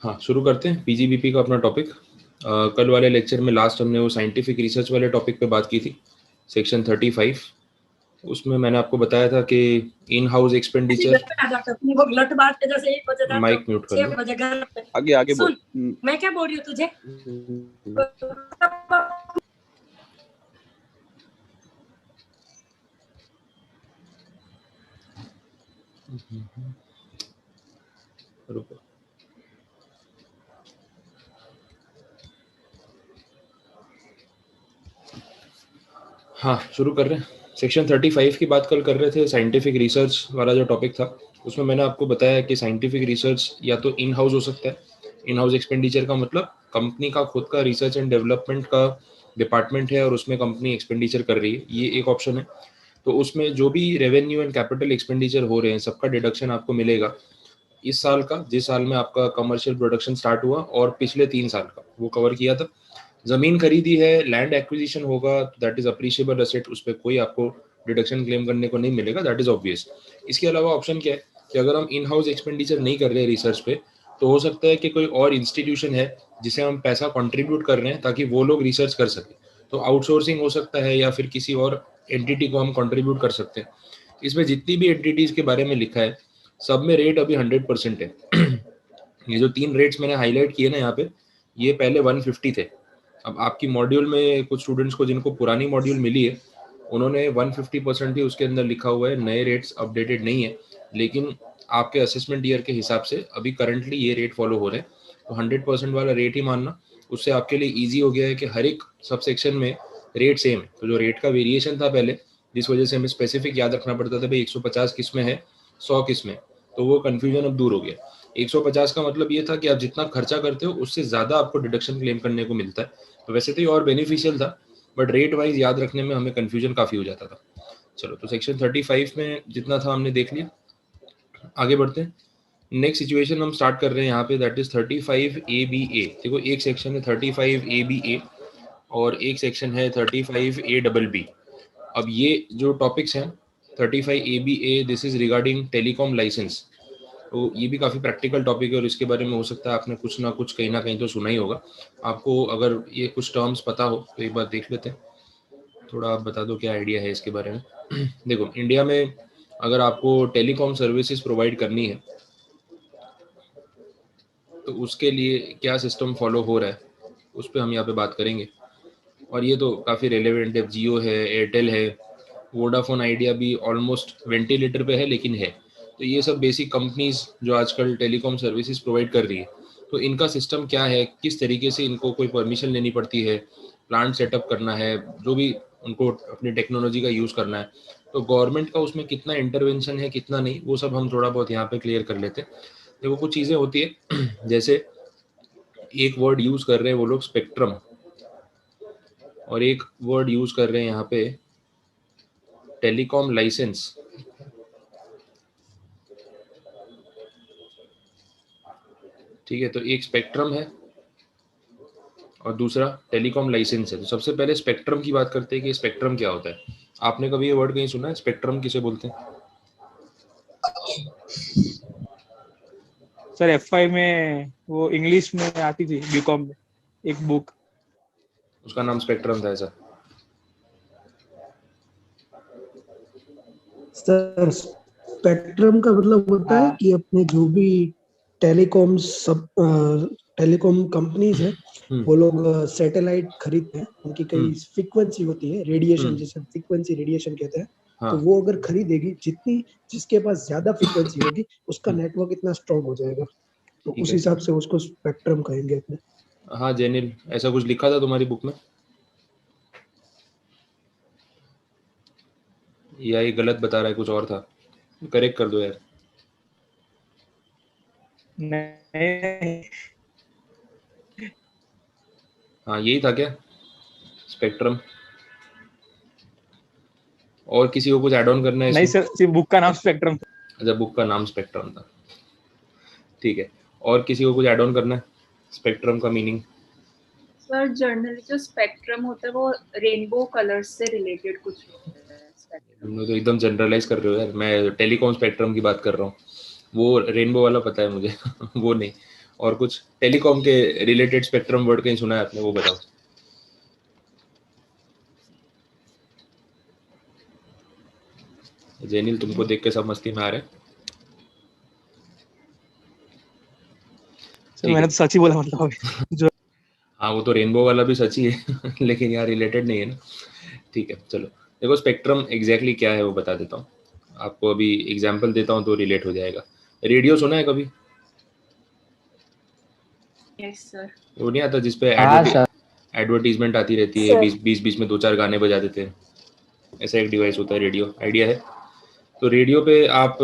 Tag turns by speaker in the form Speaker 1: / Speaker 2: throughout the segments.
Speaker 1: हाँ, शुरू करते हैं पीजीबीपी का अपना टॉपिक। कल वाले लेक्चर में लास्ट हमने वो साइंटिफिक रिसर्च वाले टॉपिक पे बात की थी, सेक्शन 35। उसमें मैंने आपको बताया था कि in house expenditure. Mic mute कर लो।
Speaker 2: आगे आगे बोल।
Speaker 3: मैं क्या बोल रही हूँ तुझे?
Speaker 1: रुको। हाँ, शुरू कर रहे हैं। सेक्शन 35 की बात कल कर रहे थे, साइंटिफिक रिसर्च वाला जो टॉपिक था। उसमें मैंने आपको बताया कि साइंटिफिक रिसर्च या तो इन हाउस हो सकता है। इन हाउस एक्सपेंडिचर का मतलब कंपनी का खुद का रिसर्च एंड डेवलपमेंट का डिपार्टमेंट है और उसमें कंपनी एक्सपेंडिचर कर रही है, ये एक ऑप्शन है। तो उसमें जो भी रेवेन्यू एंड कैपिटल एक्सपेंडिचर हो रहे हैं सबका डिडक्शन आपको मिलेगा। इस साल का, जिस साल में आपका कमर्शियल प्रोडक्शन स्टार्ट हुआ, और पिछले 3 साल का वो कवर किया था। जमीन खरीदी है, लैंड एक्विजिशन होगा, दैट इज अप्रिशिएबल एसेट, उस पर कोई आपको डिडक्शन क्लेम करने को नहीं मिलेगा, दैट इज ऑब्वियस। इसके अलावा ऑप्शन क्या है कि अगर हम इन हाउस एक्सपेंडिचर नहीं कर रहे हैं रिसर्च पे, तो हो सकता है कि कोई और इंस्टीट्यूशन है जिसे हम पैसा कंट्रीब्यूट कर रहे हैं ताकि वो लोग रिसर्च कर सके। तो आउटसोर्सिंग हो सकता है या फिर किसी और एंटिटी को हम कंट्रीब्यूट कर सकते हैं। इसमें जितनी भी एंटिटीज के बारे में लिखा है सब में रेट अभी 100% है। ये जो 3 रेट्स मैंने हाईलाइट किए ना यहाँ पे, ये पहले 150 थे। अब आपकी मॉड्यूल में कुछ स्टूडेंट्स को जिनको पुरानी मॉड्यूल मिली है, उन्होंने 150% ही उसके अंदर लिखा हुआ है, नए रेट्स अपडेटेड नहीं है। लेकिन आपके असेसमेंट ईयर के हिसाब से अभी करंटली ये रेट फॉलो हो रहे हैं, तो 100% वाला रेट ही मानना। उससे आपके लिए ईजी हो गया है कि हर एक सब सेक्शन में रेट सेम है। तो जो रेट का वेरिएशन था पहले, जिस वजह से हमें स्पेसिफिक याद रखना पड़ता था भाई 150 किस में है, 100 किस में, तो वो कन्फ्यूजन अब दूर हो गया। 150 का मतलब ये था कि आप जितना खर्चा करते हो उससे ज़्यादा आपको डिडक्शन क्लेम करने को मिलता है। तो वैसे तो ये और बेनिफिशियल था, बट रेट वाइज याद रखने में हमें कन्फ्यूजन काफ़ी हो जाता था। चलो, तो सेक्शन 35 में जितना था हमने देख लिया, आगे बढ़ते हैं। नेक्स्ट सिचुएशन हम स्टार्ट कर रहे हैं यहाँ पे, दैट इज 35A देखो, एक सेक्शन है 35A और एक सेक्शन है 35A अब ये जो टॉपिक्स हैं 35A this is regarding telecom licence. तो ये भी काफ़ी प्रैक्टिकल टॉपिक है और इसके बारे में हो सकता है आपने कुछ ना कुछ कहीं ना कहीं तो सुना ही होगा। आपको अगर ये कुछ टर्म्स पता हो तो एक बार देख लेते हैं, थोड़ा आप बता दो क्या आइडिया है इसके बारे में। देखो, इंडिया में अगर आपको टेलीकॉम सर्विसेज प्रोवाइड करनी है तो उसके लिए क्या सिस्टम फॉलो हो रहा है, उस पर हम यहाँ पे बात करेंगे। और ये तो काफ़ी रेलेवेंट है, जियो है, एयरटेल है, वोडाफोन आइडिया भी ऑलमोस्ट वेंटिलेटर पे है लेकिन है। तो ये सब बेसिक कंपनीज जो आजकल टेलीकॉम सर्विसेज प्रोवाइड कर रही है, तो इनका सिस्टम क्या है, किस तरीके से इनको कोई परमिशन लेनी पड़ती है, प्लांट सेटअप करना है, जो भी उनको अपनी टेक्नोलॉजी का यूज़ करना है, तो गवर्नमेंट का उसमें कितना इंटरवेंशन है कितना नहीं, वो सब हम थोड़ा बहुत यहाँ पे क्लियर कर लेते हैं। देखो, कुछ चीज़ें होती है जैसे एक वर्ड यूज़ कर रहे हैं वो लोग स्पेक्ट्रम, और एक वर्ड यूज़ कर रहे हैं यहाँ पे टेलीकॉम लाइसेंस। ठीक है, तो एक स्पेक्ट्रम है और दूसरा टेलीकॉम लाइसेंस है। तो सबसे पहले स्पेक्ट्रम की बात करते हैं कि स्पेक्ट्रम क्या होता है। आपने कभी ये वर्ड कहीं सुना है, स्पेक्ट्रम किसे बोलते हैं?
Speaker 4: सर F5 में वो इंग्लिश में आती थी, बीकॉम में एक बुक,
Speaker 1: उसका नाम स्पेक्ट्रम था ऐसा?
Speaker 5: सर स्पेक्ट्रम का मतलब होता है कि अपने जो भी टेलीकॉम कंपनीज है वो लोग सैटेलाइट खरीदते हैं, उनकी कई फ्रीक्वेंसी होती है, रेडिएशन जिसे फ्रीक्वेंसी रेडिएशन कहते हैं। तो वो अगर खरीदेगी, जिसके पास ज्यादा फ्रीक्वेंसी होगी उसका नेटवर्क इतना स्ट्रॉन्ग हो जाएगा, तो उस हिसाब से उसको स्पेक्ट्रम कहेंगे अपने।
Speaker 1: हाँ जेनिल, ऐसा कुछ लिखा था तुम्हारी बुक में या ये गलत बता रहा है, कुछ और था? करेक्ट कर दो यार।
Speaker 4: नहीं,
Speaker 1: हाँ यही था क्या, स्पेक्ट्रम? और किसी को कुछ ऐड ऑन करना है?
Speaker 4: नहीं सर, सिर्फ बुक का नाम स्पेक्ट्रम था।
Speaker 1: अच्छा, बुक का नाम स्पेक्ट्रम था, ठीक है। और किसी को कुछ ऐड ऑन करना है स्पेक्ट्रम का मीनिंग?
Speaker 6: सर जनरली जो स्पेक्ट्रम होता है वो रेनबो कलर्स से रिलेटेड कुछ होता है।
Speaker 1: तुम लोग तो एकदम जनरलाइज कर रहे हो यार, मैं टेलीकॉम स्पेक्ट्रम की बात कर रहा हूँ, वो रेनबो वाला पता है मुझे वो नहीं। और कुछ टेलीकॉम के रिलेटेड स्पेक्ट्रम वर्ड कहीं सुना है आपने, वो बताओ। जेनिल तुमको देख के सब मस्ती में आ रहे हैं।
Speaker 4: मैंने तो सच ही बोला, मतलब जो
Speaker 1: हाँ वो तो रेनबो वाला भी सच ही है लेकिन यार रिलेटेड नहीं है ना। ठीक है चलो, देखो स्पेक्ट्रम एग्जैक्टली क्या है वो बता देता हूँ आपको, अभी एग्जांपल देता हूँ तो रिलेट हो जाएगा। रेडियो सुना है कभी?
Speaker 6: Yes sir.
Speaker 1: वो नहीं आता जिसपे एडवर्टीजमेंट आती रहती है, बीच में 2-4 गाने बजा देते हैं, ऐसा एक डिवाइस होता है रेडियो, आइडिया है? तो रेडियो पे आप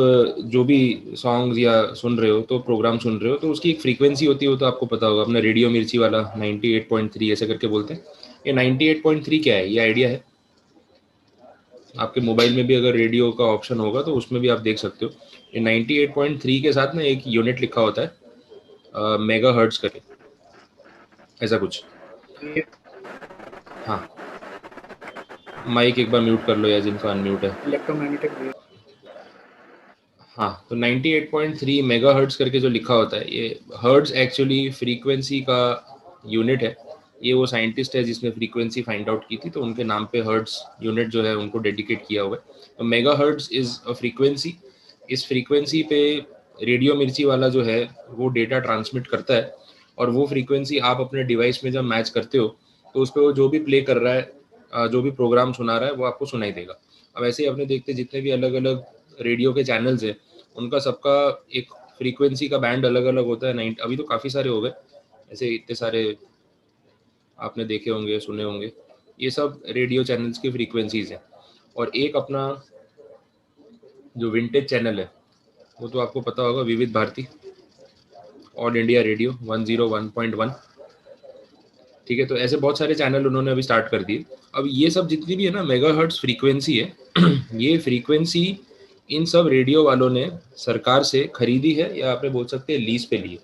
Speaker 1: जो भी सॉन्ग्स या सुन रहे हो, तो प्रोग्राम सुन रहे हो, तो उसकी एक फ्रीक्वेंसी होती है, वो तो आपको पता होगा, अपना रेडियो मिर्ची वाला 98.3 ऐसे करके बोलते हैं। ये 98.3 क्या है, ये आइडिया है? आपके मोबाइल में भी अगर रेडियो का ऑप्शन होगा तो उसमें भी आप देख सकते हो। ये 98.3 के साथ ना एक यूनिट लिखा होता है मेगा हर्ट्ज करके, ऐसा कुछ। हाँ माइक एक बार म्यूट कर लो या जिनका अनम्यूट है।
Speaker 5: Electromagnetic wave.
Speaker 1: हाँ तो 98.3 मेगाहर्ट्ज करके जो लिखा होता है, ये हर्ट्ज एक्चुअली फ्रीक्वेंसी का यूनिट है। ये वो साइंटिस्ट है जिसने फ्रीक्वेंसी फाइंड आउट की थी, तो उनके नाम पे हर्ट्ज यूनिट जो है उनको डेडिकेट किया हुआ है। तो मेगाहर्ट्ज इज अ फ्रीक्वेंसी। इस फ्रीक्वेंसी पे रेडियो मिर्ची वाला जो है वो डेटा ट्रांसमिट करता है, और वो फ्रीक्वेंसी आप अपने डिवाइस में जब मैच करते हो तो उस पर वो जो भी प्ले कर रहा है, जो भी प्रोग्राम सुना रहा है, वो आपको सुनाई देगा। अब ऐसे ही अपने देखते जितने भी अलग अलग रेडियो के चैनल्स हैं, उनका सबका एक फ्रीक्वेंसी का बैंड अलग अलग होता है। अभी तो काफ़ी सारे हो गए ऐसे, इतने सारे आपने देखे होंगे, सुने होंगे। ये सब रेडियो चैनल्स की फ्रीक्वेंसीज हैं। और एक अपना जो विंटेज चैनल है वो तो आपको पता होगा, विविध भारती, ऑल इंडिया रेडियो 101.1। ठीक है, तो ऐसे बहुत सारे चैनल उन्होंने अभी स्टार्ट कर दिए। अब ये सब जितनी भी है ना मेगाहर्ट्ज फ्रीक्वेंसी है ये फ्रीक्वेंसी इन सब रेडियो वालों ने सरकार से खरीदी है, या आपने बोल सकते हैं लीज पे ली है।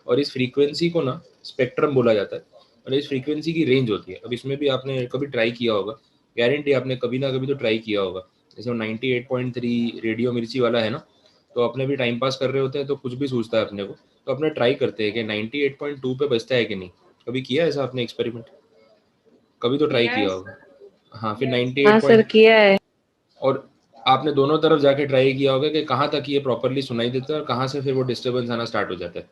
Speaker 1: और इस फ्रीक्वेंसी को ना स्पेक्ट्रम बोला जाता है, और इस फ्रीक्वेंसी की रेंज होती है। अब इसमें भी आपने कभी ट्राई किया होगा, गारंटी आपने कभी ना कभी तो ट्राई किया होगा। जैसे 98.3 रेडियो मिर्ची वाला है ना, तो अपने भी टाइम पास कर रहे होते हैं तो कुछ भी सूझता है अपने को, तो अपने ट्राई करते हैं कि 98.2 पे बजता है कि नहीं। कभी किया ऐसा आपने एक्सपेरिमेंट? कभी तो ट्राई किया होगा। हाँ फिर 98
Speaker 2: हाँ सर किया है।
Speaker 1: और आपने दोनों तरफ जाके ट्राई किया होगा कि कहाँ तक ये प्रॉपरली सुनाई देता है और कहाँ से फिर वो डिस्टर्बेंस आना स्टार्ट हो जाता है।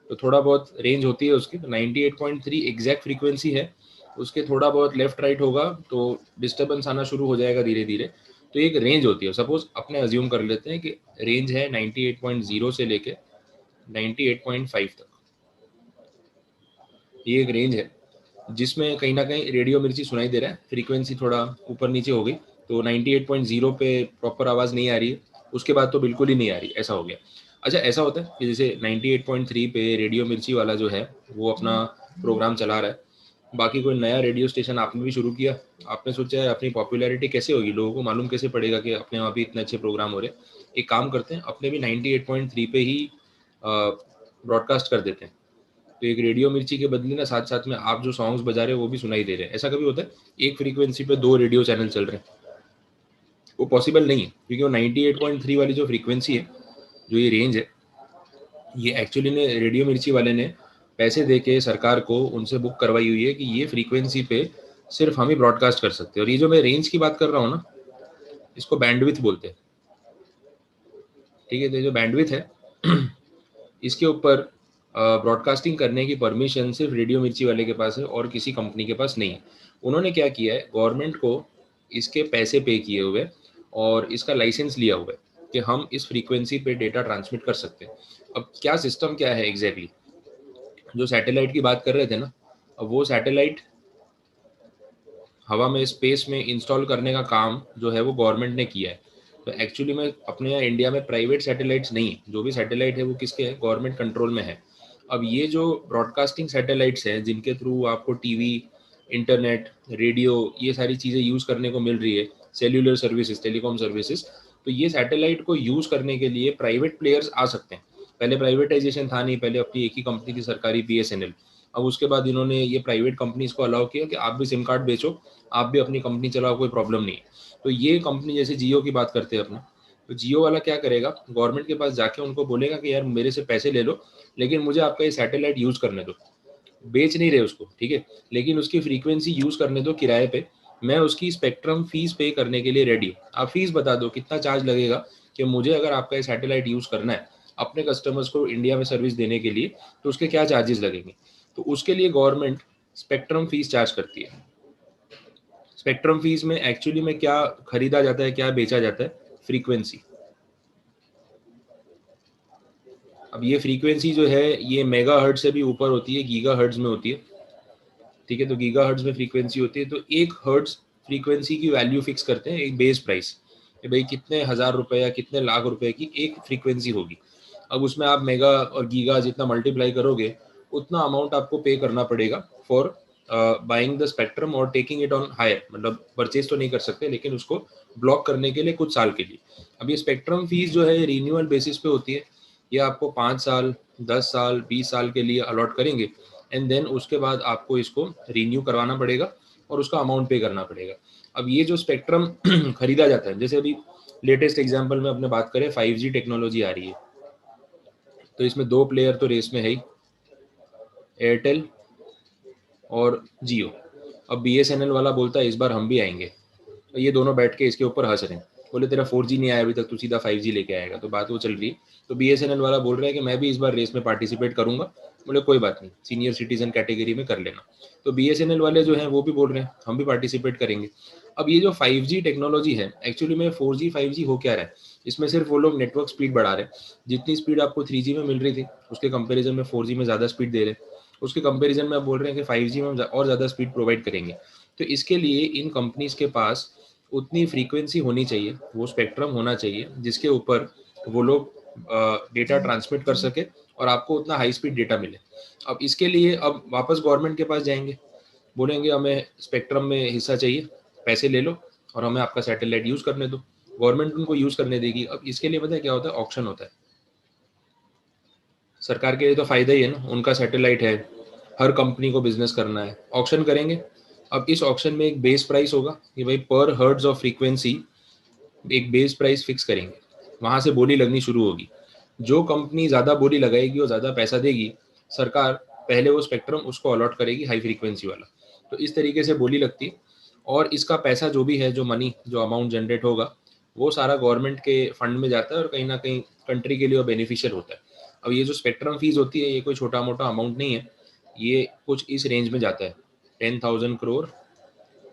Speaker 1: तो थोड़ा बहुत रेंज होती है उसकी। 98.3 एग्जैक्ट फ्रीक्वेंसी है, उसके थोड़ा बहुत लेफ्ट राइट होगा तो डिस्टर्बेंस आना शुरू हो जाएगा धीरे धीरे। तो एक रेंज होती है, सपोज अपने अज्यूम कर लेते हैं कि रेंज है 98.0 से लेके 98.5 तक। ये एक रेंज है जिसमें कहीं ना कहीं रेडियो मिर्ची सुनाई दे रहा है, फ्रीक्वेंसी थोड़ा ऊपर नीचे हो गई तो 98.0 पे प्रॉपर आवाज़ नहीं आ रही है, उसके बाद तो बिल्कुल ही नहीं आ रही, ऐसा हो गया। अच्छा ऐसा होता है कि जैसे 98.3 पे रेडियो मिर्ची वाला जो है वो अपना प्रोग्राम चला रहा है, बाकी कोई नया रेडियो स्टेशन आपने भी शुरू किया, आपने सोचा है अपनी पॉपुलैरिटी कैसे होगी, लोगों को मालूम कैसे पड़ेगा कि अपने वहाँ भी इतने अच्छे प्रोग्राम हो रहे हैं। एक काम करते हैं, अपने भी 98.3 पे ही ब्रॉडकास्ट कर देते हैं, तो एक रेडियो मिर्ची के बदले ना साथ साथ में आप जो सॉन्ग्स बजा रहे हो वो भी सुनाई दे रहे हैं। ऐसा कभी होता है एक फ्रीक्वेंसी पे 2 रेडियो चैनल चल रहे हैं? वो पॉसिबल नहीं है, क्योंकि वो 98.3 वाली जो फ्रीक्वेंसी है, जो ये रेंज है, ये एक्चुअली ने रेडियो मिर्ची वाले ने पैसे दे के सरकार को उनसे बुक करवाई हुई है कि ये फ्रीक्वेंसी पे सिर्फ हम ही ब्रॉडकास्ट कर सकते हैं। और ये जो मैं रेंज की बात कर रहा हूँ ना, इसको बैंडविथ बोलते हैं। ठीक है, तो जो बैंडविथ है इसके ऊपर ब्रॉडकास्टिंग करने की परमिशन सिर्फ रेडियो मिर्ची वाले के पास है और किसी कंपनी के पास नहीं है। उन्होंने क्या किया है, गवर्नमेंट को इसके पैसे पे किए हुए और इसका लाइसेंस लिया हुआ है कि हम इस फ्रीक्वेंसी पे डेटा ट्रांसमिट कर सकते हैं। अब क्या सिस्टम क्या है एग्जैक्टली, जो सैटेलाइट की बात कर रहे थे ना, अब वो सैटेलाइट हवा में स्पेस में इंस्टॉल करने का काम जो है वो गवर्नमेंट ने किया है। तो एक्चुअली में अपने यहाँ इंडिया में प्राइवेट सैटेलाइट्स नहीं है, जो भी सैटेलाइट है वो किसके है, गवर्नमेंट कंट्रोल में है। अब ये जो ब्रॉडकास्टिंग सैटेलाइट्स हैं जिनके थ्रू आपको टीवी, इंटरनेट, रेडियो, ये सारी चीज़ें यूज़ करने को मिल रही है, सेल्यूलर सर्विसेज, टेलीकॉम सर्विसेज, तो ये सैटेलाइट को यूज़ करने के लिए प्राइवेट प्लेयर्स आ सकते हैं। पहले प्राइवेटाइजेशन था नहीं, पहले अपनी एक ही कंपनी थी सरकारी, BSNL। अब उसके बाद इन्होंने ये प्राइवेट कंपनीज को अलाउ किया कि आप भी सिम कार्ड बेचो, आप भी अपनी कंपनी चलाओ, कोई प्रॉब्लम नहीं है। तो ये कंपनी जैसे जियो की बात करते हैं अपना, तो जियो वाला क्या करेगा, गवर्नमेंट के पास जाके उनको बोलेगा कि यार मेरे से पैसे ले लो, लेकिन मुझे आपका ये सैटेलाइट यूज करने दो। बेच नहीं रहे उसको, ठीक है, लेकिन उसकी फ्रीक्वेंसी यूज करने दो किराए पे, मैं उसकी स्पेक्ट्रम फीस पे करने के लिए रेडी हूँ। आप फीस बता दो कितना चार्ज लगेगा कि मुझे अगर आपका ये सैटेलाइट यूज करना है अपने कस्टमर्स को इंडिया में सर्विस देने के लिए, तो उसके क्या चार्जेस लगेंगे। तो उसके लिए गवर्नमेंट स्पेक्ट्रम फीस चार्ज करती है। स्पेक्ट्रम फीस में एक्चुअली में क्या खरीदा जाता है, क्या बेचा जाता है, फ्रीक्वेंसी। अब ये फ्रीक्वेंसी जो है ये मेगा हर्ट्ज से भी ऊपर होती है, गीगा हर्ट्ज में होती है, ठीक है। तो गीगा हर्ट्ज में फ्रीक्वेंसी होती है, तो एक हर्ट्ज फ्रीक्वेंसी की वैल्यू फिक्स करते हैं, एक बेस प्राइस, कि भाई कितने हजार रुपए या कितने लाख रुपए की एक फ्रीक्वेंसी होगी। अब उसमें आप मेगा और गीगा जितना मल्टीप्लाई करोगे उतना अमाउंट आपको पे करना पड़ेगा फॉर बाइंग द स्पेक्ट्रम और टेकिंग इट ऑन हायर, मतलब परचेज तो नहीं कर सकते लेकिन उसको ब्लॉक करने के लिए कुछ साल के लिए। अब ये स्पेक्ट्रम फीस जो है रिन्यूअल बेसिस पे होती है, ये आपको 5 साल 10 साल 20 साल के लिए अलॉट करेंगे, एंड देन उसके बाद आपको इसको रिन्यू करवाना पड़ेगा और उसका अमाउंट पे करना पड़ेगा। अब ये जो स्पेक्ट्रम खरीदा जाता है, जैसे अभी लेटेस्ट एग्जांपल में अपने बात करें 5G टेक्नोलॉजी आ रही है, तो इसमें 2 प्लेयर तो रेस में है ही, एयरटेल और जियो। अब BSNL वाला बोलता है इस बार हम भी आएंगे, तो ये दोनों बैठ के इसके ऊपर हंस रहे हैं, बोले तेरा 4G नहीं आया अभी तक, तू सीधा 5G लेके आएगा, तो बात वो चल रही है। तो BSNL वाला बोल रहा है कि मैं भी इस बार रेस में पार्टिसिपेट करूंगा, बोले कोई बात नहीं, सीनियर सिटीजन कैटेगरी में कर लेना। तो BSNL वाले जो हैं वो भी बोल रहे हैं हम भी पार्टिसिपेट करेंगे। अब ये जो 5G टेक्नोलॉजी है एक्चुअली में 4G 5G हो क्या रहा है, इसमें सिर्फ वो लोग नेटवर्क स्पीड बढ़ा रहे हैं, जितनी स्पीड आपको 3G में मिल रही थी उसके कंपेरिजन में 4G में ज़्यादा स्पीड दे रहे हैं, उसके कंपेरिजन में आप बोल रहे हैं कि 5G में और ज़्यादा स्पीड प्रोवाइड करेंगे। तो इसके लिए इन कंपनीज के पास उतनी फ्रीक्वेंसी होनी चाहिए, वो स्पेक्ट्रम होना चाहिए जिसके ऊपर वो लोग डेटा ट्रांसमिट कर सके और आपको उतना हाई स्पीड डेटा मिले। अब इसके लिए अब वापस गवर्नमेंट के पास जाएंगे, बोलेंगे हमें स्पेक्ट्रम में हिस्सा चाहिए, पैसे ले लो और हमें आपका सैटेलाइट यूज करने दो। गवर्नमेंट उनको यूज करने देगी। अब इसके लिए पता है क्या होता है, ऑक्शन होता है। सरकार के लिए तो फायदा ही है ना, उनका सैटेलाइट है, हर कंपनी को बिजनेस करना है, ऑक्शन करेंगे। अब इस ऑक्शन में एक बेस प्राइस होगा कि भाई पर हर्ट्ज ऑफ फ्रीक्वेंसी एक बेस प्राइस फिक्स करेंगे, वहां से बोली लगनी शुरू होगी। जो कंपनी ज्यादा बोली लगाएगी और ज्यादा पैसा देगी, सरकार पहले वो स्पेक्ट्रम उसको अलॉट करेगी हाई फ्रीक्वेंसी वाला। तो इस तरीके से बोली लगती है और इसका पैसा जो भी है, जो मनी जो अमाउंट जनरेट होगा वो सारा गवर्नमेंट के फंड में जाता है और कहीं ना कहीं कंट्री के लिए वो बेनिफिशियल होता है। अब ये जो स्पेक्ट्रम फीस होती है ये कोई छोटा मोटा अमाउंट नहीं है, ये कुछ इस रेंज में जाता है, 10,000 करोड़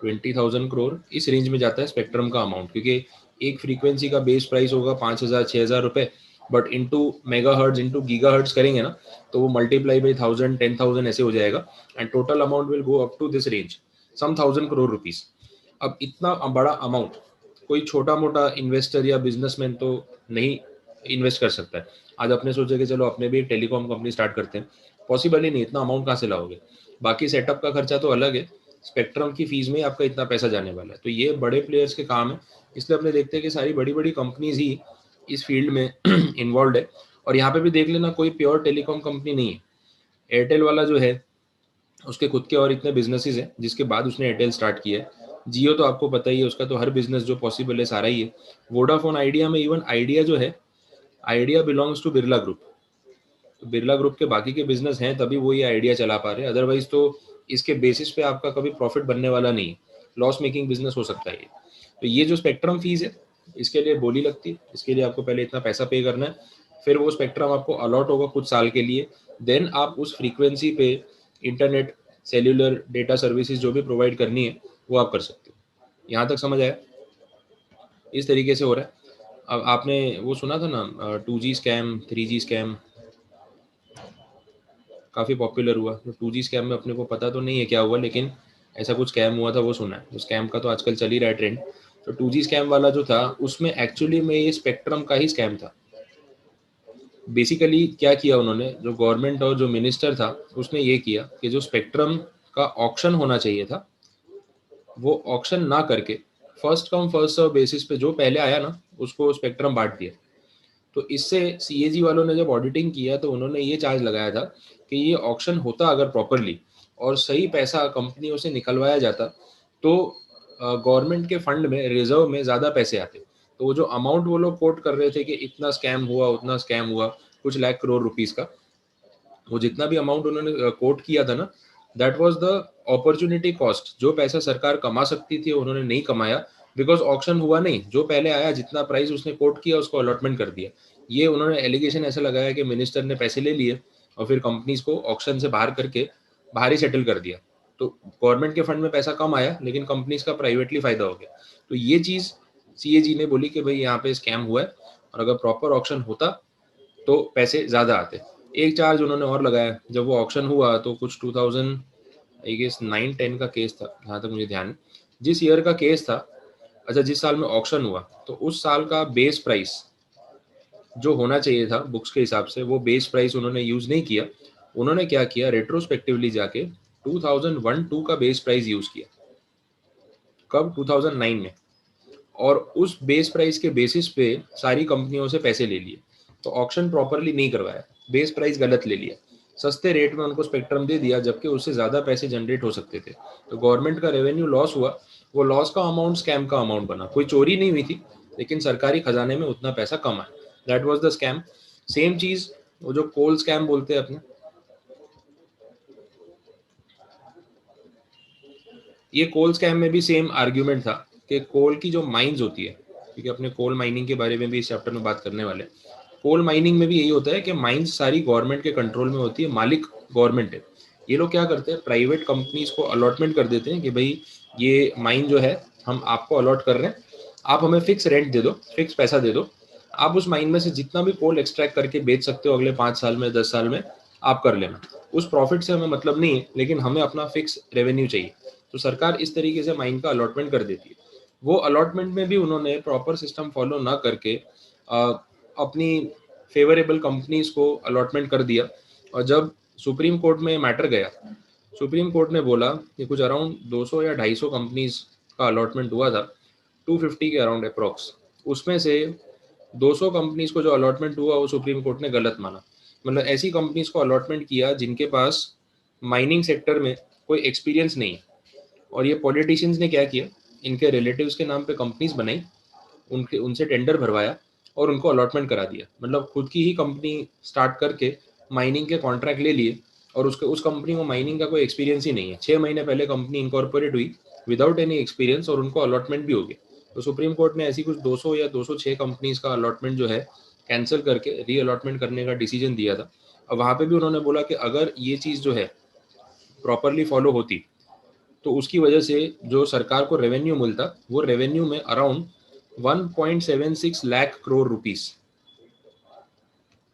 Speaker 1: 20,000 करोड़ इस रेंज में जाता है स्पेक्ट्रम का अमाउंट, क्योंकि एक फ्रीक्वेंसी का बेस प्राइस होगा 5,000 6,000 रुपए, but into mega hertz into giga hertz करेंगे ना तो वो मल्टीप्लाई बाई 1,000 10,000 ऐसे हो जाएगा, and total amount will go up to this range, some 1,000 crore rupees. अब इतना बड़ा अमाउंट कोई छोटा मोटा इन्वेस्टर या बिजनेसमैन तो नहीं इन्वेस्ट कर सकता है। आज अपने सोचे कि चलो अपने भी एक टेलीकॉम कंपनी स्टार्ट करते हैं, पॉसिबल ही नहीं, इतना अमाउंट कहाँ से लाओगे, बाकी सेटअप का खर्चा तो अलग है, स्पेक्ट्रम की फीस में आपका इतना पैसा जाने वाला है। तो ये बड़े प्लेयर्स के काम है, इसलिए अपने देखते हैं कि सारी बड़ी बड़ी कंपनीज ही इस फील्ड में इन्वॉल्व है। और यहाँ पे भी देख लेना कोई प्योर टेलीकॉम कंपनी नहीं है। एयरटेल वाला जो है उसके खुद के और इतने बिजनेसेस हैं जिसके बाद उसने एयरटेल स्टार्ट किया है। जियो तो आपको पता ही है, उसका तो हर बिजनेस जो पॉसिबल है सारा ही है। वोडाफोन आइडिया में इवन आइडिया जो है, Idea belongs to Birla group, तो बिरला ग्रुप के बाकी के बिजनेस हैं तभी वो ये आइडिया चला पा रहे हैं, अदरवाइज तो इसके बेसिस पे आपका कभी प्रॉफिट बनने वाला नहीं है, लॉस मेकिंग बिजनेस हो सकता है ये। तो ये जो स्पेक्ट्रम फीस है इसके लिए बोली लगती है, इसके लिए आपको पहले इतना पैसा पे करना है, फिर वो स्पेक्ट्रम आपको अलॉट होगा कुछ साल के लिए, देन आप उस फ्रीक्वेंसी पे इंटरनेट सेल्यूलर डेटा सर्विसेज जो भी प्रोवाइड करनी है वो आप कर सकते हो। यहाँ तक समझ आया? इस तरीके से हो रहा है। अब आपने वो सुना था ना 2G स्कैम 3G स्कैम, काफ़ी पॉपुलर हुआ। तो 2G स्कैम में अपने को पता तो नहीं है क्या हुआ, लेकिन ऐसा कुछ स्कैम हुआ था वो सुना है। तो स्कैम का तो आजकल चल ही रहा है ट्रेंड। तो 2G स्कैम वाला जो था उसमें एक्चुअली में ये स्पेक्ट्रम का ही स्कैम था। बेसिकली क्या किया उन्होंने, जो गवर्नमेंट और जो मिनिस्टर था उसने ये किया कि जो स्पेक्ट्रम का ऑक्शन होना चाहिए था वो ऑक्शन ना करके first come first serve basis पे जो पहले आया ना उसको स्पेक्ट्रम बांट दिया। तो इससे CAG वालों ने जब ऑडिटिंग किया तो उन्होंने ये चार्ज लगाया था कि ये ऑक्शन होता अगर प्रॉपरली और सही पैसा कंपनियों से निकलवाया जाता तो गवर्नमेंट के फंड में रिजर्व में ज़्यादा पैसे आते। तो वो जो अमाउंट वो लोग कोट कर रहे थे कि इतना स्कैम हुआ, उतना स्कैम हुआ, कुछ लाख करोड़ रुपीस का, वो जितना भी अमाउंट उन्होंने कोट किया था ना, that was the opportunity cost. जो पैसा सरकार कमा सकती थी उन्होंने नहीं कमाया, बिकॉज ऑक्शन हुआ नहीं। जो पहले आया जितना प्राइस उसने कोट किया उसको अलॉटमेंट कर दिया। ये उन्होंने एलिगेशन ऐसा लगाया कि मिनिस्टर ने पैसे ले लिए और फिर कंपनीज को ऑक्शन से बाहर करके बाहर ही सेटल कर दिया। तो गवर्नमेंट के फंड में पैसा कम आया लेकिन कंपनीज का प्राइवेटली फायदा हो गया। तो ये चीज सीएजी ने बोली कि भाई यहाँ पे स्कैम हुआ है और अगर प्रॉपर ऑक्शन होता तो पैसे ज्यादा आते। एक चार्ज उन्होंने और लगाया, जब वो ऑक्शन हुआ तो कुछ 2000 आई गेस 9-10 का केस था जहाँ तक मुझे ध्यान है, जिस ईयर का केस था, अच्छा जिस साल में ऑक्शन हुआ, तो उस साल का बेस प्राइस जो होना चाहिए था बुक्स के हिसाब से, वो बेस प्राइस उन्होंने यूज नहीं किया। उन्होंने क्या किया, रेट्रोस्पेक्टिवली जाके 2001-2 का बेस प्राइस यूज किया। कब? 2009 में। और उस बेस प्राइस के बेसिस पे सारी कंपनियों से पैसे ले लिए। तो ऑक्शन प्रॉपरली नहीं करवाया, बेस प्राइस गलत ले लिया, सस्ते रेट में उनको स्पेक्ट्रम दे दिया जबकि उससे ज्यादा पैसे जनरेट हो सकते थे। तो गवर्नमेंट का रेवेन्यू लॉस हुआ। वो लॉस का अमाउंट स्कैम का अमाउंट बना। कोई चोरी नहीं हुई थी लेकिन सरकारी खजाने में उतना पैसा कम आया। That was the scam. Same चीज वो जो कोल स्कैम बोलते हैं अपने, ये कोल स्कैम में भी सेम आर्ग्यूमेंट था कि कोल की जो माइंस होती है, क्योंकि अपने कोल माइनिंग के बारे में भी इस चैप्टर में बात करने वाले। कोल माइनिंग में भी यही होता है कि माइंस सारी गवर्नमेंट के कंट्रोल में होती है, मालिक गवर्नमेंट है। ये लोग क्या करते हैं, प्राइवेट कंपनीज को अलॉटमेंट कर देते हैं कि भाई ये माइन जो है हम आपको अलॉट कर रहे हैं, आप हमें फिक्स रेंट दे दो, फिक्स पैसा दे दो, आप उस माइन में से जितना भी कोल एक्सट्रैक्ट करके बेच सकते हो अगले 5 साल में, 10 साल में, आप कर लेना। उस प्रॉफिट से हमें मतलब नहीं है लेकिन हमें अपना फिक्स रेवेन्यू चाहिए। तो सरकार इस तरीके से माइन का अलॉटमेंट कर देती है। वो अलॉटमेंट में भी उन्होंने प्रॉपर सिस्टम फॉलो ना करके अपनी फेवरेबल कंपनीज को अलॉटमेंट कर दिया। और जब सुप्रीम कोर्ट में मैटर गया, सुप्रीम कोर्ट ने बोला कि कुछ अराउंड 200 या 250 कंपनीज का अलॉटमेंट हुआ था, 250 के अराउंड अप्रॉक्स। उसमें से 200 कंपनीज को जो अलॉटमेंट हुआ वो सुप्रीम कोर्ट ने गलत माना। मतलब ऐसी कंपनीज को अलॉटमेंट किया जिनके पास माइनिंग सेक्टर में कोई एक्सपीरियंस नहीं है। और ये पॉलिटिशियंस ने क्या किया, इनके रिलेटिव्स के नाम पे कंपनीज बनाई, उनके उनसे टेंडर भरवाया और उनको अलॉटमेंट करा दिया। मतलब खुद की ही कंपनी स्टार्ट करके माइनिंग के कॉन्ट्रैक्ट ले लिए और उसके उस कंपनी को माइनिंग का कोई एक्सपीरियंस ही नहीं है। 6 महीने पहले कंपनी इनकॉर्पोरेट हुई विदाउट एनी एक्सपीरियंस और उनको अलॉटमेंट भी हो गया। तो सुप्रीम कोर्ट ने ऐसी कुछ 200 या 206 कंपनीज का अलॉटमेंट जो है कैंसिल करके री अलॉटमेंट करने का डिसीजन दिया था। और वहाँ पे भी उन्होंने बोला कि अगर ये चीज़ जो है प्रॉपरली फॉलो होती तो उसकी वजह से जो सरकार को रेवेन्यू मिलता, वो रेवेन्यू में अराउंड 1.76 लाख करोड़ रुपीस,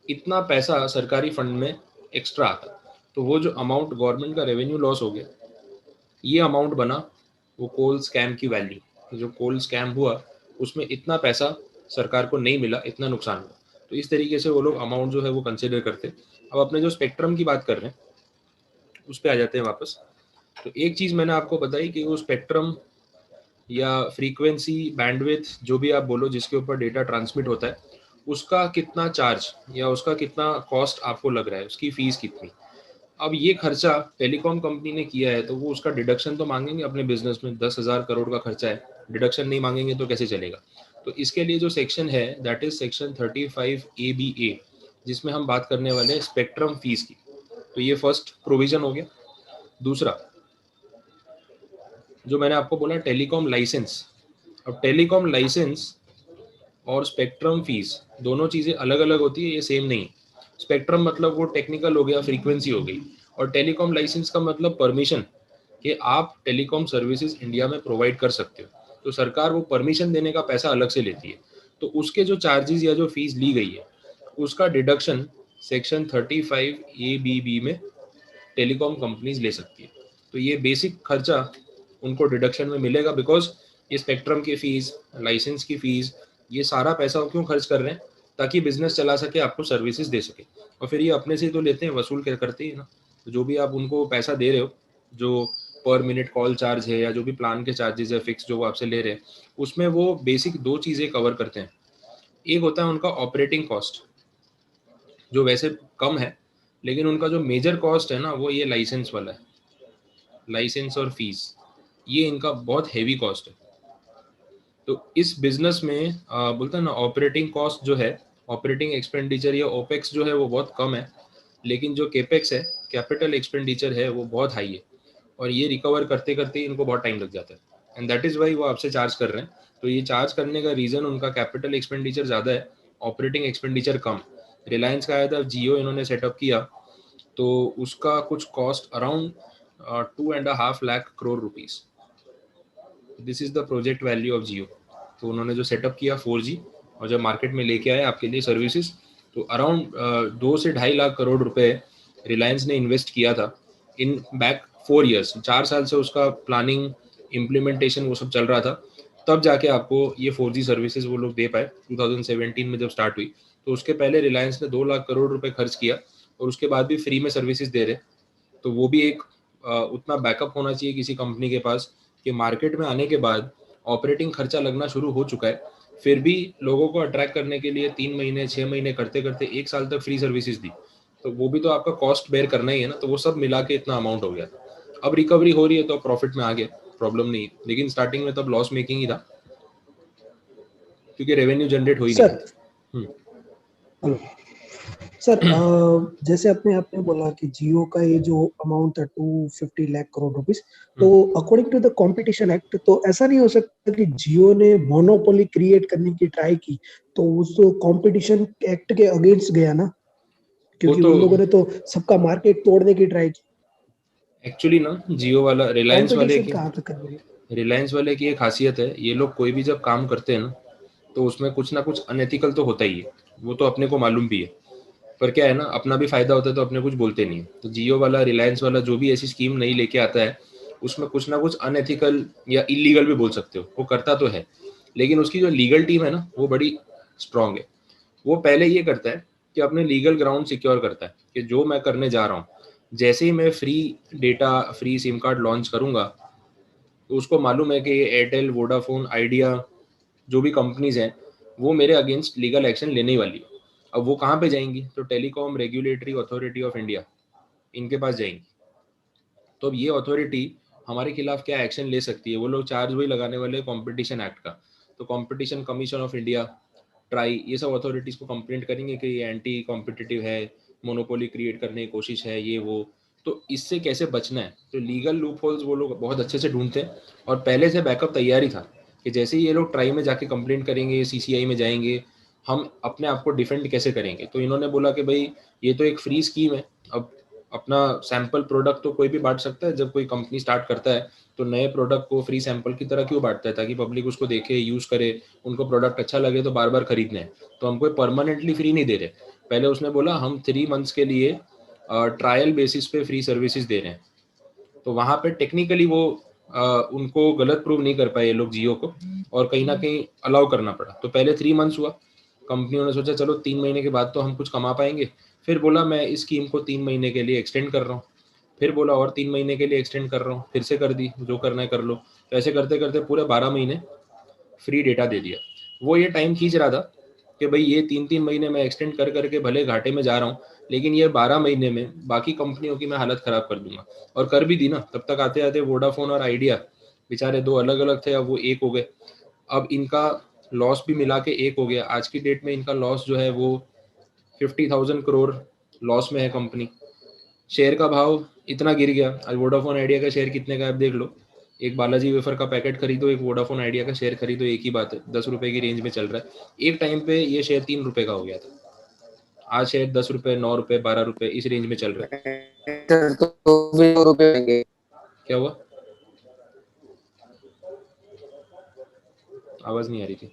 Speaker 1: इतना पैसा सरकारी फंड में एक्स्ट्रा आता। तो वो जो अमाउंट गवर्नमेंट का रेवेन्यू लॉस हो गया, ये अमाउंट बना वो कोल स्कैम की वैल्यू। जो कोल स्कैम हुआ उसमें इतना पैसा सरकार को नहीं मिला, इतना नुकसान हुआ। तो इस तरीके से वो लोग अमाउंट जो है वो कंसिडर करते। अब अपने जो स्पेक्ट्रम की बात कर रहे हैं उस पर आ जाते हैं वापस। तो एक चीज़ मैंने आपको बताई कि वो स्पेक्ट्रम या फ्रीक्वेंसी बैंडविड्थ जो भी आप बोलो जिसके ऊपर डेटा ट्रांसमिट होता है, उसका कितना चार्ज या उसका कितना कॉस्ट आपको लग रहा है, उसकी फीस कितनी। अब ये खर्चा टेलीकॉम कंपनी ने किया है तो वो उसका डिडक्शन तो मांगेंगे अपने बिजनेस में। 10,000 करोड़ का खर्चा है, डिडक्शन नहीं मांगेंगे तो कैसे चलेगा। तो इसके लिए जो सेक्शन है दैट इज सेक्शन 35ABA, जिसमें हम बात करने वाले हैं स्पेक्ट्रम फीस की। तो ये फर्स्ट प्रोविजन हो गया। दूसरा जो मैंने आपको बोला टेलीकॉम लाइसेंस। अब टेलीकॉम लाइसेंस और स्पेक्ट्रम फीस दोनों चीज़ें अलग अलग होती है, ये सेम नहीं। स्पेक्ट्रम मतलब वो टेक्निकल हो गया, फ्रीक्वेंसी हो गई, और टेलीकॉम लाइसेंस का मतलब परमिशन कि आप टेलीकॉम सर्विसेज इंडिया में प्रोवाइड कर सकते हो। तो सरकार वो परमिशन देने का पैसा अलग से लेती है। तो उसके जो चार्जेस या जो फीस ली गई है उसका डिडक्शन सेक्शन 35ABB में टेलीकॉम कंपनीज ले सकती है। तो ये बेसिक खर्चा उनको डिडक्शन में मिलेगा, बिकॉज ये स्पेक्ट्रम की फीस, लाइसेंस की फीस, ये सारा पैसा वो क्यों खर्च कर रहे हैं, ताकि बिजनेस चला सके, आपको सर्विसेज दे सके। और फिर ये अपने से तो लेते हैं, वसूल क्या करते ही ना। तो जो भी आप उनको पैसा दे रहे हो, जो पर मिनट कॉल चार्ज है या जो भी प्लान के चार्जेस है फिक्स जो वो आपसे ले रहे हैं, उसमें वो बेसिक 2 चीज़ें कवर करते हैं। एक होता है उनका ऑपरेटिंग कॉस्ट जो वैसे कम है, लेकिन उनका जो मेजर कॉस्ट है ना वो ये लाइसेंस वाला है। लाइसेंस और फीस ये इनका बहुत हेवी कॉस्ट है। तो इस बिजनेस में बोलता है ना, ऑपरेटिंग कॉस्ट जो है, ऑपरेटिंग एक्सपेंडिचर या ओपेक्स जो है वो बहुत कम है, लेकिन जो केपेक्स है, कैपिटल एक्सपेंडिचर है, वो बहुत हाई है, और ये रिकवर करते करते इनको बहुत टाइम लग जाता है, एंड दैट इज वाई वो आपसे चार्ज कर रहे हैं। तो ये चार्ज करने का रीजन उनका कैपिटल एक्सपेंडिचर ज़्यादा है, ऑपरेटिंग एक्सपेंडिचर कम। रिलायंस का आया था जियो, इन्होंने सेटअप किया, तो उसका कुछ cost around 2.5 lakh crore rupees. This is the project value of Jio. तो उन्होंने जो सेटअप किया 4G, और जब मार्केट में लेके आए आपके लिए सर्विसेज, तो अराउंड 2 से 2.5 लाख करोड़ रुपए रिलायंस ने इन्वेस्ट किया था इन बैक 4 ईयर्स। 4 साल से उसका प्लानिंग, इम्प्लीमेंटेशन वो सब चल रहा था, तब जाके आपको ये 4G सर्विसेज वो लोग दे पाए 2017 में जब स्टार्ट हुई। तो उसके पहले रिलायंस ने 2 लाख करोड़ रुपए खर्च किया, और उसके बाद भी फ्री में सर्विसेज दे रहे। तो वो भी एक उतना बैकअप होना चाहिए किसी कंपनी के पास कि मार्केट में आने के बाद ऑपरेटिंग खर्चा लगना शुरू हो चुका है, फिर भी लोगों को अट्रैक्ट करने के लिए 3 महीने 6 महीने करते करते 1 साल तक फ्री सर्विसेज दी। तो वो भी तो आपका कॉस्ट बेयर करना ही है ना, तो वो सब मिला के इतना अमाउंट हो गया। अब रिकवरी हो रही है तो प्रॉफिट में आ गया, प्रॉब्लम नहीं है, लेकिन स्टार्टिंग में तब लॉस मेकिंग ही था, क्योंकि रेवेन्यू जनरेट हो ही नहीं
Speaker 5: सर,
Speaker 1: रहा।
Speaker 5: हेलो सर, जैसे आपने बोला कि जियो का ये जो अमाउंट था 250 लाख करोड़ रुपीस, तो according to the competition act, तो ऐसा नहीं हो सकता कि जियो ने मोनोपोली क्रिएट करने की ट्राई की, तो उस कंपटीशन एक्ट के अगेंस्ट गया ना, क्योंकि
Speaker 1: तो
Speaker 5: उन लोगों ने तो सबका मार्केट तोड़ने की ट्राई की।
Speaker 1: एक्चुअली ना, जियो वाला,
Speaker 5: कंपटीशन कहाँ तक कर रही
Speaker 1: रिलायंस वाले की एक खासियत है, ये लोग कोई भी जब काम करते हैं ना, तो उसमें कुछ ना कुछ अनएथिकल तो होता ही है, वो तो अपने को मालूम भी है। पर क्या है ना, अपना भी फायदा होता है तो अपने कुछ बोलते नहीं है। तो जियो वाला, रिलायंस वाला जो भी ऐसी स्कीम नहीं लेके आता है, उसमें कुछ ना कुछ अनएथिकल या इलीगल भी बोल सकते हो, वो करता तो है। लेकिन उसकी जो लीगल टीम है ना, वो बड़ी स्ट्रांग है। वो पहले ये करता है कि अपने लीगल ग्राउंड सिक्योर करता है कि जो मैं करने जा रहा हूँ, जैसे ही मैं free data, free SIM card launch करूंगा, तो उसको मालूम है कि ये एयरटेल, वोडाफोन, आइडिया, जो भी कंपनीज हैं, वो मेरे अगेंस्ट लीगल एक्शन लेने ही वाली है। अब वो कहाँ पे जाएंगी? तो telecom regulatory authority of India, इनके पास जाएंगी। तो अब ये अथॉरिटी हमारे खिलाफ क्या एक्शन ले सकती है? वो लोग चार्ज वही लगाने वाले कॉम्पिटिशन एक्ट का। तो competition commission of India, try, ये सब अथॉरिटीज को कंप्लेंट करेंगे कि ये एंटी कॉम्पिटिटिव है, मोनोपोली क्रिएट करने की कोशिश है, ये वो। तो इससे कैसे बचना है? तो लीगल लूप होल्स वो लोग बहुत अच्छे से ढूंढते हैं, और पहले से बैकअप तैयारी था कि जैसे ही ये लोग ट्राई में जाके कंप्लेंट करेंगे, सीसीआई में जाएंगे, हम अपने आप को डिफेंड कैसे करेंगे। तो इन्होंने बोला कि भाई ये तो एक फ्री स्कीम है, अब अपना सैंपल प्रोडक्ट तो कोई भी बांट सकता है। जब कोई कंपनी स्टार्ट करता है तो नए प्रोडक्ट को फ्री सैंपल की तरह क्यों बांटता है? ताकि पब्लिक उसको देखे, यूज करे, उनको प्रोडक्ट अच्छा लगे तो बार बार खरीदने हैं। तो हम कोई परमानेंटली फ्री नहीं दे रहे। पहले उसने बोला हम 3 मंथ्स के लिए ट्रायल बेसिस पे फ्री सर्विसेज दे रहे हैं। तो वहां पे टेक्निकली वो उनको गलत प्रूव नहीं कर पाए ये लोग, जियो को, और कहीं ना कहीं अलाउ करना पड़ा। तो पहले 3 मंथ्स हुआ, कंपनियों ने सोचा चलो 3 महीने के बाद तो हम कुछ कमा पाएंगे। फिर बोला मैं इस स्कीम को 3 महीने के लिए एक्सटेंड कर रहा हूँ। फिर बोला और 3 महीने के लिए एक्सटेंड कर रहा हूँ, फिर से कर दी, जो करना है कर लो। तो ऐसे करते करते पूरे 12 महीने फ्री डेटा दे दिया। वो ये टाइम खींच रहा था कि भाई ये 3 3 महीने मैं एक्सटेंड कर करके भले घाटे में जा रहा हूँ, लेकिन ये 12 महीने में बाकी कंपनियों की मैं हालत खराब कर दूंगा। और कर भी दी ना। तब तक आते आते वोडाफोन और आइडिया, बेचारे दो अलग अलग थे, अब वो एक हो गए। अब इनका लॉस भी मिला के एक हो गया। आज की डेट में इनका लॉस जो है वो 50,000 करोड़ लॉस में है कंपनी। शेयर का भाव इतना गिर गया, आज वोडाफोन आइडिया का शेयर कितने का है आप देख लो। एक बालाजी वेफर का पैकेट खरीदो, एक वोडाफोन आइडिया का शेयर खरीदो, एक ही बात है, 10 रुपए की रेंज में चल रहा है। एक टाइम पे ये शेयर 3 रुपए का हो गया था, आज शेयर 10 रुपए, 9 रुपए, 12 रुपए, इस रेंज में चल रहा है।
Speaker 2: सर तो भी 2 रुपए होंगे।
Speaker 1: क्या हुआ? आवाज नहीं आ रही थी।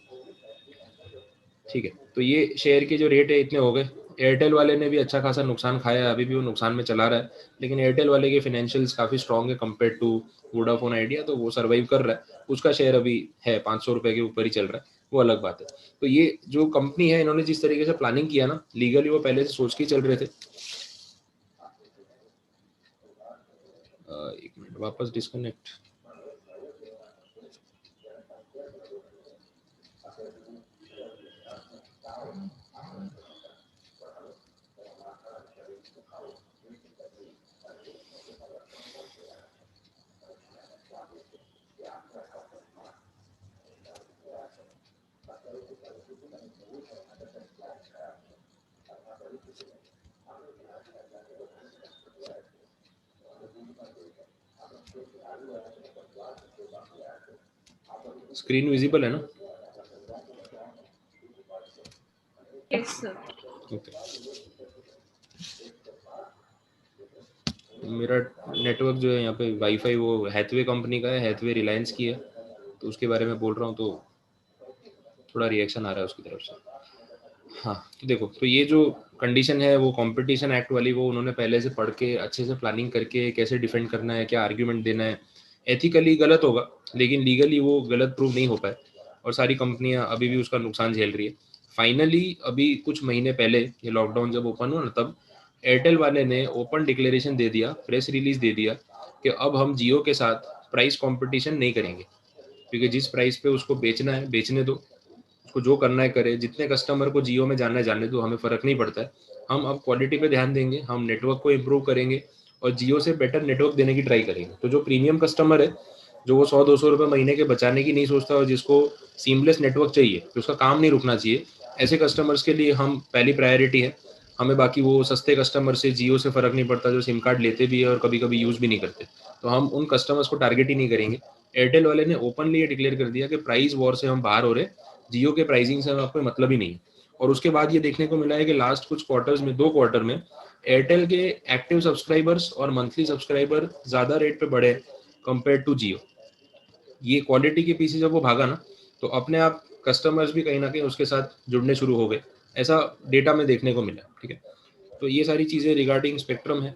Speaker 1: ठीक है, तो ये शेयर के जो रेट है इतने हो गए। एयरटेल वाले ने भी अच्छा खासा नुकसान खाया है, अभी भी वो नुकसान में चला रहा है। लेकिन एयरटेल वाले के फाइनेंशियल्स काफ़ी स्ट्रांग है कंपेयर टू वोडाफोन आइडिया, तो वो सर्वाइव कर रहा है। उसका शेयर अभी है 500 रुपये के ऊपर ही चल रहा है, वो अलग बात है। तो ये जो कंपनी है, इन्होंने जिस तरीके से प्लानिंग किया ना, लीगली वो पहले से सोच के चल रहे थे। एक मिनट, वापस डिस्कनेक्ट। स्क्रीन विजिबल है ना?
Speaker 6: Yes sir.
Speaker 1: ओके। मेरा नेटवर्क जो है यहाँ पे वाईफाई वो हैथवे कंपनी का है, हैथवे रिलायंस की है, तो उसके बारे में बोल रहा हूँ तो थोड़ा रिएक्शन आ रहा है उसकी तरफ से। हाँ, तो देखो, तो ये जो कंडीशन है वो कंपटीशन एक्ट वाली, वो उन्होंने पहले से पढ़ के अच्छे से प्लानिंग करके कैसे डिफेंड करना है, क्या आर्ग्यूमेंट देना है। एथिकली गलत होगा लेकिन लीगली वो गलत प्रूव नहीं हो पाए और सारी कंपनियां अभी भी उसका नुकसान झेल रही है। फाइनली अभी कुछ महीने पहले ये लॉकडाउन जब ओपन हुआ ना, तब एयरटेल वाले ने ओपन डिक्लेरेशन दे दिया, प्रेस रिलीज दे दिया कि अब हम जियो के साथ प्राइस कंपटीशन नहीं करेंगे, क्योंकि जिस प्राइस पे उसको बेचना है बेचने दो, उसको जो करना है करे, जितने कस्टमर को जियो में जाना है जाने दो, हमें फ़र्क नहीं पड़ता है। हम अब क्वालिटी पे ध्यान देंगे, हम नेटवर्क को इम्प्रूव करेंगे और जियो से बेटर नेटवर्क देने की ट्राई करेंगे। तो जो प्रीमियम कस्टमर है, जो वो 100-200 रुपये महीने के बचाने की नहीं सोचता और जिसको सीमलेस नेटवर्क चाहिए, तो उसका काम नहीं रुकना चाहिए, ऐसे कस्टमर्स के लिए हम पहली प्रायोरिटी है हमें। बाकी वो सस्ते कस्टमर से जियो से फ़र्क नहीं पड़ता, जो सिम कार्ड लेते भी है और कभी कभी यूज़ भी नहीं करते, तो हम उन कस्टमर्स को टारगेट ही नहीं करेंगे। एयरटेल वाले ने ओपनली ये डिक्लेयर कर दिया कि प्राइस वॉर से हम बाहर हो रहे, जियो के प्राइसिंग से हमें कोई मतलब ही नहीं। और उसके बाद ये देखने को मिला है कि लास्ट कुछ क्वार्टर्स में, 2 क्वार्टर में एयरटेल के एक्टिव सब्सक्राइबर्स और मंथली सब्सक्राइबर ज़्यादा रेट पे बढ़े कंपेयर टू जियो। ये क्वालिटी के पीछे जब वो भागा ना, तो अपने आप कस्टमर्स भी कहीं ना कहीं उसके साथ जुड़ने शुरू हो गए, ऐसा डेटा में देखने को मिला। ठीक है, तो ये सारी चीज़ें रिगार्डिंग स्पेक्ट्रम है,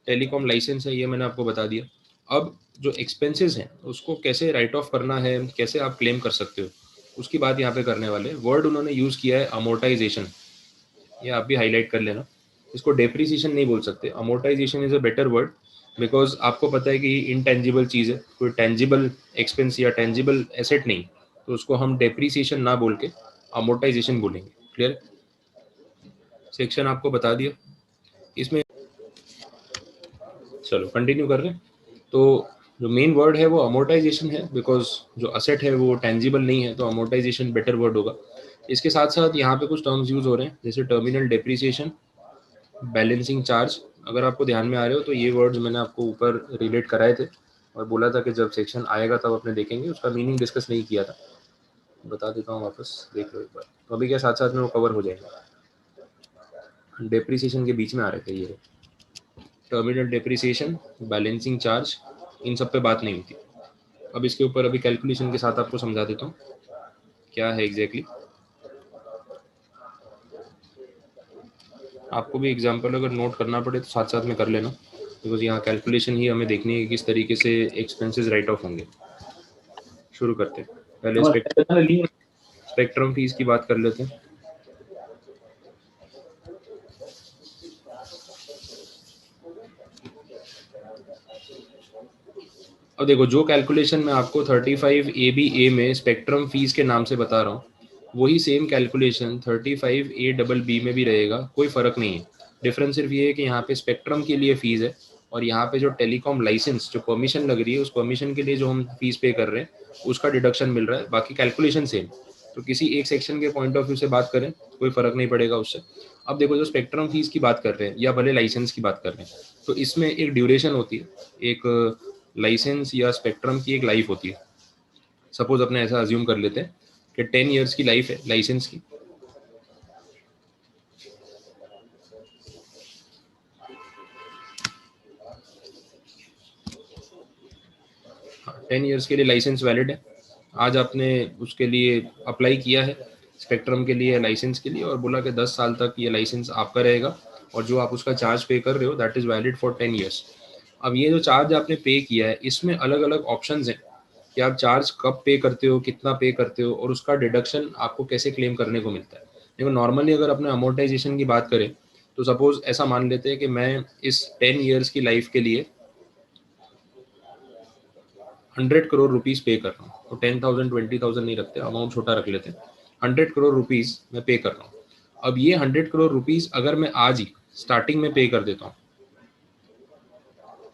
Speaker 1: टेलीकॉम लाइसेंस है, ये मैंने आपको बता दिया। अब जो एक्सपेंसेस हैं उसको कैसे राइट ऑफ करना है, कैसे आप क्लेम कर सकते हो, उसकी बात यहाँ पे करने वाले। वर्ड उन्होंने यूज़ किया है अमोर्टाइजेशन, ये आप भी हाईलाइट कर लेना। इसको डेप्रिसिएशन नहीं बोल सकते, amortisation is a better word, because आपको पता है कि इनटेंजिबल चीज़ है, कोई टेंजिबल एक्सपेंस या टेंजिबल एसेट नहीं, तो उसको हम डेप्रिसिएशन ना बोल के अमोर्टाइजेशन बोलेंगे। क्लियर? सेक्शन आपको बता दिया। इसमें चलो कंटिन्यू कर रहे हैं। तो जो मेन वर्ड है वो अमोर्टाइजेशन है, बिकॉज जो असेट है वो टेंजिबल नहीं है, तो अमोर्टाइजेशन बेटर वर्ड होगा। इसके साथ साथ यहाँ पे कुछ टर्म्स यूज हो रहे हैं, जैसे टर्मिनल डेप्रिसिएशन, बैलेंसिंग चार्ज। अगर आपको ध्यान में आ रहे हो तो ये वर्ड्स मैंने आपको ऊपर रिलेट कराए थे और बोला था कि जब सेक्शन आएगा तब अपने देखेंगे, उसका मीनिंग डिस्कस नहीं किया था। बता देता हूँ, वापस देख लो एक बार, तो अभी क्या साथ साथ में वो कवर हो जाएगा। डेप्रिसिएशन के बीच में आ रहे थे ये, टर्मिनल डेप्रिसिएशन, बैलेंसिंग चार्ज, इन सब पे बात नहीं होती। अब इसके ऊपर अभी कैलकुलेशन के साथ आपको समझा देता हूँ क्या है एग्जैक्टली। आपको भी एग्जांपल अगर नोट करना पड़े तो साथ साथ में कर लेना, बिकॉज यहाँ कैलकुलेशन ही हमें देखनी है कि किस तरीके से एक्सपेंसेस राइट ऑफ होंगे। शुरू करते हैं, पहले स्पेक्ट्रम फीस की बात कर लेते हैं। अब देखो, जो कैलकुलेशन मैं आपको 35AB में स्पेक्ट्रम फीस के नाम से बता रहा हूँ, वही सेम कैलकुलेशन 35ABB में भी रहेगा, कोई फ़र्क नहीं है। डिफरेंस सिर्फ ये है कि यहाँ पे स्पेक्ट्रम के लिए फ़ीस है और यहाँ पे जो टेलीकॉम लाइसेंस जो परमिशन लग रही है, उस परमिशन के लिए जो हम फीस पे कर रहे हैं उसका डिडक्शन मिल रहा है, बाकी कैलकुलेशन सेम। तो किसी एक सेक्शन के पॉइंट ऑफ व्यू से बात करें कोई फ़र्क नहीं पड़ेगा उससे। अब देखो, जो स्पेक्ट्रम फीस की बात कर रहे हैं या भले लाइसेंस की बात कर रहे हैं, तो इसमें एक ड्यूरेशन होती है, एक लाइसेंस या स्पेक्ट्रम की एक लाइफ होती है। सपोज अपने ऐसा अज्यूम कर लेते हैं कि 10 इयर्स की लाइफ है लाइसेंस की। हाँ, 10 इयर्स के लिए लाइसेंस वैलिड है। आज आपने उसके लिए अप्लाई किया है स्पेक्ट्रम के लिए, लाइसेंस के लिए, और बोला कि 10 साल तक ये लाइसेंस आपका रहेगा और जो आप उसका चार्ज पे कर रहे हो that is valid for 10 years. अब ये जो चार्ज आपने पे किया है, इसमें अलग अलग ऑप्शंस हैं कि आप चार्ज कब पे करते हो, कितना पे करते हो, और उसका डिडक्शन आपको कैसे क्लेम करने को मिलता है। देखो, नॉर्मली अगर अपने अमोर्टाइजेशन की बात करें तो सपोज ऐसा मान लेते हैं कि मैं इस 10 इयर्स की लाइफ के लिए 100 करोड़ रुपीस पे कर रहा हूँ, तो 10,000 20,000 नहीं रखते, अमाउंट छोटा रख लेते हैं, 100 करोड़ रुपीस मैं पे कर रहा हूँ। अब ये 100 करोड़ रुपीस अगर मैं आज ही स्टार्टिंग में पे कर देता हूँ,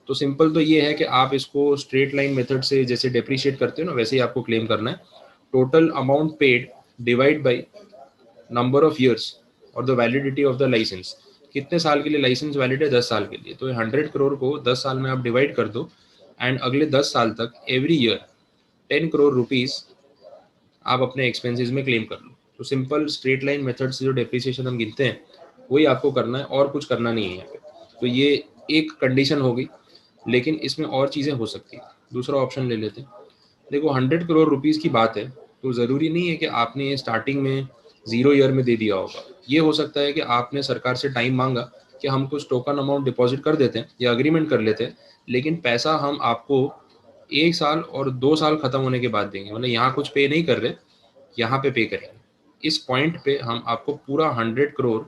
Speaker 1: तो सिंपल तो ये है कि आप इसको स्ट्रेट लाइन मेथड से जैसे डेप्रिशिएट करते हो ना, वैसे ही आपको क्लेम करना है। Total amount paid divide by number of years और the validity of the licence. कितने साल के लिए लाइसेंस वैलिड है? 10 साल के लिए। तो 100 करोड़ को 10 साल में आप डिवाइड कर दो एंड अगले 10 साल तक एवरी ईयर 10 करोड़ रुपीस आप अपने एक्सपेंसेस में क्लेम कर लो। तो सिंपल स्ट्रेट लाइन मेथड से जो डेप्रिसिएशन हम गिनते हैं वही आपको करना है और कुछ करना नहीं है यहाँ पे। तो ये एक कंडीशन हो गई, लेकिन इसमें और चीज़ें हो सकती है। दूसरा ऑप्शन ले लेते हैं। देखो 100 करोड़ रुपीस की बात है तो ज़रूरी नहीं है कि आपने स्टार्टिंग में 0 ईयर में दे दिया होगा। ये हो सकता है कि आपने सरकार से टाइम मांगा कि हम कुछ टोकन अमाउंट डिपॉजिट कर देते हैं या अग्रीमेंट कर लेते हैं, लेकिन पैसा हम आपको 1 साल और 2 साल खत्म होने के बाद देंगे। मतलब यहाँ कुछ पे नहीं कर रहे, यहाँ पे करेंगे। इस पॉइंट पे हम आपको पूरा 100 करोड़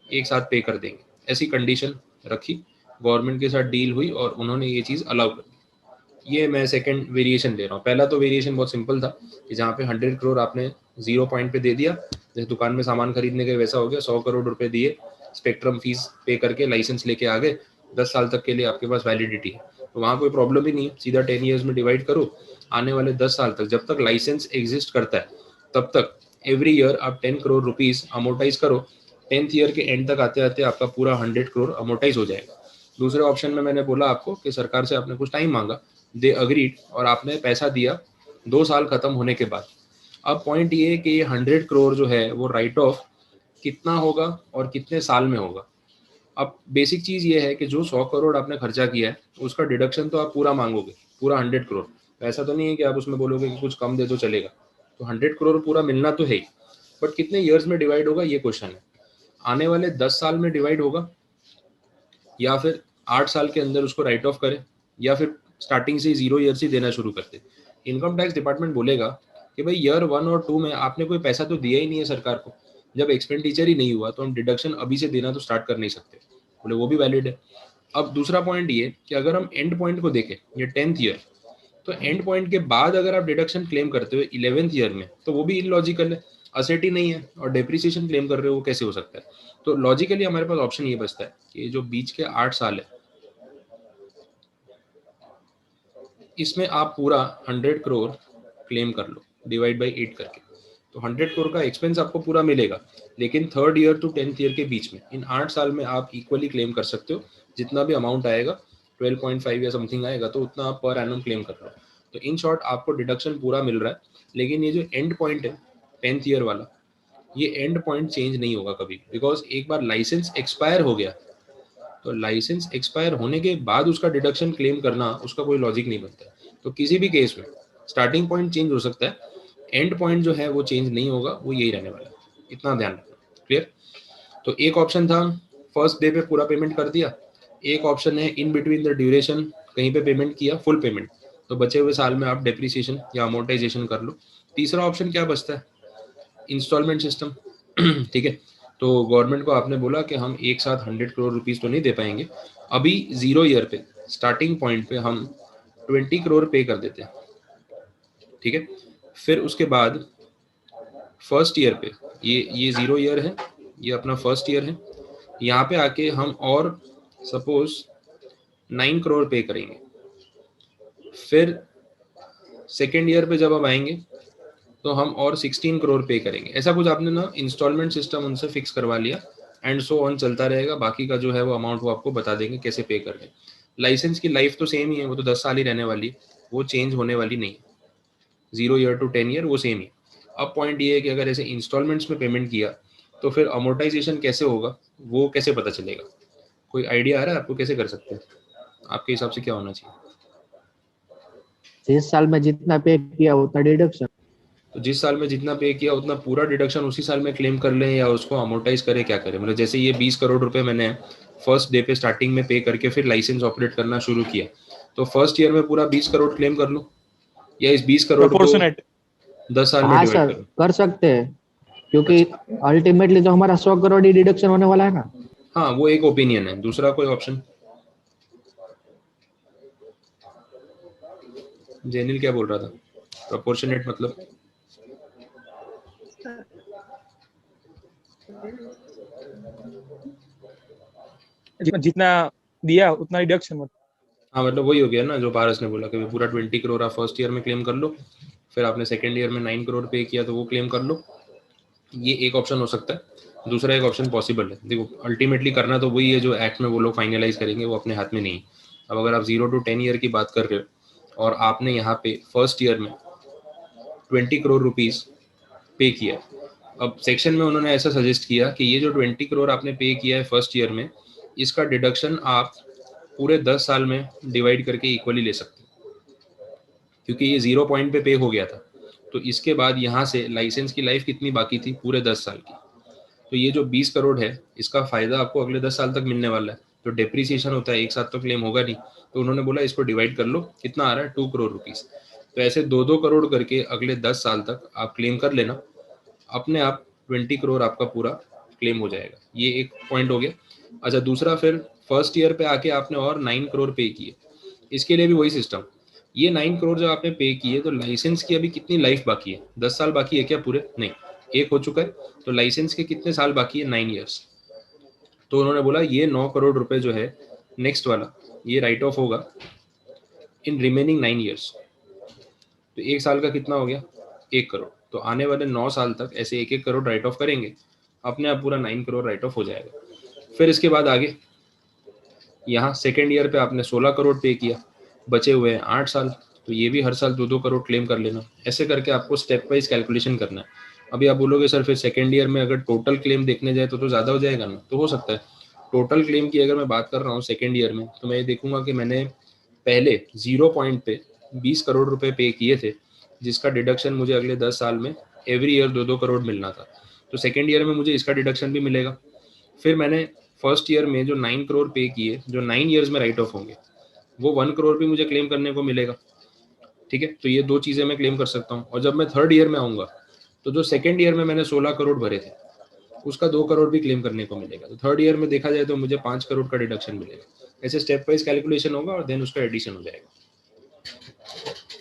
Speaker 1: एक साथ पे कर देंगे। ऐसी कंडीशन रखी, गवर्नमेंट के साथ डील हुई और उन्होंने ये चीज़ अलाउ कर दी। ये मैं सेकंड वेरिएशन दे रहा हूँ। पहला तो वेरिएशन बहुत सिंपल था कि जहाँ पे 100 करोड़ आपने 0 पॉइंट पे दे दिया, जैसे दुकान में सामान खरीदने के वैसा हो गया। 100 करोड़ रुपए दिए, स्पेक्ट्रम फीस पे करके लाइसेंस लेके आ गए, 10 साल तक के लिए आपके पास वैलिडिटी है। तो वहाँ कोई प्रॉब्लम ही नहीं है, सीधा 10 ईयर्स में डिवाइड करो। आने वाले 10 साल तक जब तक लाइसेंस एग्जिस्ट करता है तब तक एवरी ईयर आप 10 करोड़ रुपीस अमोर्टाइज करो। 10th ईयर के एंड तक आते आते आपका पूरा 100 करोड़ अमोर्टाइज हो जाएगा। दूसरे ऑप्शन में मैंने बोला आपको कि सरकार से आपने कुछ टाइम मांगा, दे अग्रीड और आपने पैसा दिया 2 साल खत्म होने के बाद। अब पॉइंट ये है कि ये 100 करोड़ जो है वो राइट ऑफ कितना होगा और कितने साल में होगा। अब बेसिक चीज़ ये है कि जो 100 करोड़ आपने खर्चा किया है उसका डिडक्शन तो आप पूरा मांगोगे, पूरा 100 करोड़। ऐसा तो नहीं है कि आप उसमें बोलोगे कि कुछ कम दे दो चलेगा। तो 100 करोड़ पूरा मिलना तो है ही, बट कितने ईयर्स में डिवाइड होगा ये क्वेश्चन है। आने वाले 10 साल में डिवाइड होगा या फिर 8 साल के अंदर उसको राइट ऑफ करें या फिर स्टार्टिंग से 0 ईयर से देना शुरू करते। इनकम टैक्स डिपार्टमेंट बोलेगा कि भाई ईयर 1 और 2 में आपने कोई पैसा तो दिया ही नहीं है सरकार को, जब एक्सपेंडिचर ही नहीं हुआ तो हम डिडक्शन अभी से देना तो स्टार्ट कर नहीं सकते। बोले वो भी वैलिड है। अब दूसरा पॉइंट ये कि अगर हम एंड पॉइंट को देखें, ये 10th ईयर, तो एंड पॉइंट के बाद अगर आप डिडक्शन क्लेम करते हो 11th ईयर में तो वो भी इलॉजिकल है, असेट ही नहीं है और डेप्रिसिएशन क्लेम कर रहे हो, वो कैसे हो सकता है। तो लॉजिकली हमारे पास ऑप्शन ये बचता है कि जो बीच के 8 साल है इसमें आप पूरा 100 करोड़ क्लेम कर लो डिवाइड बाई 8 करके। तो 100 करोड़ का एक्सपेंस आपको पूरा मिलेगा, लेकिन 3rd year to 10th year के बीच में इन 8 साल में आप इक्वली क्लेम कर सकते हो। जितना भी अमाउंट आएगा 12.5 या समथिंग आएगा तो उतना आप पर एनम क्लेम कर रहे हो। तो इन शॉर्ट आपको डिडक्शन पूरा मिल रहा है, लेकिन ये जो एंड पॉइंट है 10th ईयर वाला, ये एंड पॉइंट चेंज नहीं होगा कभी, बिकॉज एक बार लाइसेंस एक्सपायर हो गया तो लाइसेंस एक्सपायर होने के बाद उसका डिडक्शन क्लेम करना उसका कोई लॉजिक नहीं बनता है। तो किसी भी केस में स्टार्टिंग पॉइंट चेंज हो सकता है, एंड पॉइंट जो है वो चेंज नहीं होगा, वो यही रहने वाला है। इतना ध्यान रखना। क्लियर? तो एक ऑप्शन था फर्स्ट डे पे पूरा पेमेंट कर दिया, एक ऑप्शन है इन बिटवीन द ड्यूरेशन कहीं पे पेमेंट किया फुल पेमेंट, तो बचे हुए साल में आप डेप्रिसिएशन या अमोर्टाइजेशन कर लो। तीसरा ऑप्शन क्या बचता है? Instalment system. ठीक है, तो गवर्नमेंट को आपने बोला कि हम एक साथ 100 करोड़ रुपीस तो नहीं दे पाएंगे, अभी 0 ईयर पे स्टार्टिंग पॉइंट पे हम 20 करोड़ पे कर देते हैं। ठीक है, फिर उसके बाद फर्स्ट ईयर पे ये 0 ईयर है, ये अपना फर्स्ट ईयर है, यहाँ पे आके हम और सपोज 9 करोड़ पे करेंगे। फिर सेकेंड ईयर पे जब हम आएंगे तो हम और 16 करोड़ पे करेंगे। ऐसा कुछ आपने ना इंस्टॉलमेंट सिस्टम उनसे फिक्स करवा लिया एंड सो ऑन चलता रहेगा। बाकी का जो है वो अमाउंट वो आपको बता देंगे कैसे पे कर रहे हैं। लाइसेंस की लाइफ तो सेम ही है, वो तो 10 साल ही रहने वाली है, वो चेंज होने वाली नहीं है। 0 ईयर टू 10 ईयर वो सेम ही। अब पॉइंट ये है कि अगर ऐसे इंस्टॉलमेंट्स में पेमेंट किया तो फिर अमोर्टाइजेशन कैसे होगा, वो कैसे पता चलेगा? कोई आइडिया आ रहा है आपको कैसे कर सकते हैं? आपके हिसाब से क्या होना चाहिए?
Speaker 2: 30 साल में जितना पे किया उतना डिडक्शन।
Speaker 1: तो जिस साल में जितना पे किया उतना पूरा डिडक्शन उसी साल में क्लेम कर लें या उसको अमोर्टाइज करें, क्या करें? मतलब जैसे ये 20 करोड़ रुपए मैंने फर्स्ट डे पे स्टार्टिंग में पे करके फिर लाइसेंस ऑपरेट करना शुरू किया, तो फर्स्ट ईयर में पूरा 20 करोड़ क्लेम कर लूं या इस 20 करोड़ को
Speaker 4: प्रोपोर्शनेट
Speaker 1: 10 साल में
Speaker 2: हाँ
Speaker 1: डिवाइड
Speaker 2: सर,
Speaker 1: करूं?
Speaker 2: कर सकते हैं, क्योंकि अल्टीमेटली तो हमारा 100 करोड़ ही डिडक्शन होने वाला है ना।
Speaker 1: हाँ, वो एक ओपिनियन है। दूसरा कोई ऑप्शन? जेनिल क्या बोल रहा था? प्रोपोर्शनेट मतलब
Speaker 4: जितना दिया उतना डिडक्शन मत।
Speaker 1: हाँ, मतलब वही हो गया ना जो पारस ने बोला कि पूरा 20 करोड़ आप फर्स्ट ईयर में क्लेम कर लो, फिर आपने सेकेंड ईयर में 9 करोड़ पे किया तो वो क्लेम कर लो। ये एक ऑप्शन हो सकता है। दूसरा एक ऑप्शन पॉसिबल है, देखो अल्टीमेटली करना तो वही है जो एक्ट में वो लोग फाइनलाइज करेंगे, वो अपने हाथ में नहीं है। अब अगर आप 0 to 10 ईयर की बात कर रहे हो और आपने यहाँ पे फर्स्ट ईयर में 20 करोड़ रुपीस पे किया, अब सेक्शन में उन्होंने ऐसा सजेस्ट किया कि ये जो 20 करोड़ आपने पे किया है फर्स्ट ईयर में, इसका डिडक्शन आप पूरे 10 साल में डिवाइड करके इक्वली ले सकते हो, क्योंकि ये 0 पॉइंट पे हो गया था। तो इसके बाद यहाँ से लाइसेंस की लाइफ कितनी बाकी थी, पूरे 10 साल की। तो ये जो 20 करोड़ है इसका फायदा आपको अगले 10 साल तक मिलने वाला है। तो डेप्रीसिएशन होता है, एक साथ तो क्लेम होगा नहीं, तो उन्होंने बोला इसको डिवाइड कर लो, कितना आ रहा है 2 करोड़ रुपीस। तो ऐसे 2-2 करोड़ करके अगले 10 साल तक आप क्लेम कर लेना, अपने आप 20 करोड़ आपका पूरा क्लेम हो जाएगा। ये एक पॉइंट हो गया। अच्छा, दूसरा फिर फर्स्ट ईयर पे आके आपने और 9 करोड़ पे किए, इसके लिए भी वही सिस्टम। ये 9 करोड़ जब आपने पे किए तो लाइसेंस की अभी कितनी लाइफ बाकी है, 10 साल बाकी है क्या पूरे? नहीं, एक हो चुका है। तो लाइसेंस के कितने साल बाकी है? 9 ईयर्स। तो उन्होंने बोला ये 9 करोड़ रुपए जो है नेक्स्ट वाला, ये राइट ऑफ होगा इन रिमेनिंग 9 ईयर्स। तो एक साल का कितना हो गया? 1 करोड़। तो आने वाले 9 साल तक ऐसे 1-1 करोड़ राइट ऑफ करेंगे, अपने आप पूरा 9 करोड़ राइट ऑफ हो जाएगा। फिर इसके बाद आगे यहाँ सेकेंड ईयर पे आपने 16 करोड़ पे किया, बचे हुए हैं 8 साल, तो ये भी हर साल 2-2 करोड़ क्लेम कर लेना। ऐसे करके आपको स्टेप वाइज कैलकुलेशन करना है। अभी आप बोलोगे सर फिर सेकेंड ईयर में अगर टोटल क्लेम देखने जाए तो ज़्यादा हो जाएगा ना, तो हो सकता है। टोटल क्लेम की अगर मैं बात कर रहा हूँ सेकेंड ईयर में, तो मैं ये देखूंगा कि मैंने पहले 0 पॉइंट पे 20 करोड़ रुपए पे किए थे, जिसका डिडक्शन मुझे अगले 10 साल में एवरी ईयर 2-2 करोड़ मिलना था। तो सेकेंड ईयर में मुझे इसका डिडक्शन भी मिलेगा। फिर मैंने फर्स्ट ईयर में जो 9 करोड़ पे किए, जो 9 ईयर्स में राइट ऑफ होंगे, वो 1 करोड़ भी मुझे क्लेम करने को मिलेगा। ठीक है, तो ये दो चीज़ें मैं क्लेम कर सकता हूँ। और जब मैं थर्ड ईयर में आऊँगा तो जो सेकेंड ईयर में मैंने 16 करोड़ भरे थे, उसका 2 करोड़ भी क्लेम करने को मिलेगा। तो थर्ड ईयर में देखा जाए तो मुझे 5 करोड़ का डिडक्शन मिलेगा। ऐसे स्टेप वाइज कैलकुलेशन होगा और देन उसका एडिशन हो जाएगा।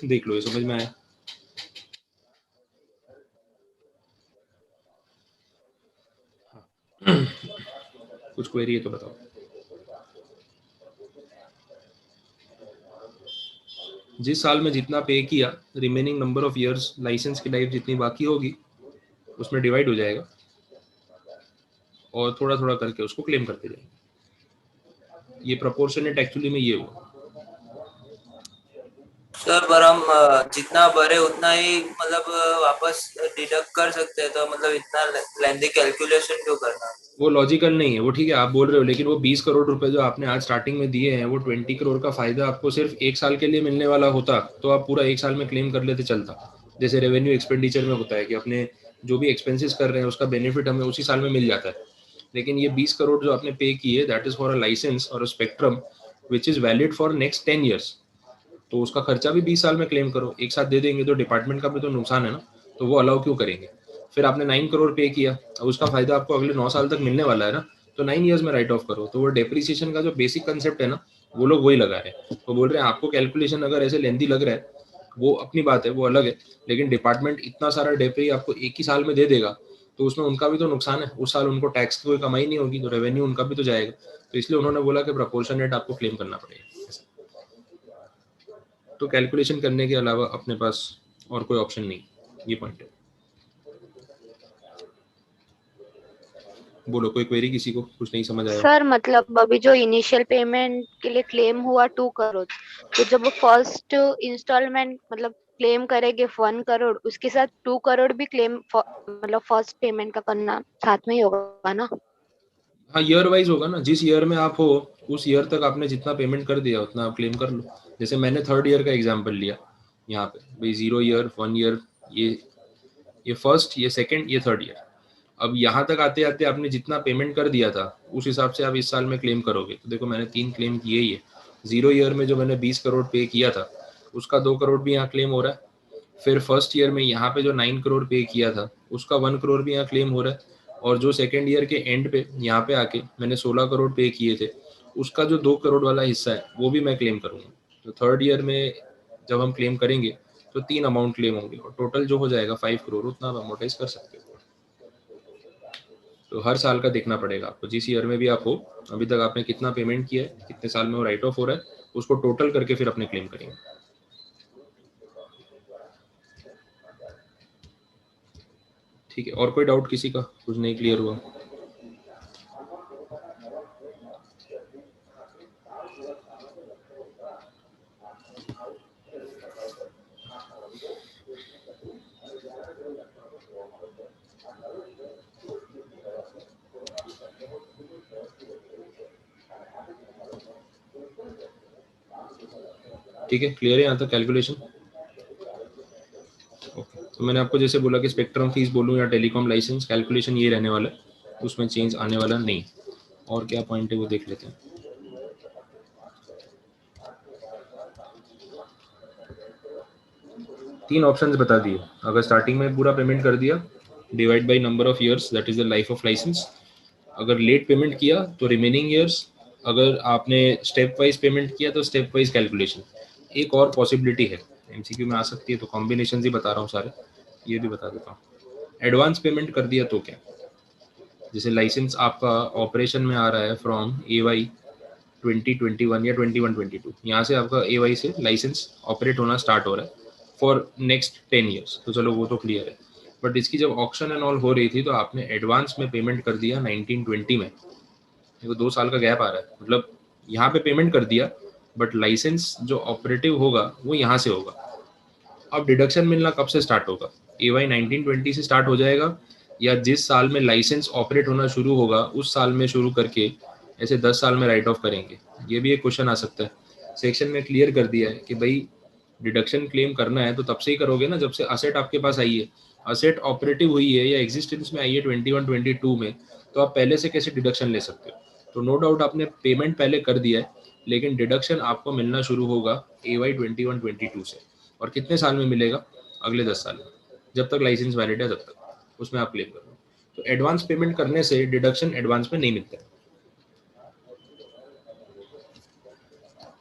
Speaker 1: देख लो, ये समझ में आया? कुछ क्वेरी है तो बताओ। जिस साल में जितना पे किया, remaining number of years licence की लाइफ जितनी बाकी होगी उसमें डिवाइड हो जाएगा और थोड़ा थोड़ा करके उसको क्लेम करते जाएंगे। ये प्रोपोर्शनेट एक्चुअली में ये हुआ।
Speaker 3: सर पर हम जितना भरे उतना ही मतलब वापस डिडक्ट कर सकते हैं, तो मतलब इतना लेंथी कैलकुलेशन क्यों करना?
Speaker 1: वो लॉजिकल नहीं है। वो ठीक है आप बोल रहे हो, लेकिन वो 20 करोड़ रुपए जो आपने आज स्टार्टिंग में दिए हैं, वो 20 करोड़ का फायदा आपको सिर्फ एक साल के लिए मिलने वाला होता तो आप पूरा एक साल में क्लेम कर लेते, चलता। जैसे रेवेन्यू एक्सपेंडिचर में होता है कि अपने जो भी एक्सपेंसेस कर रहे हैं उसका बेनिफिट हमें उसी साल में मिल जाता है। लेकिन ये 20 करोड़ जो आपने पे किए, that is for a licence और a spectrum which is valid for next 10 years. तो उसका खर्चा भी 20 साल में क्लेम करो, एक साथ दे देंगे तो डिपार्टमेंट का भी तो नुकसान है ना, तो वो अलाउ क्यों करेंगे? फिर आपने 9 करोड़ पे किया, अब उसका फायदा आपको अगले 9 साल तक मिलने वाला है ना, तो 9 ईयर्स में राइट ऑफ करो। तो वो डेप्रिसिएशन का जो बेसिक कंसेप्ट है ना, वो लोग वही लगा रहे हैं। तो बोल रहे हैं आपको कैलकुलेशन अगर ऐसे लेंथी लग रहा है, वो अपनी बात है, वो अलग है। लेकिन डिपार्टमेंट इतना सारा डेप्री आपको एक ही साल में दे देगा तो उसमें उनका भी तो नुकसान है। उस साल उनको टैक्स की कोई कमाई नहीं होगी, तो रेवेन्यू उनका भी तो जाएगा। तो इसलिए उन्होंने बोला कि प्रोपोर्शनेट आपको क्लेम करना पड़ेगा। तो कैलकुलेशन करने के अलावा अपने पास और कोई ऑप्शन नहीं, ये पॉइंट है। बोलो, कोई क्वेरी किसी को? कुछ नहीं समझ आया?
Speaker 7: सर मतलब अभी जो इनिशियल पेमेंट के लिए क्लेम हुआ 2 करोड़, तो जब वो फर्स्ट इंस्टॉलमेंट मतलब क्लेम करेंगे 1 करोड़, उसके साथ 2 करोड़ भी क्लेम मतलब फर्स्ट पेमेंट का करना साथ में ही होगा ना?
Speaker 1: हाँ, ईयर वाइज होगा ना। जिस ईयर में आप हो उस ईयर तक आपने जितना पेमेंट कर दिया उतना आप क्लेम कर लो। जैसे मैंने थर्ड ईयर का एग्जांपल लिया यहाँ पे, भाई 0 ईयर, 1 ईयर, ये फर्स्ट, ये सेकंड, ये थर्ड ईयर। अब यहाँ तक आते आते आपने जितना पेमेंट कर दिया था उस हिसाब से आप इस साल में क्लेम करोगे। तो देखो मैंने 3 क्लेम किए ही है। 0 ईयर में जो मैंने 20 करोड़ पे किया था उसका 2 करोड़ भी यहाँ क्लेम हो रहा है। फिर फर्स्ट ईयर में यहाँ पे जो 9 करोड़ पे किया था उसका 1 करोड़ भी यहाँ क्लेम हो रहा है। और जो सेकेंड ईयर के एंड पे यहाँ पे आके मैंने 16 करोड़ पे किए थे, उसका जो 2 करोड़ वाला हिस्सा है वो भी मैं क्लेम करूँगा। तो थर्ड ईयर में जब हम क्लेम करेंगे तो 3 अमाउंट क्लेम होंगे और टोटल जो हो जाएगा 5 करोड़, उतना आप अमोर्टाइज कर सकते हो। तो हर साल का देखना पड़ेगा आपको, जिस ईयर में भी आप हो, अभी तक आपने कितना पेमेंट किया है, कितने साल में वो राइट ऑफ हो रहा है, उसको टोटल करके फिर अपने क्लेम करेंगे। ठीक है, और कोई डाउट किसी का, कुछ नहीं क्लियर हुआ? ठीक है, क्लियर है यहाँ तक कैलकुलेशन? ओके, तो मैंने आपको जैसे बोला कि स्पेक्ट्रम फीस बोलूँ या टेलीकॉम लाइसेंस, कैलकुलेशन ये रहने वाला है, उसमें चेंज आने वाला नहीं। और क्या पॉइंट है वो देख लेते हैं। तीन ऑप्शंस बता दिए। अगर स्टार्टिंग में पूरा पेमेंट कर दिया, divide by number of years, that is the life of licence. अगर लेट पेमेंट किया तो रिमेनिंग इयर्स। अगर आपने स्टेप वाइज पेमेंट किया तो स्टेप वाइज कैलकुलेशन। एक और पॉसिबिलिटी है, एमसीक्यू में आ सकती है, तो कॉम्बिनेशन ही बता रहा हूँ सारे, ये भी बता देता हूँ। एडवांस पेमेंट कर दिया तो क्या, जैसे लाइसेंस आपका ऑपरेशन में आ रहा है फ्रॉम AY 2021 या 21-22, यहाँ से आपका AY से लाइसेंस ऑपरेट होना स्टार्ट हो रहा है फॉर नेक्स्ट 10 ईयर्स, तो चलो वो तो क्लियर है। बट इसकी जब ऑक्शन एंड ऑल हो रही थी तो आपने एडवांस में पेमेंट कर दिया 1920 में, देखो 2 साल का गैप आ रहा है, मतलब यहाँ पे पेमेंट कर दिया बट लाइसेंस जो ऑपरेटिव होगा वो यहाँ से होगा। अब डिडक्शन मिलना कब से स्टार्ट होगा, AY 1920 से स्टार्ट हो जाएगा, या जिस साल में लाइसेंस ऑपरेट होना शुरू होगा उस साल में शुरू करके ऐसे 10 साल में राइट ऑफ करेंगे? ये भी एक क्वेश्चन आ सकता है। सेक्शन में क्लियर कर दिया है कि भाई डिडक्शन क्लेम करना है तो तब से ही करोगे ना जब से असेट आपके पास आई है। असेट ऑपरेटिव हुई है या एग्जिस्टेंस में आई है 21-22 में, तो आप पहले से कैसे डिडक्शन ले सकते हो? तो नो डाउट आपने पेमेंट पहले कर दिया है, लेकिन डिडक्शन आपको मिलना शुरू होगा AY 21-22 से। और कितने साल में मिलेगा? अगले 10 साल में, जब तक लाइसेंस वैलिड है तब तक उसमें आप क्लेम करो। तो एडवांस पेमेंट करने से डिडक्शन एडवांस में नहीं मिलता है।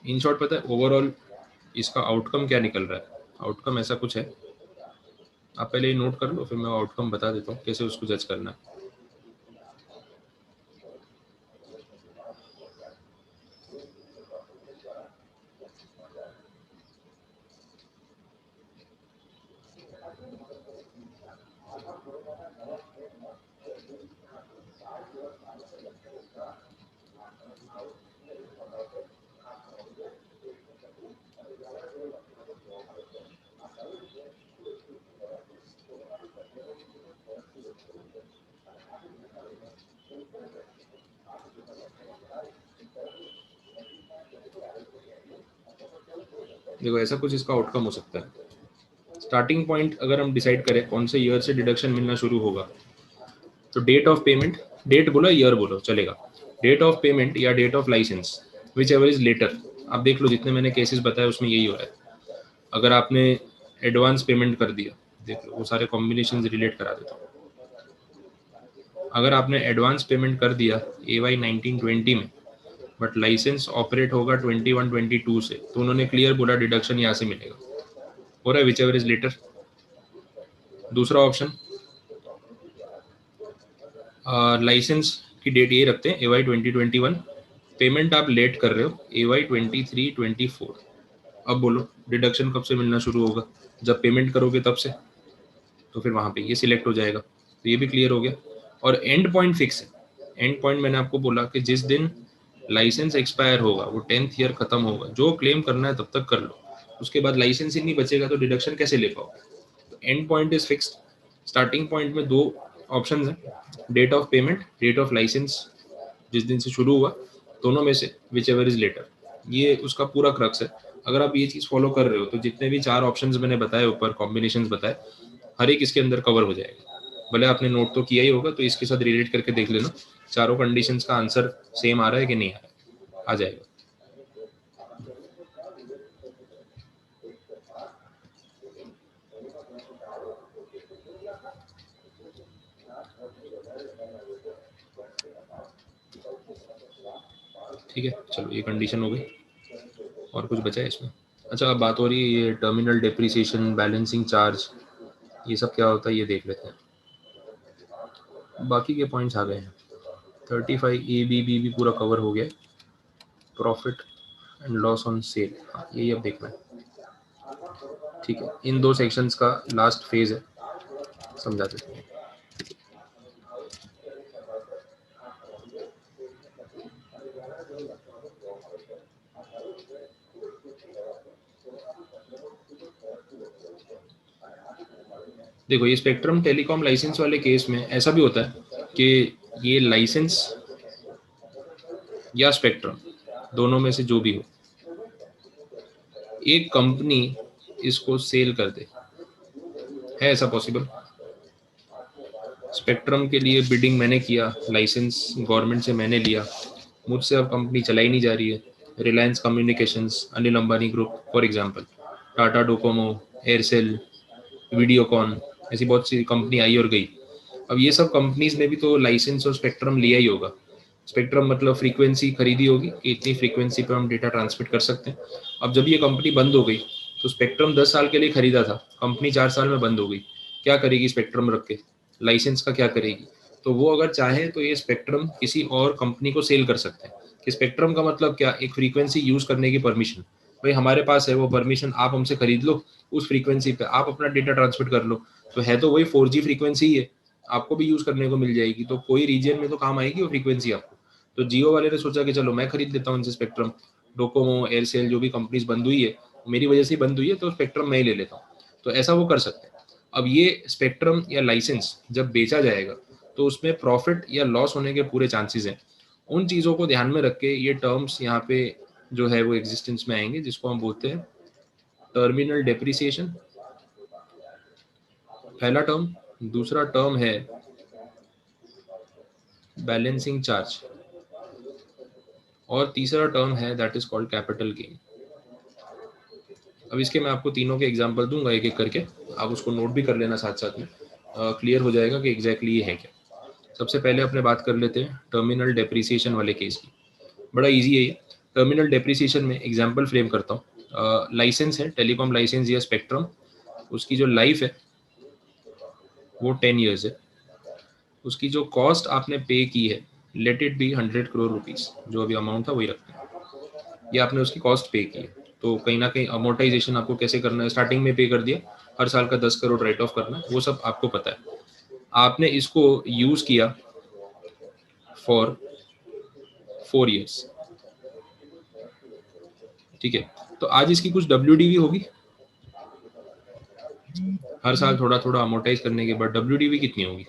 Speaker 1: इन शॉर्ट पता है ओवरऑल इसका आउटकम क्या निकल रहा है? आउटकम ऐसा कुछ है, आप पहले ये नोट कर लो, फिर मैं आउटकम बता देता हूँ कैसे उसको जज करना है। देखो ऐसा कुछ इसका आउटकम हो सकता है। स्टार्टिंग पॉइंट अगर हम डिसाइड करें कौन से ईयर से डिडक्शन मिलना शुरू होगा, तो डेट ऑफ पेमेंट, डेट बोलो ईयर बोलो चलेगा, डेट ऑफ पेमेंट या date of licence, whichever is later. आप देख लो जितने मैंने केसेस बताए उसमें यही हो रहा है। अगर आपने एडवांस पेमेंट कर दिया, देख लो वो सारे कॉम्बिनेशन रिलेट करा देता हूँ। अगर आपने एडवांस पेमेंट कर दिया AY 1920 में, बट लाइसेंस ऑपरेट होगा 21-22 से, तो उन्होंने क्लियर बोला डिडक्शन यहाँ से मिलेगा, हो रहा है विच एवर इज लेटर। दूसरा ऑप्शन, लाइसेंस की डेट ये रखते हैं AY 2021, पेमेंट आप लेट कर रहे हो AY 23-24, अब बोलो डिडक्शन कब से मिलना शुरू होगा? जब पेमेंट करोगे तब से, तो फिर वहाँ पे ये सिलेक्ट हो जाएगा, तो ये भी क्लियर हो गया। और एंड पॉइंट फिक्स है। एंड पॉइंट मैंने आपको बोला कि जिस दिन लाइसेंस एक्सपायर होगा, वो 10th ईयर खत्म होगा, जो क्लेम करना है तब तक कर लो, उसके बाद लाइसेंस ही नहीं बचेगा तो डिडक्शन कैसे ले पाओगे? तो end point is fixed. Starting point में 2 ऑप्शंस हैं, date of payment, date of licence, जिस दिन से शुरू हुआ, दोनों में से विच एवर इज लेटर, ये उसका पूरा क्रक्स है। अगर आप ये चीज़ फॉलो कर रहे हो तो जितने भी 4 ऑप्शंस मैंने बताए ऊपर, कॉम्बिनेशंस बताए, हर एक इसके अंदर कवर हो जाएगा। भले आपने नोट तो किया ही होगा, तो इसके साथ रिलेट करके देख लेना चारों कंडीशंस का आंसर सेम आ रहा है कि नहीं आ रहा है, आ जाएगा। ठीक है, चलो ये कंडीशन हो गई। और कुछ बचा है इसमें? अच्छा, अब बात हो रही है ये टर्मिनल डेप्रिसिएशन, बैलेंसिंग चार्ज, ये सब क्या होता है ये देख लेते हैं। बाकी के पॉइंट्स आ गए हैं। 35A B भी पूरा कवर हो गया। Profit and loss on sale, हाँ यही अब देखना है। ठीक है, इन 2 सेक्शंस का लास्ट फेज है, समझा देते हैं। देखो ये स्पेक्ट्रम टेलीकॉम लाइसेंस वाले केस में ऐसा भी होता है कि ये लाइसेंस या स्पेक्ट्रम दोनों में से जो भी हो, एक कंपनी इसको सेल कर दे, है ऐसा पॉसिबल? स्पेक्ट्रम के लिए बिडिंग मैंने किया, लाइसेंस गवर्नमेंट से मैंने लिया, मुझसे अब कंपनी चलाई नहीं जा रही है, Reliance communications, Anil Ambani group for example, Tata Docomo, Aircel, Videocon, ऐसी बहुत सी कंपनी आई और गई। अब ये सब कंपनीज ने भी तो लाइसेंस और स्पेक्ट्रम लिया ही होगा। स्पेक्ट्रम मतलब फ्रीक्वेंसी खरीदी होगी कि इतनी फ्रीक्वेंसी पर हम डेटा ट्रांसमिट कर सकते हैं। अब जब ये कंपनी बंद हो गई तो स्पेक्ट्रम 10 साल के लिए खरीदा था, कंपनी 4 साल में बंद हो गई, क्या करेगी स्पेक्ट्रम रख के? लाइसेंस का क्या करेगी? तो वो अगर चाहे तो ये स्पेक्ट्रम किसी और कंपनी को सेल कर सकते हैं। कि स्पेक्ट्रम का मतलब क्या? एक फ्रीक्वेंसी यूज करने की परमिशन। भाई हमारे पास है वो परमिशन, आप हमसे खरीद लो, उस फ्रीक्वेंसी पे आप अपना डेटा ट्रांसमिट कर लो। तो है तो वही 4G फ्रीक्वेंसी ही है, आपको भी यूज करने को मिल जाएगी, तो कोई रीजन में तो काम आएगी वो फ्रीक्वेंसी आपको। तो जियो वाले ने सोचा कि चलो मैं खरीद लेता हूँ इनसे स्पेक्ट्रम, डोकोमो, एयरसेल जो भी कंपनीज बंद हुई है मेरी वजह से ही बंद हुई है, तो स्पेक्ट्रम मैं ही ले लेता हूँ। तो ऐसा वो कर सकते हैं। अब ये स्पेक्ट्रम या लाइसेंस जब बेचा जाएगा तो उसमें प्रॉफिट या लॉस होने के पूरे चांसेस हैं। उन चीज़ों को ध्यान में रख के ये टर्म्स यहाँ पे जो है वो एग्जिस्टेंस में आएंगे, जिसको हम बोलते हैं टर्मिनल डेप्रिसिएशन, पहला टर्म। दूसरा टर्म है बैलेंसिंग चार्ज, और तीसरा टर्म है that is called capital gain. अब इसके मैं आपको तीनों के एग्जांपल दूंगा एक एक करके, आप उसको नोट भी कर लेना साथ साथ में, क्लियर हो जाएगा कि एग्जैक्टली ये है क्या। सबसे पहले अपने बात कर लेते हैं टर्मिनल डेप्रिसिएशन वाले केस की। बड़ा इजी है ये। टर्मिनल डेप्रिसिएशन में एग्जांपल फ्रेम करता हूँ। लाइसेंस है, टेलीकॉम लाइसेंस या स्पेक्ट्रम, उसकी जो लाइफ है वो 10 ईयर्स है। उसकी जो कॉस्ट आपने पे की है, let it be 100 crore rupees, जो अभी अमाउंट था वही रखते हैं, ये आपने उसकी कॉस्ट पे की है। तो कहीं ना कहीं अमोर्टाइजेशन आपको कैसे करना है, स्टार्टिंग में पे कर दिया, हर साल का 10 करोड़ राइट ऑफ करना है, वो सब आपको पता है। आपने इसको यूज किया फॉर 4 ईयर्स, ठीक है। तो आज इसकी कुछ WDV होगी, हर साल थोड़ा थोड़ा अमोर्टाइज करने के बाद WDV कितनी होगी?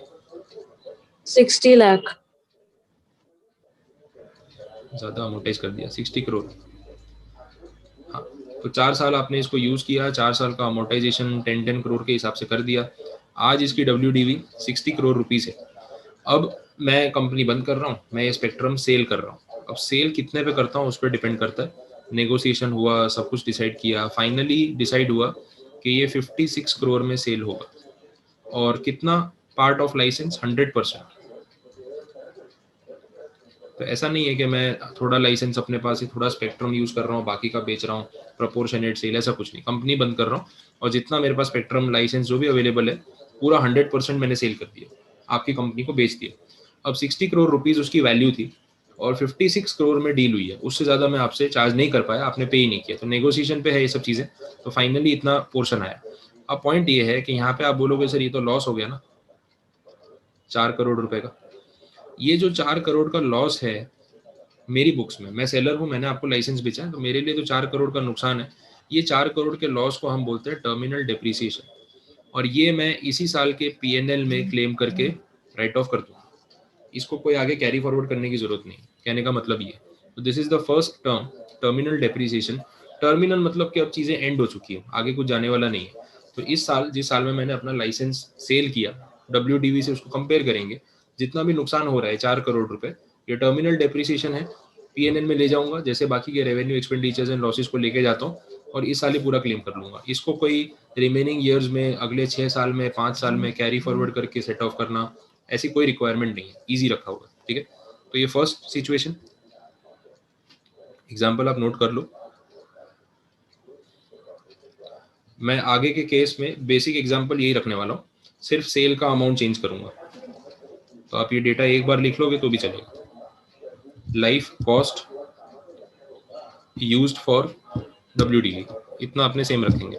Speaker 8: 60 लाख।
Speaker 1: ज्यादा अमोर्टाइज कर दिया, 60 करोड़। हाँ, तो 4 साल आपने इसको यूज किया, 4 साल का अमोर्टाइजेशन 10 करोड़ के हिसाब से कर दिया। आज इसकी WDV 60 करोड़ रुपीज है। अब मैं कंपनी बंद कर रहा हूँ, मैं ये स्पेक्ट्रम सेल कर रहा हूँ। अब सेल कितने पे करता हूँ उस पर डिपेंड करता है। नेगोशिएशन हुआ, सब कुछ डिसाइड किया, फाइनली डिसाइड हुआ कि ये 56 करोड़ में सेल होगा। और कितना पार्ट ऑफ लाइसेंस? 100%। तो ऐसा नहीं है कि मैं थोड़ा लाइसेंस अपने पास ही, थोड़ा स्पेक्ट्रम यूज कर रहा हूँ, बाकी का बेच रहा हूँ, प्रोपोर्शनेट सेल, ऐसा कुछ नहीं। कंपनी बंद कर रहा हूँ और जितना मेरे पास स्पेक्ट्रम लाइसेंस जो भी अवेलेबल है पूरा 100% मैंने सेल कर दिया, आपकी कंपनी को बेच दिया। अब 60 करोड़ रुपीज उसकी वैल्यू थी और 56 करोड़ में डील हुई है, उससे ज्यादा मैं आपसे चार्ज नहीं कर पाया, आपने पे ही नहीं किया। तो नेगोशिएशन पे है ये सब चीजें, तो फाइनली इतना पोर्शन आया। अब पॉइंट ये है कि यहाँ पे आप बोलोगे सर ये तो लॉस हो गया ना 4 करोड़ रुपए का। ये जो 4 करोड़ का लॉस है मेरी बुक्स में, मैं सेलर हूँ, मैंने आपको लाइसेंस बेचा है, तो मेरे लिए तो 4 करोड़ का नुकसान है। ये 4 करोड़ के लॉस को हम बोलते हैं टर्मिनल डेप्रिसिएशन, और ये मैं इसी साल के PNL में क्लेम करके राइट ऑफ कर दूंगा। इसको कोई आगे कैरी फॉरवर्ड करने की जरूरत नहीं। कहने का मतलब ये, तो this is the first term, terminal depreciation. Terminal मतलब कि अब चीजें एंड हो चुकी है, आगे कुछ जाने वाला नहीं है। तो इस साल, जिस साल में मैंने अपना लाइसेंस सेल किया, WDV से उसको कंपेयर करेंगे, जितना भी नुकसान हो रहा है 4 करोड़ रुपए, ये टर्मिनल डेप्रिसिएशन है। PNL में ले जाऊंगा, जैसे बाकी के रेवेन्यू, एक्सपेंडिचर्स एंड लॉसेस को लेके जाता हूँ, और इस साल ही पूरा क्लेम कर लूंगा। इसको कोई रिमेनिंग ईयर्स में, अगले 6 साल में, 5 साल में कैरी फॉरवर्ड करके सेट ऑफ करना, ऐसी कोई रिक्वायरमेंट नहीं है, इजी रखा हुआ, ठीक है। तो ये फर्स्ट सिचुएशन, एग्जांपल आप नोट कर लो। मैं आगे के केस में बेसिक एग्जांपल यही रखने वाला हूँ, सिर्फ सेल का अमाउंट चेंज करूंगा। तो आप ये डेटा एक बार लिख लोगे तो भी चलेगा। Life cost used for WDV, इतना अपने सेम रखेंगे।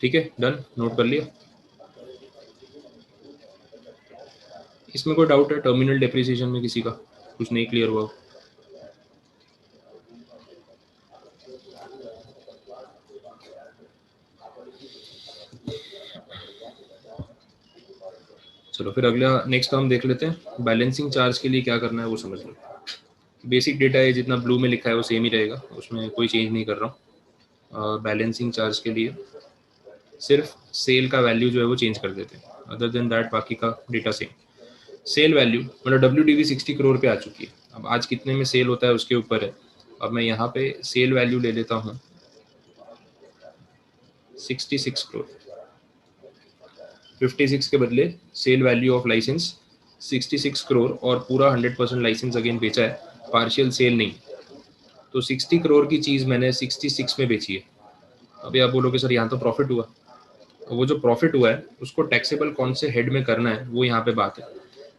Speaker 1: ठीक है, डन, नोट कर लिया। इसमें कोई डाउट है टर्मिनल डेप्रिसिएशन में किसी का कुछ नहीं क्लियर हुआ? चलो फिर अगला नेक्स्ट हम देख लेते हैं। बैलेंसिंग चार्ज के लिए क्या करना है वो समझ लो। बेसिक डेटा है, जितना ब्लू में लिखा है वो सेम ही रहेगा, उसमें कोई चेंज नहीं कर रहा हूँ। बैलेंसिंग चार्ज के लिए सिर्फ सेल का वैल्यू जो है वो चेंज कर देते हैं, अदर देन दैट बाकी का डेटा सेम। सेल वैल्यू मतलब WDV 60 करोड़ पे आ चुकी है। अब आज कितने में सेल होता है उसके ऊपर है। अब मैं यहाँ पे सेल वैल्यू ले लेता हूँ 66 करोड़। 56 के बदले sale value of licence 66 crore और पूरा 100% लाइसेंस अगेन बेचा है, पार्शियल सेल नहीं। तो 60 करोड़ की चीज़ मैंने 66 में बेची है। अभी आप बोलोगे सर यहाँ तो प्रॉफिट हुआ, तो वो जो प्रॉफिट हुआ है उसको टैक्सेबल कौन से हेड में करना है वो यहाँ पे बात है।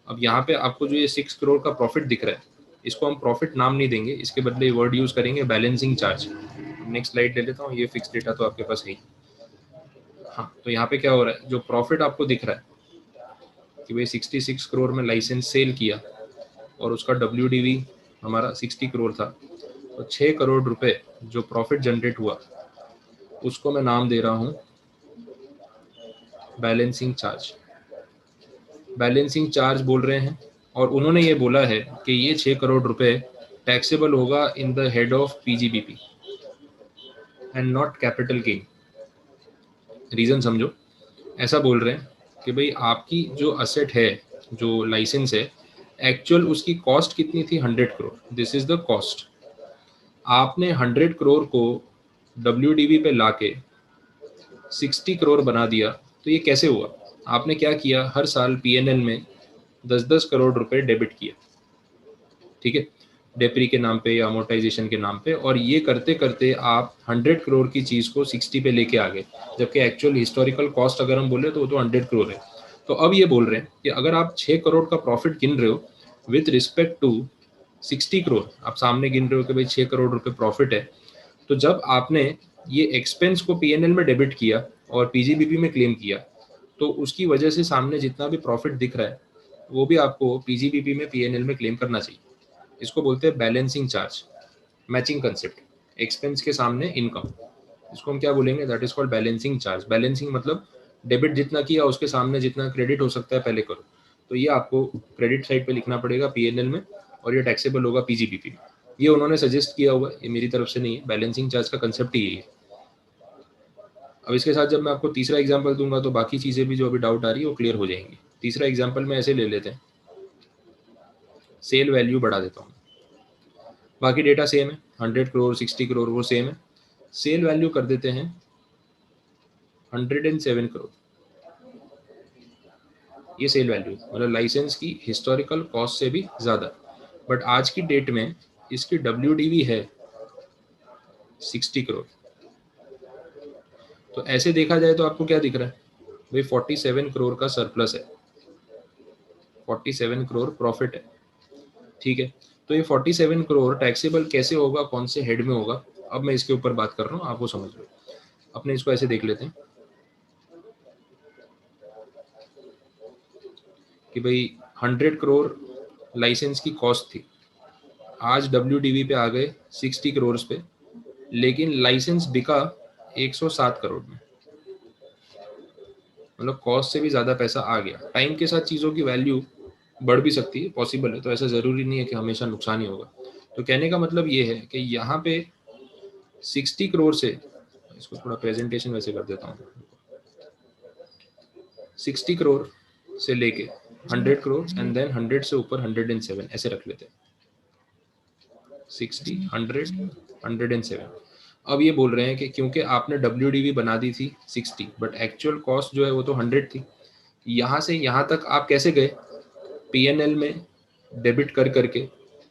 Speaker 1: अब यहाँ पे आपको जो ये 6 करोड़ का प्रॉफिट दिख रहा है, इसको हम प्रॉफिट नाम नहीं देंगे, इसके बदले वर्ड यूज करेंगे बैलेंसिंग चार्ज। नेक्स्ट स्लाइड ले लेता हूँ, ये फिक्स डेटा तो आपके पास है ही। हाँ, तो यहाँ पे क्या हो रहा है, जो प्रॉफिट आपको दिख रहा है कि भाई 66 करोड़ में लाइसेंस सेल किया और उसका WDV हमारा 60 करोड़ था, तो 6 करोड़ रुपए जो प्रॉफिट जनरेट हुआ उसको मैं नाम दे रहा हूँ बैलेंसिंग चार्ज। बैलेंसिंग चार्ज बोल रहे हैं और उन्होंने ये बोला है कि ये 6 करोड़ रुपए टैक्सेबल होगा in the head of PGBP and not capital gain. Reason समझो, ऐसा बोल रहे हैं कि भाई आपकी जो असेट है, जो लाइसेंस है, एक्चुअल उसकी कॉस्ट कितनी थी 100 crore, this is the cost. आपने 100 करोड़ को WDV पे लाके 60 करोड़ बना दिया, तो ये कैसे हुआ? आपने क्या किया, हर साल PNL में 10-10 करोड़ रुपए डेबिट किया, ठीक है, डेप्री के नाम पे या अमोर्टाइजेशन के नाम पे, और ये करते करते आप 100 करोड़ की चीज़ को 60 पे लेके आ गए, जबकि एक्चुअल हिस्टोरिकल कॉस्ट अगर हम बोले तो वो तो 100 करोड़ है। तो अब ये बोल रहे हैं कि अगर आप 6 करोड़ का प्रॉफिट गिन रहे हो विथ रिस्पेक्ट टू 60 करोड़, आप सामने गिन रहे हो कि भाई 6 करोड़ रुपए प्रॉफिट है, तो जब आपने ये एक्सपेंस को PNL में डेबिट किया और PGBP में क्लेम किया, तो उसकी वजह से सामने जितना भी प्रॉफिट दिख रहा है वो भी आपको PGBP में PNL में क्लेम करना चाहिए। इसको बोलते हैं balancing charge, matching concept, expense के सामने इनकम, इसको हम क्या बोलेंगे, that is called balancing charge. Balancing मतलब डेबिट जितना किया उसके सामने जितना क्रेडिट हो सकता है पहले करो, तो ये आपको क्रेडिट साइड पे लिखना पड़ेगा PNL में, और ये टैक्सेबल होगा PGBP में। ये उन्होंने सजेस्ट किया हुआ है, ये मेरी तरफ से नहीं है, बैलेंसिंग चार्ज का कंसेप्ट ही यही है। अब इसके साथ जब मैं आपको तीसरा एग्जाम्पल दूंगा तो बाकी चीज़ें भी जो अभी डाउट आ रही है वो क्लियर हो जाएंगी। तीसरा एग्जाम्पल में ऐसे ले लेते हैं, सेल वैल्यू बढ़ा देता हूँ, बाकी डेटा सेम है, 100 करोड़ 60 करोड़ वो सेम है, सेल वैल्यू कर देते हैं 107 करोड़। ये सेल वैल्यू मतलब लाइसेंस की हिस्टोरिकल कॉस्ट से भी ज़्यादा, बट आज की डेट में इसकी WDV है 60 करोड़। तो ऐसे देखा जाए तो आपको क्या दिख रहा है भाई, 47 करोड़ का सरप्लस है, 47 करोड़ प्रॉफिट है, ठीक है। तो ये 47 करोड़ टैक्सेबल कैसे होगा, कौन से हेड में होगा, अब मैं इसके ऊपर बात कर रहा हूँ, आप वो समझ लो। अपने इसको ऐसे देख लेते हैं कि भाई 100 करोड़ लाइसेंस की कॉस्ट थी, आज WDV पे आ गए 60 करोड़ पे, लेकिन लाइसेंस बिका 107 करोड़ में, मतलब कॉस्ट से भी ज़्यादा पैसा आ गया। टाइम के साथ चीज़ों की वैल्यू बढ़ भी सकती है, पॉसिबल है, तो ऐसा ज़रूरी नहीं है कि हमेशा नुकसान ही होगा। तो कहने का मतलब ये है कि यहाँ पे 60 करोड़ से, इसको थोड़ा प्रेजेंटेशन वैसे कर देता हूँ, 60 करोड़ से लेके 100 करोड़ एंड देन 100 से ऊपर 107 ऐसे रख लेते हैं, 60 100 107। अब ये बोल रहे हैं कि क्योंकि आपने WDV बना दी थी 60, बट एक्चुअल कॉस्ट जो है वो तो 100 थी, यहाँ से यहाँ तक आप कैसे गए, PNL में डेबिट कर करके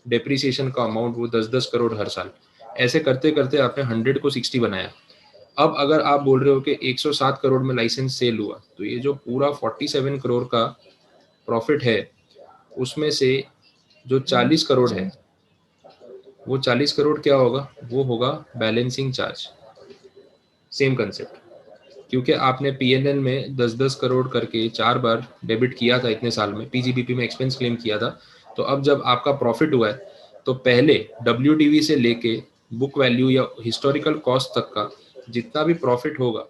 Speaker 1: डेप्रिसिएशन का अमाउंट वो 10-10 करोड़ हर साल, ऐसे करते करते आपने 100 को 60 बनाया। अब अगर आप बोल रहे हो कि 107 करोड़ में लाइसेंस सेल हुआ, तो ये जो पूरा 47 करोड़ का प्रॉफिट है उसमें से जो 40 करोड़ है, वो 40 करोड़ क्या होगा, वो होगा बैलेंसिंग चार्ज। सेम कंसेप्ट, क्योंकि आपने पीएनएल में 10-10 करोड़ करके 4 बार डेबिट किया था इतने साल में, पीजीबीपी में एक्सपेंस क्लेम किया था, तो अब जब आपका प्रॉफिट हुआ है तो पहले डब्ल्यूडीवी से लेके बुक वैल्यू या हिस्टोरिकल कॉस्ट तक का जितना भी प्रॉफिट होगा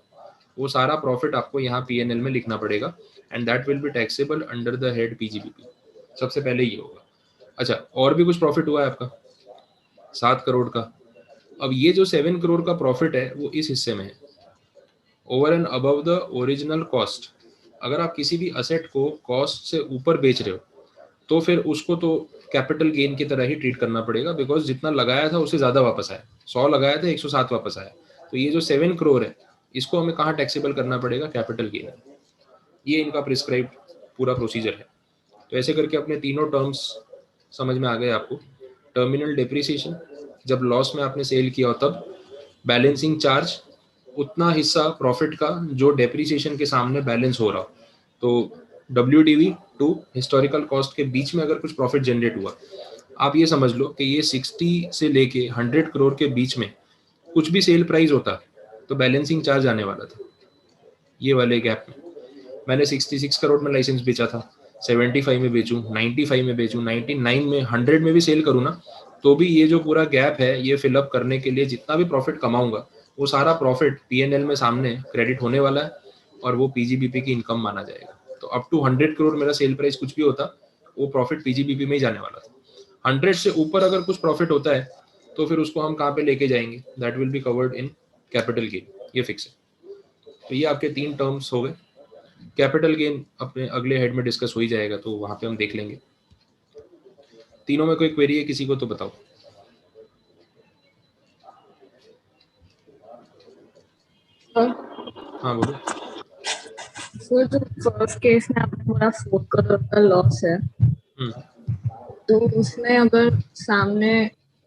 Speaker 1: वो सारा प्रॉफिट आपको यहाँ पीएनएल में लिखना पड़ेगा, and that will be taxable under the head PGBP. सबसे पहले ये होगा। अच्छा, और भी कुछ प्रॉफिट हुआ है आपका 7 करोड़ का। अब ये जो 7 करोड़ का प्रॉफिट है वो इस हिस्से में है, over and above the original cost. अगर आप किसी भी असेट को कॉस्ट से ऊपर बेच रहे हो तो फिर उसको तो कैपिटल गेन की तरह ही ट्रीट करना पड़ेगा, बिकॉज जितना लगाया था उससे ज्यादा वापस आया। 100 लगाया था 107 वापस आया, तो ये जो 7 करोड़ है इसको हमें कहाँ टैक्सेबल करना पड़ेगा, कैपिटल गेन। ये इनका प्रिस्क्राइब पूरा प्रोसीजर है। तो ऐसे करके अपने तीनों टर्म्स समझ में आ गए आपको। टर्मिनल डेप्रिसिएशन, जब लॉस में आपने सेल किया हो तब। बैलेंसिंग चार्ज, उतना हिस्सा प्रॉफिट का जो डेप्रिसिएशन के सामने बैलेंस हो रहा हो। तो WDV टू हिस्टोरिकल कॉस्ट के बीच में अगर कुछ प्रॉफिट जनरेट हुआ, आप ये समझ लो कि ये 60 से लेके 100 करोड़ के बीच में कुछ भी सेल प्राइस होता तो बैलेंसिंग चार्ज आने वाला था। ये वाले गैप में मैंने 66 करोड़ में लाइसेंस बेचा था, 75 में बेचूं, 95 में बेचूं, 99 में, 100 में भी सेल करूं ना, तो भी ये जो पूरा गैप है ये फिलअप करने के लिए जितना भी प्रॉफिट कमाऊंगा वो सारा प्रॉफिट पीएनएल में सामने क्रेडिट होने वाला है और वो पीजीबीपी की इनकम माना जाएगा। तो अप टू 100 करोड़ मेरा सेल प्राइस कुछ भी होता वो प्रॉफिट पीजीबीपी में ही जाने वाला था। 100 से ऊपर अगर कुछ प्रॉफिट होता है तो फिर उसको हम कहाँ पे लेके जाएंगे, that will be covered in capital gain, ये फिक्स है। तो ये आपके 3 टर्म्स हो गए। कैपिटल गेन अपने अगले हेड में डिस्कस हो ही जाएगा, तो वहां पे हम देख लेंगे। तीनों में कोई क्वेरी है किसी को तो बताओ। हाँ बोलो।
Speaker 8: सर जो फर्स्ट केस में आपने बोला 4 करोड़ का लॉस है, तो उसमें अगर सामने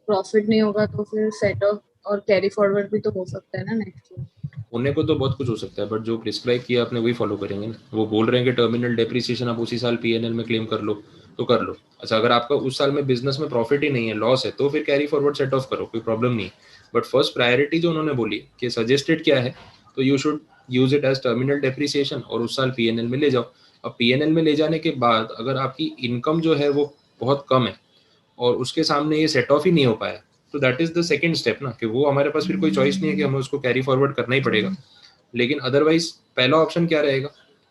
Speaker 8: प्रॉफिट नहीं होगा तो फिर सेट ऑफ और कैरी फॉरवर्ड भी तो हो सकता है ना नेक्स्ट ईयर।
Speaker 1: होने को तो बहुत कुछ हो सकता है, बट जो प्रिस्क्राइब किया आपने वही फॉलो करेंगे ना। वो बोल रहे हैं कि टर्मिनल डेप्रिसिएशन आप उसी साल पीएनएल में क्लेम कर लो तो कर लो। अच्छा, अगर आपका उस साल में बिजनेस में प्रॉफिट ही नहीं है, लॉस है, तो फिर कैरी फॉरवर्ड सेट ऑफ करो, कोई प्रॉब्लम नहीं। बट फर्स्ट प्रायोरिटी जो उन्होंने बोली कि सजेस्टेड क्या है, तो you should use it as terminal depreciation और उस साल पीएनएल में ले जाओ। अब पीएनएल में ले जाने के बाद अगर आपकी इनकम जो है वो बहुत कम है और उसके सामने ये सेट ऑफ ही नहीं हो पाया, तो that is the second step ना, कि वो हमारे पास फिर कोई चॉइस नहीं है कि हमें उसको कैरी फॉरवर्ड करना ही पड़ेगा। लेकिन अदरवाइज पहला ऑप्शन क्या रहेगा,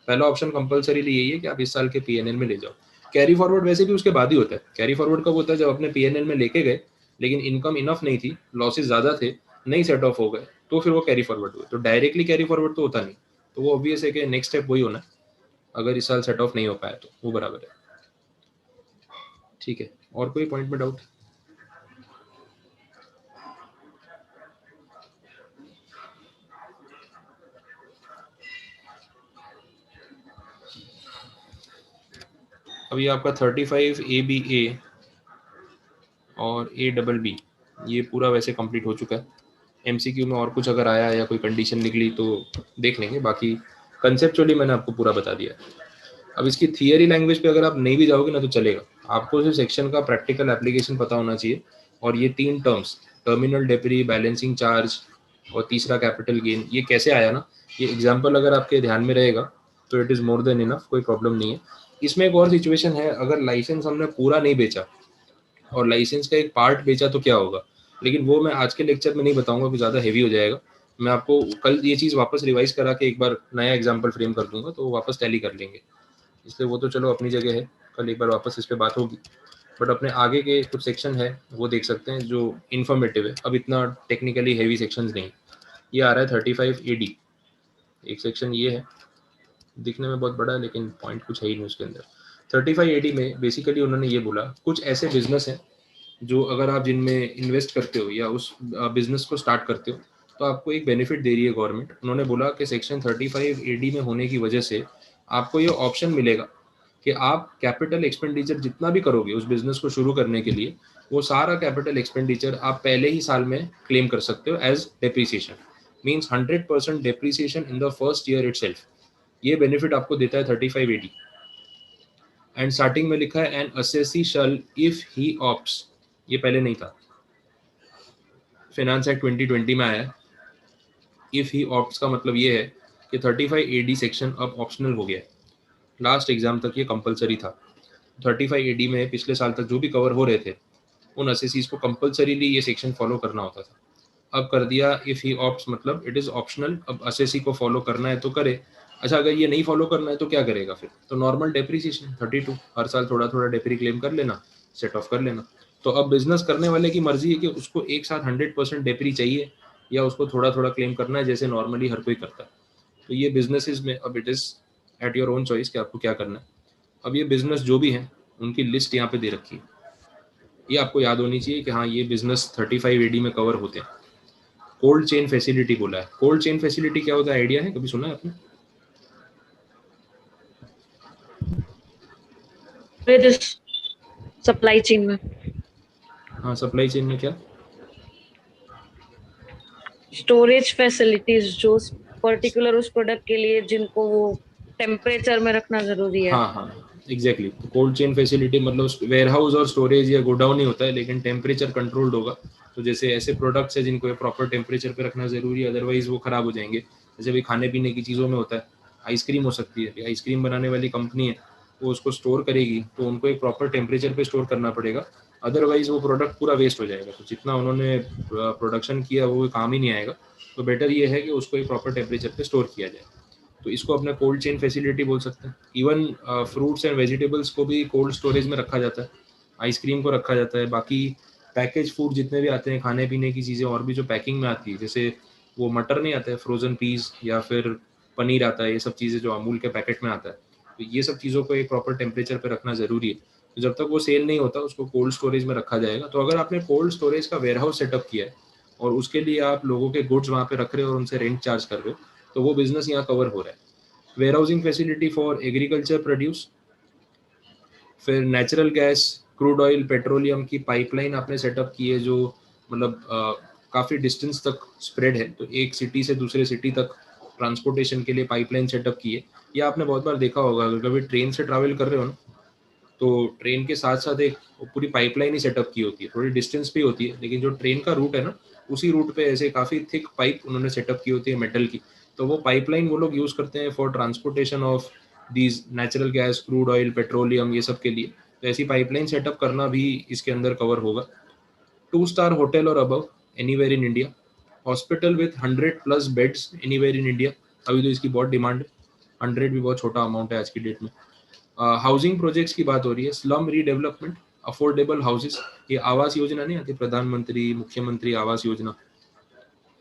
Speaker 1: पहला ऑप्शन कंपलसरीली यही है कि आप इस साल के पीएनएल में ले जाओ। कैरी फॉरवर्ड वैसे भी उसके बाद ही होता है। कैरी फॉरवर्ड कब होता है, जब अपने पीएनएल में लेके गए लेकिन इनकम इनफ नहीं थी, लॉसेस ज्यादा थे, नहीं सेट ऑफ हो गए, तो फिर वो कैरी फॉरवर्ड हुए। तो डायरेक्टली कैरी फॉरवर्ड तो होता नहीं, तो वो ऑब्वियस है कि नेक्स्ट स्टेप वही होना है। अगर इस साल सेट ऑफ नहीं हो पाया तो वो बराबर है। ठीक है, और कोई पॉइंट में डाउट? अभी आपका 35 ABA और ABB ये पूरा वैसे कंप्लीट हो चुका है। MCQ में और कुछ अगर आया या कोई कंडीशन निकली तो देख लेंगे, बाकी कंसेप्चुअली मैंने आपको पूरा बता दिया। अब इसकी थियरी लैंग्वेज पे अगर आप नहीं भी जाओगे ना तो चलेगा, आपको सिर्फ सेक्शन का प्रैक्टिकल एप्लीकेशन पता होना चाहिए। और ये 3 टर्म्स, टर्मिनल डेप्री, बैलेंसिंग चार्ज और तीसरा कैपिटल गेन, ये कैसे आया ना, ये एग्जाम्पल अगर आपके ध्यान में रहेगा तो it is more than enough, कोई प्रॉब्लम नहीं है। इसमें एक और सिचुएशन है, अगर लाइसेंस हमने पूरा नहीं बेचा और लाइसेंस का एक पार्ट बेचा तो क्या होगा, लेकिन वो मैं आज के लेक्चर में नहीं बताऊंगा, कि ज़्यादा हैवी हो जाएगा। मैं आपको कल ये चीज़ वापस रिवाइज करा के एक बार नया एग्जाम्पल फ्रेम कर दूंगा, तो वापस टैली कर लेंगे। इसलिए वो तो चलो अपनी जगह है, कल एक बार वापस इस पर बात होगी। बट अपने आगे के कुछ सेक्शन है वो देख सकते हैं जो इन्फॉर्मेटिव है, अब इतना टेक्निकली हैवी सेक्शंस नहीं। ये आ रहा है 35 AD, एक सेक्शन ये है, दिखने में बहुत बड़ा है लेकिन पॉइंट कुछ है ही नहीं उसके अंदर। 35 AD में बेसिकली उन्होंने ये बोला, कुछ ऐसे बिजनेस हैं जो अगर आप जिनमें इन्वेस्ट करते हो या उस बिजनेस को स्टार्ट करते हो तो आपको एक बेनिफिट दे रही है गवर्नमेंट। उन्होंने बोला कि सेक्शन 35 AD में होने की वजह से आपको ये ऑप्शन मिलेगा कि आप कैपिटल एक्सपेंडिचर जितना भी करोगे उस बिजनेस को शुरू करने के लिए, वो सारा कैपिटल एक्सपेंडिचर आप पहले ही साल में क्लेम कर सकते हो as depreciation. Means 100% depreciation in the first year itself. ये बेनिफिट आपको देता है 35 AD। एंड स्टार्टिंग में लिखा है N assessee shall if he opts, ये पहले नहीं था, फाइनेंस एक्ट 2020 में आया है। इफ ही ऑप्ट्स का मतलब ये है कि 35 AD सेक्शन अब ऑप्शनल हो गया है। लास्ट एग्जाम तक ये कंपलसरी था। 35 AD में पिछले साल तक जो भी कवर हो रहे थे उन असेसीज को कंपलसरीली ये सेक्शन फॉलो करना होता था, अब कर दिया इफ ही ऑप्ट्स, मतलब इट इज ऑप्शनल। अब असेसी को फॉलो करना है तो करे। अच्छा, अगर ये नहीं फॉलो करना है तो क्या करेगा फिर? तो नॉर्मल डेप्रिसिएशन 32, हर साल थोड़ा थोड़ा डेप्री क्लेम कर लेना, सेट ऑफ कर लेना। तो अब बिजनेस करने वाले की मर्जी है कि उसको एक साथ 100% डेप्री चाहिए या उसको थोड़ा थोड़ा क्लेम करना है जैसे नॉर्मली हर कोई करता है। तो ये बिजनेसेस में अब it is at your own choice कि आपको क्या करना है। अब ये बिजनेस जो भी है उनकी लिस्ट यहाँ पे दे रखी है, ये आपको याद होनी चाहिए कि हाँ ये बिजनेस 35 AD में कवर होते हैं। कोल्ड चेन फैसिलिटी बोला है। कोल्ड चेन फैसिलिटी क्या होता है, आइडिया है? कभी सुना है आपने?
Speaker 8: सप्लाई चेन में।
Speaker 1: हाँ, सप्लाई चेन में क्या?
Speaker 8: स्टोरेज फैसिलिटीज जो पर्टिकुलर उस प्रोडक्ट के लिए जिनको वो टेम्परेचर में रखना जरूरी है।
Speaker 1: हाँ हाँ एग्जैक्टली। तो कोल्ड चेन फैसिलिटी मतलब वेयर हाउस और स्टोरेज या गोडाउन ही होता है, लेकिन टेम्परेचर कंट्रोल्ड होगा। तो जैसे ऐसे प्रोडक्ट्स है जिनको प्रॉपर टेम्परेचर पे रखना जरूरी है, अदरवाइज वो खराब हो जाएंगे। जैसे भी खाने पीने की चीज़ों में होता है, आइसक्रीम हो सकती है, आइसक्रीम बनाने वाली कंपनी है वो उसको स्टोर करेगी तो उनको एक प्रॉपर टेम्परेचर पे स्टोर करना पड़ेगा, अदरवाइज वो प्रोडक्ट पूरा वेस्ट हो जाएगा। तो जितना उन्होंने प्रोडक्शन किया वो काम ही नहीं आएगा। तो बेटर ये है कि उसको एक प्रॉपर टेम्परेचर पे स्टोर किया जाए। तो इसको अपने कोल्ड चेन फैसिलिटी बोल सकते हैं। इवन फ्रूट्स एंड वेजिटेबल्स को भी कोल्ड स्टोरेज में रखा जाता है, आइसक्रीम को रखा जाता है, बाकी पैकेज फूड जितने भी आते हैं खाने पीने की चीज़ें और भी जो पैकिंग में आती है, जैसे वो मटर नहीं आता है, फ्रोजन पीस या फिर पनीर आता है, ये सब चीज़ें जो अमूल के पैकेट में आता है, तो ये सब चीज़ों को एक प्रॉपर टेम्परेचर पर रखना ज़रूरी है। तो जब तक वो सेल नहीं होता उसको कोल्ड स्टोरेज में रखा जाएगा। तो अगर आपने कोल्ड स्टोरेज का वेयर हाउस सेटअप किया है और उसके लिए आप लोगों के गुड्स वहाँ पे रख रहे हो और उनसे रेंट चार्ज कर रहे हो, तो वो बिजनेस यहाँ कवर हो रहा है। Warehousing facility for agriculture produce, फिर natural gas, crude oil, petroleum की पाइपलाइन आपने सेटअप की है जो मतलब काफ़ी डिस्टेंस तक स्प्रेड है, तो एक सिटी से दूसरे सिटी तक ट्रांसपोर्टेशन के लिए पाइपलाइन सेटअप की है। ये आपने बहुत बार देखा होगा, अगर कभी ट्रेन से ट्रैवल कर रहे हो ना तो ट्रेन के साथ साथ एक पूरी पाइपलाइन ही सेटअप की होती है, थोड़ी डिस्टेंस पे होती है, लेकिन जो ट्रेन का रूट है ना उसी रूट पे ऐसे काफ़ी थिक पाइप उन्होंने सेटअप की होती है मेटल की। तो वो पाइपलाइन वो लोग यूज़ करते हैं for transportation of these natural gas, crude oil, petroleum, ये सब के लिए। तो ऐसी पाइपलाइन सेटअप करना भी इसके अंदर कवर होगा। 2 स्टार होटल और above anywhere in India, hospital with 100+ beds anywhere in India. अभी तो इसकी बहुत डिमांड है, 100 भी बहुत छोटा अमाउंट है आज की डेट में। हाउसिंग प्रोजेक्ट्स की बात हो रही है, स्लम रीडेवलपमेंट, अफोर्डेबल हाउसेस, ये आवास योजना नहीं आती, प्रधानमंत्री मुख्यमंत्री आवास योजना,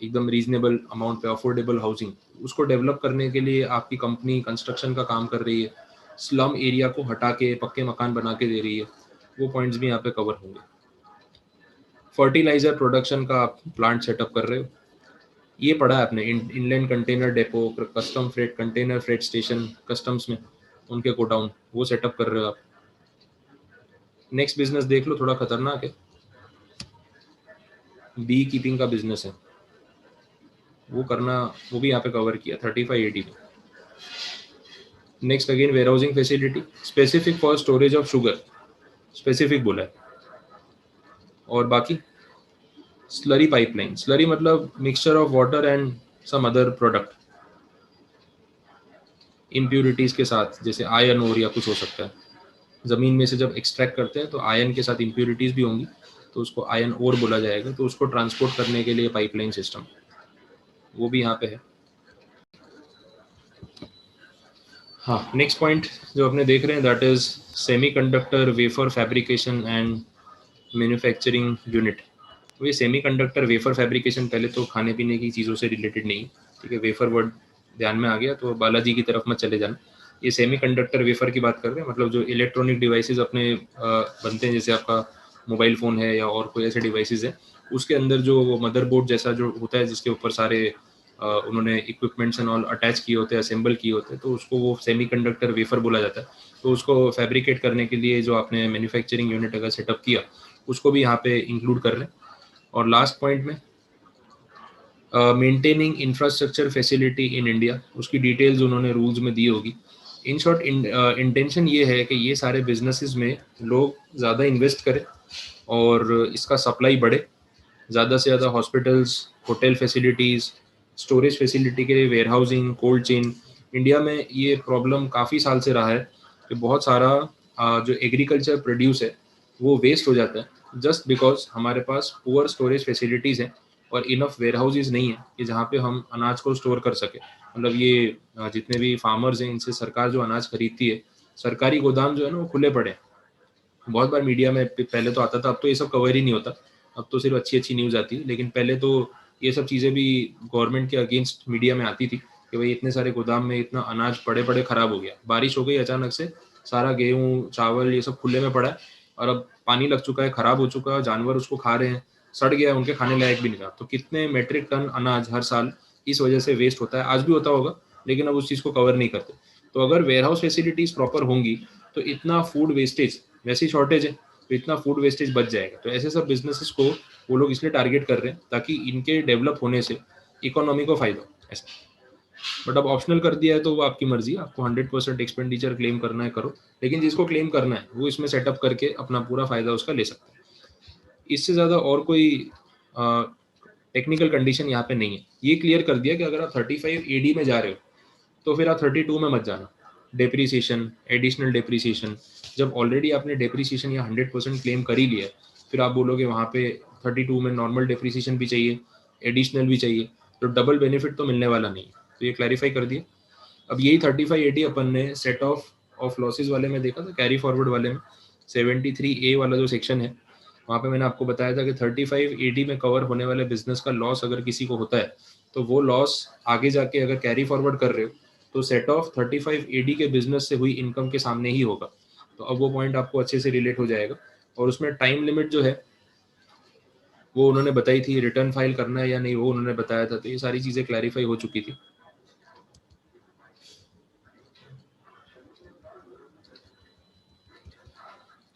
Speaker 1: एकदम रीजनेबल अमाउंट पे अफोर्डेबल हाउसिंग, उसको डेवलप करने के लिए आपकी कंपनी कंस्ट्रक्शन का काम कर रही है, स्लम एरिया को हटा के पक्के मकान बना के दे रही है, वो पॉइंट्स भी यहाँ पे कवर होंगे। फर्टिलाइजर प्रोडक्शन का आप प्लांट सेटअप कर रहे हो, ये पढ़ा है आपने, inland container depot, custom freight, container freight station, customs में उनके गोडाउन, वो सेटअप कर रहे हो आप। नेक्स्ट बिजनेस देख लो, थोड़ा खतरनाक है, बी कीपिंग का बिजनेस है, वो करना, वो भी यहाँ पे कवर किया 35 AD में। Next again warehousing facility specific for storage of sugar, specific बोला है। और बाकी स्लरी पाइपलाइन, स्लरी मतलब mixture of water and some other product impurities के साथ, जैसे आयरन और या कुछ हो सकता है, ज़मीन में से जब एक्सट्रैक्ट करते हैं तो आयरन के साथ इम्प्यूरिटीज भी होंगी, तो उसको आयरन ओर बोला जाएगा। तो उसको ट्रांसपोर्ट करने के लिए पाइपलाइन सिस्टम, वो भी यहाँ पे है। हाँ, नेक्स्ट पॉइंट जो अपने देख रहे हैं that is semiconductor wafer fabrication and manufacturing unit. तो ये सेमीकंडक्टर वेफर फैब्रिकेशन पहले तो खाने पीने की चीज़ों से रिलेटेड नहीं, ठीक है, वेफर वर्ड ध्यान में आ गया तो बालाजी की तरफ मत चले जाना। ये सेमीकंडक्टर वेफर की बात कर रहे हैं, मतलब जो इलेक्ट्रॉनिक डिवाइसेस अपने बनते हैं, जैसे आपका मोबाइल फ़ोन है या और कोई ऐसे डिवाइसेस है, उसके अंदर जो मदरबोर्ड जैसा जो होता है जिसके ऊपर सारे उन्होंने इक्विपमेंट्स एंड ऑल अटैच किए होते हैं, असेंबल किए होते हैं, तो उसको वो सेमीकंडक्टर वेफर बोला जाता है। तो उसको फैब्रिकेट करने के लिए जो आपने मैन्युफैक्चरिंग यूनिट अगर सेटअप किया उसको भी यहाँ पे इंक्लूड कर रहे हैं। और लास्ट पॉइंट में maintaining infrastructure facility in India, उसकी डिटेल्स उन्होंने रूल्स में दी होगी। इन शॉर्ट इंटेंशन ये है कि ये सारे बिजनेसेस में लोग ज़्यादा इन्वेस्ट करें और इसका सप्लाई बढ़े, ज़्यादा से ज़्यादा hospitals, hotel facilities, storage facility के लिए warehousing, cold chain. India में ये प्रॉब्लम काफ़ी साल से रहा है कि बहुत सारा जो एग्रीकल्चर प्रोड्यूस है वो वेस्ट हो जाता है जस्ट बिकॉज हमारे पास पुअर स्टोरेज फैसिलिटीज़ हैं और इनफ वेयर हाउसेज नहीं है कि जहाँ पे हम अनाज को स्टोर कर सके। मतलब ये जितने भी फार्मर्स हैं इनसे सरकार जो अनाज खरीदती है, सरकारी गोदाम जो है ना वो खुले पड़े हैं। बहुत बार मीडिया में पहले तो आता था, अब तो ये सब कवर ही नहीं होता, अब तो सिर्फ अच्छी अच्छी न्यूज़ आती है, लेकिन पहले तो ये सब चीज़ें भी गवर्नमेंट के अगेंस्ट मीडिया में आती थी कि भाई इतने सारे गोदाम में इतना अनाज पड़े पड़े खराब हो गया, बारिश हो गई अचानक से, सारा गेहूँ चावल ये सब खुले में पड़ा है और अब पानी लग चुका है, खराब हो चुका है, जानवर उसको खा रहे हैं, सड़ गया है, उनके खाने लायक भी नहीं रहा। तो कितने मेट्रिक टन अनाज हर साल इस वजह से वेस्ट होता है, आज भी होता होगा, लेकिन अब उस चीज़ को कवर नहीं करते। तो अगर वेयर हाउस फैसिलिटीज़ प्रॉपर होंगी तो इतना फूड वेस्टेज, वैसी शॉर्टेज है तो इतना फूड वेस्टेज बच जाएगा। तो ऐसे सब बिजनेसेस को वो लोग इसलिए टारगेट कर रहे हैं ताकि इनके डेवलप होने से इकोनॉमी को फायदा हो ऐसा। बट अब ऑप्शनल कर दिया है तो वो आपकी मर्जी, आपको 100% एक्सपेंडिचर क्लेम करना है करो, लेकिन जिसको क्लेम करना है वो इसमें सेटअप करके अपना पूरा फायदा उसका ले सकता है। इससे ज़्यादा और कोई टेक्निकल कंडीशन यहाँ पे नहीं है। ये क्लियर कर दिया कि अगर आप 35 AD में जा रहे हो तो फिर आप 32 में मत जाना। डेप्रीसिएशन, एडिशनल डेप्रीसिएशन, जब ऑलरेडी आपने डेप्रीसिएशन या 100% क्लेम कर ही लिया है, फिर आप बोलोगे वहाँ पे 32 में नॉर्मल डेप्रीसिएशन भी चाहिए, एडिशनल भी चाहिए, तो डबल बेनिफिट तो मिलने वाला नहीं है। तो ये क्लैरिफाई कर दिया। अब यही 35 AD अपन ने सेट ऑफ लॉसेज वाले में देखा था, कैरी फॉरवर्ड वाले में 73A वाला जो सेक्शन है वहाँ पे मैंने आपको बताया था कि 35 AD में कवर होने वाले बिजनेस का लॉस अगर किसी को होता है तो वो लॉस आगे जाके अगर कैरी फॉरवर्ड कर रहे हो तो सेट ऑफ 35 AD के बिजनेस से हुई इनकम के सामने ही होगा। तो अब वो पॉइंट आपको अच्छे से रिलेट हो जाएगा। और उसमें टाइम लिमिट जो है वो उन्होंने बताई थी, रिटर्न फाइल करना है या नहीं वो उन्होंने बताया था, तो ये सारी चीज़ें क्लैरिफाई हो चुकी थी।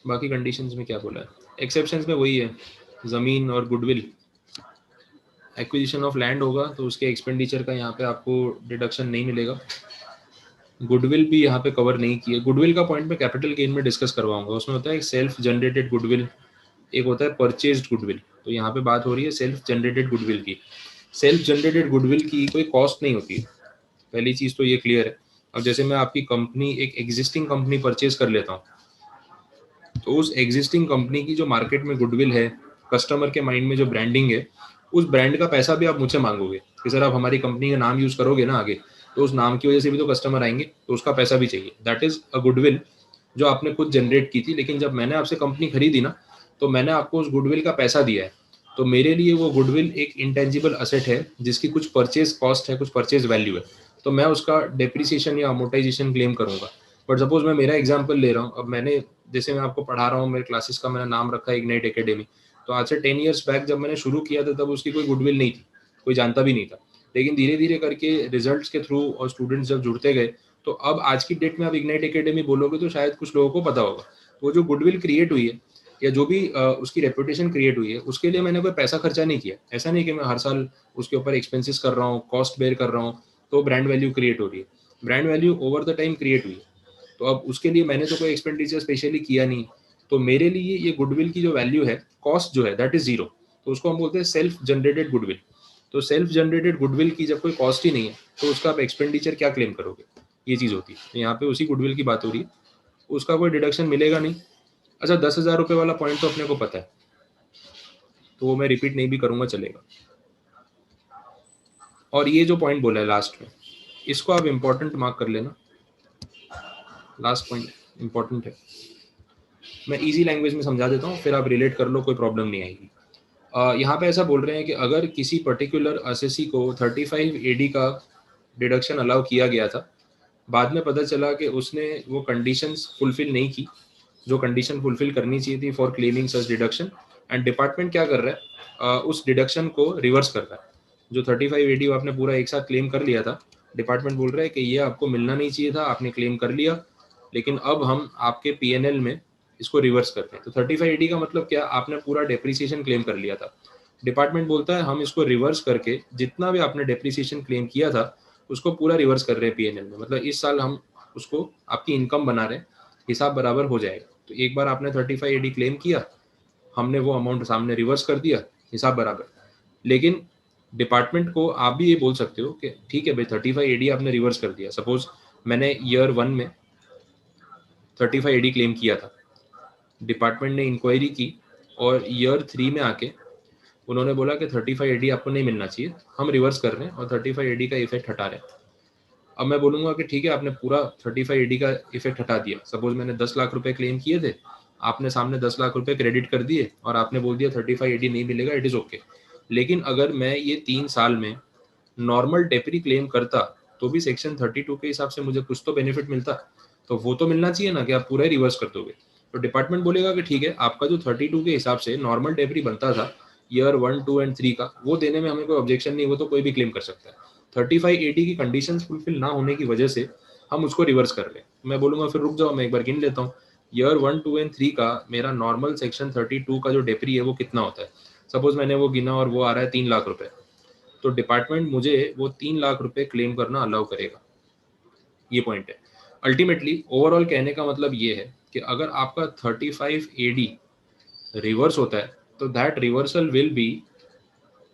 Speaker 1: बाकी कंडीशंस में क्या बोला है, एक्सेप्शंस में वही है, ज़मीन और गुडविल। एक्विजिशन ऑफ लैंड होगा तो उसके एक्सपेंडिचर का यहाँ पे आपको डिडक्शन नहीं मिलेगा। गुडविल भी यहाँ पे कवर नहीं किया। गुडविल का पॉइंट मैं कैपिटल गेन में डिस्कस करवाऊंगा। उसमें होता है एक सेल्फ जनरेटेड गुडविल, एक होता है परचेज्ड गुडविल। तो यहाँ पे बात हो रही है सेल्फ जनरेटेड गुडविल की। सेल्फ जनरेटेड गुडविल की कोई कॉस्ट नहीं होती है, पहली चीज़ तो ये क्लियर है। अब जैसे मैं आपकी कंपनी, एक एग्जिस्टिंग कंपनी परचेज कर लेता हूँ, तो उस एग्जिस्टिंग कंपनी की जो मार्केट में गुडविल है, कस्टमर के माइंड में जो ब्रांडिंग है, उस ब्रांड का पैसा भी आप मुझसे मांगोगे कि सर आप हमारी कंपनी का नाम यूज करोगे ना आगे, तो उस नाम की वजह से भी तो कस्टमर आएंगे, तो उसका पैसा भी चाहिए। दैट इज अ गुडविल जो आपने खुद जनरेट की थी, लेकिन जब मैंने आपसे कंपनी खरीदी ना तो मैंने आपको उस गुडविल का पैसा दिया है। तो मेरे लिए वो गुडविल एक इंटेंजिबल असेट है जिसकी कुछ परचेज कॉस्ट है, कुछ परचेज वैल्यू है, तो मैं उसका डेप्रिसिएशन या अमोर्टाइजेशन क्लेम करूंगा। बट सपोज मैं मेरा एग्जाम्पल ले रहा हूँ, अब मैंने जैसे मैं आपको पढ़ा रहा हूँ, मेरे क्लासेस का मैंने नाम रखा है इग्नाइट एकेडमी, तो आज से 10 ईयर्स बैक जब मैंने शुरू किया था तब उसकी कोई गुडविल नहीं थी, कोई जानता भी नहीं था। लेकिन धीरे धीरे करके रिजल्ट्स के थ्रू और स्टूडेंट्स जब जुड़ते गए, तो अब आज की डेट में आप इग्नाइट एकेडमी बोलोगे तो शायद कुछ लोगों को पता होगा। वो जो गुडविल क्रिएट हुई है या जो भी उसकी रेपुटेशन क्रिएट हुई है, उसके लिए मैंने कोई पैसा खर्चा नहीं किया। ऐसा नहीं कि मैं हर साल उसके ऊपर एक्सपेंसेस कर रहा हूँ, कॉस्ट बेयर कर रहा हूँ, तो ब्रांड वैल्यू क्रिएट हो रही है। Brand value over the time create हुई है, तो अब उसके लिए मैंने तो कोई एक्सपेंडिचर स्पेशली किया नहीं, तो मेरे लिए ये गुडविल की जो वैल्यू है, कॉस्ट जो है, दैट इज जीरो। तो उसको हम बोलते हैं सेल्फ जनरेटेड गुडविल। तो सेल्फ जनरेटेड गुडविल की जब कोई कॉस्ट ही नहीं है तो उसका आप एक्सपेंडिचर क्या क्लेम करोगे, ये चीज़ होती है। तो यहाँ पे उसी गुडविल की बात हो रही है, उसका कोई डिडक्शन मिलेगा नहीं। अच्छा, 10,000 रुपये वाला पॉइंट तो अपने को पता है, तो वो मैं रिपीट नहीं भी करूँगा, चलेगा। और ये जो पॉइंट बोला है लास्ट में, इसको आप इम्पोर्टेंट मार्क कर लेना, लास्ट पॉइंट इम्पोर्टेंट है। मैं इजी लैंग्वेज में समझा देता हूँ, फिर आप रिलेट कर लो, कोई प्रॉब्लम नहीं आएगी। यहाँ पे ऐसा बोल रहे हैं कि अगर किसी पर्टिकुलर असेसी को 35 AD का डिडक्शन अलाउ किया गया था, बाद में पता चला कि उसने वो कंडीशंस फुलफिल नहीं की जो कंडीशन फुलफिल करनी चाहिए थी for claiming such deduction, and department क्या कर रहा है, उस डिडक्शन को रिवर्स कर रहा है। जो 35 AD आपने पूरा एक साथ क्लेम कर लिया था, डिपार्टमेंट बोल रहा है कि ये आपको मिलना नहीं चाहिए था, आपने क्लेम कर लिया, लेकिन अब हम आपके PNL में इसको रिवर्स करते हैं। तो 35 AD का मतलब क्या, आपने पूरा डेप्रिसिएशन क्लेम कर लिया था, डिपार्टमेंट बोलता है हम इसको रिवर्स करके जितना भी आपने डेप्रिसिएशन क्लेम किया था उसको पूरा रिवर्स कर रहे हैं PNL में। मतलब इस साल हम उसको आपकी इनकम बना रहे हैं, हिसाब बराबर हो जाएगा। तो एक बार आपने 35 AD क्लेम किया, हमने वो अमाउंट सामने रिवर्स कर दिया, हिसाब बराबर। लेकिन डिपार्टमेंट को आप भी ये बोल सकते हो कि ठीक है भाई 35 एडी आपने रिवर्स कर दिया, सपोज मैंने ईयर 1 में 35 एडी क्लेम किया था, डिपार्टमेंट ने इंक्वायरी की और ईयर 3 में आके उन्होंने बोला कि 35 एडी आपको नहीं मिलना चाहिए, हम रिवर्स कर रहे हैं और 35 एडी का इफेक्ट हटा रहे हैं। अब मैं बोलूँगा कि ठीक है आपने पूरा 35 एडी का इफेक्ट हटा दिया, सपोज मैंने 10 लाख रुपए क्लेम किए थे, आपने सामने 10 लाख रुपए क्रेडिट कर दिए और आपने बोल दिया 35 एडी नहीं मिलेगा, इट इज़ ओके। लेकिन अगर मैं ये 3 साल में नॉर्मल टेपरी क्लेम करता तो भी सेक्शन 32 के हिसाब से मुझे कुछ तो बेनिफिट मिलता, तो वो तो मिलना चाहिए ना कि आप पूरा ही रिवर्स कर दोगे। तो डिपार्टमेंट बोलेगा कि ठीक है आपका जो 32 के हिसाब से नॉर्मल टेपरी बनता था ईयर 1, 2 एंड 3 का, वो देने में हमें कोई ऑब्जेक्शन नहीं, वो तो कोई भी क्लेम कर सकता है। 35 एडी की कंडीशंस फुलफिल ना होने की वजह से हम उसको रिवर्स कर रहे हैं। मैं बोलूँगा फिर रुक जाओ, मैं एक बार गिन लेता हूँ, ईयर 1, 2 एंड 3 का मेरा नॉर्मल सेक्शन 32 का जो डेपरी है वो कितना होता है। सपोज मैंने वो गिना और वो आ रहा है 3 लाख रुपए, तो डिपार्टमेंट मुझे वो 3 लाख रुपए क्लेम करना अलाउ करेगा। ये पॉइंट है। अल्टीमेटली ओवरऑल कहने का मतलब ये है कि अगर आपका 35 एडी रिवर्स होता है तो that reversal will be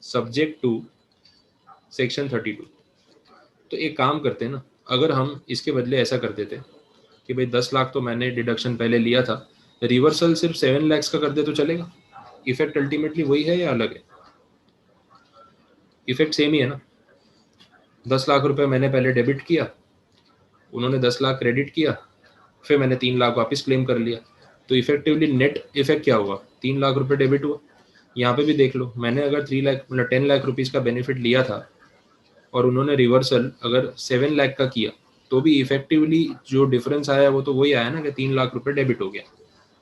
Speaker 1: subject to section 32। तो एक काम करते हैं ना, अगर हम इसके बदले ऐसा कर देते कि भाई 10 लाख तो मैंने डिडक्शन पहले लिया था, रिवर्सल सिर्फ 7 लाख का कर दे तो चलेगा? इफेक्ट अल्टीमेटली वही है या अलग है? इफेक्ट सेम ही है ना। 10 लाख रुपए मैंने पहले डेबिट किया, उन्होंने 10 लाख क्रेडिट किया, फिर मैंने 3 लाख वापस क्लेम कर लिया, तो इफेक्टिवली नेट इफेक्ट क्या हुआ? 3 लाख रुपए डेबिट हुआ। यहाँ पे भी देख लो, मैंने अगर 3 लाख मतलब 10 लाख रुपीज़ का बेनिफिट लिया था और उन्होंने रिवर्सल अगर 7 लाख का किया, तो भी इफेक्टिवली जो डिफरेंस आया वो तो वही आया ना कि 3 लाख रुपए डेबिट हो गया।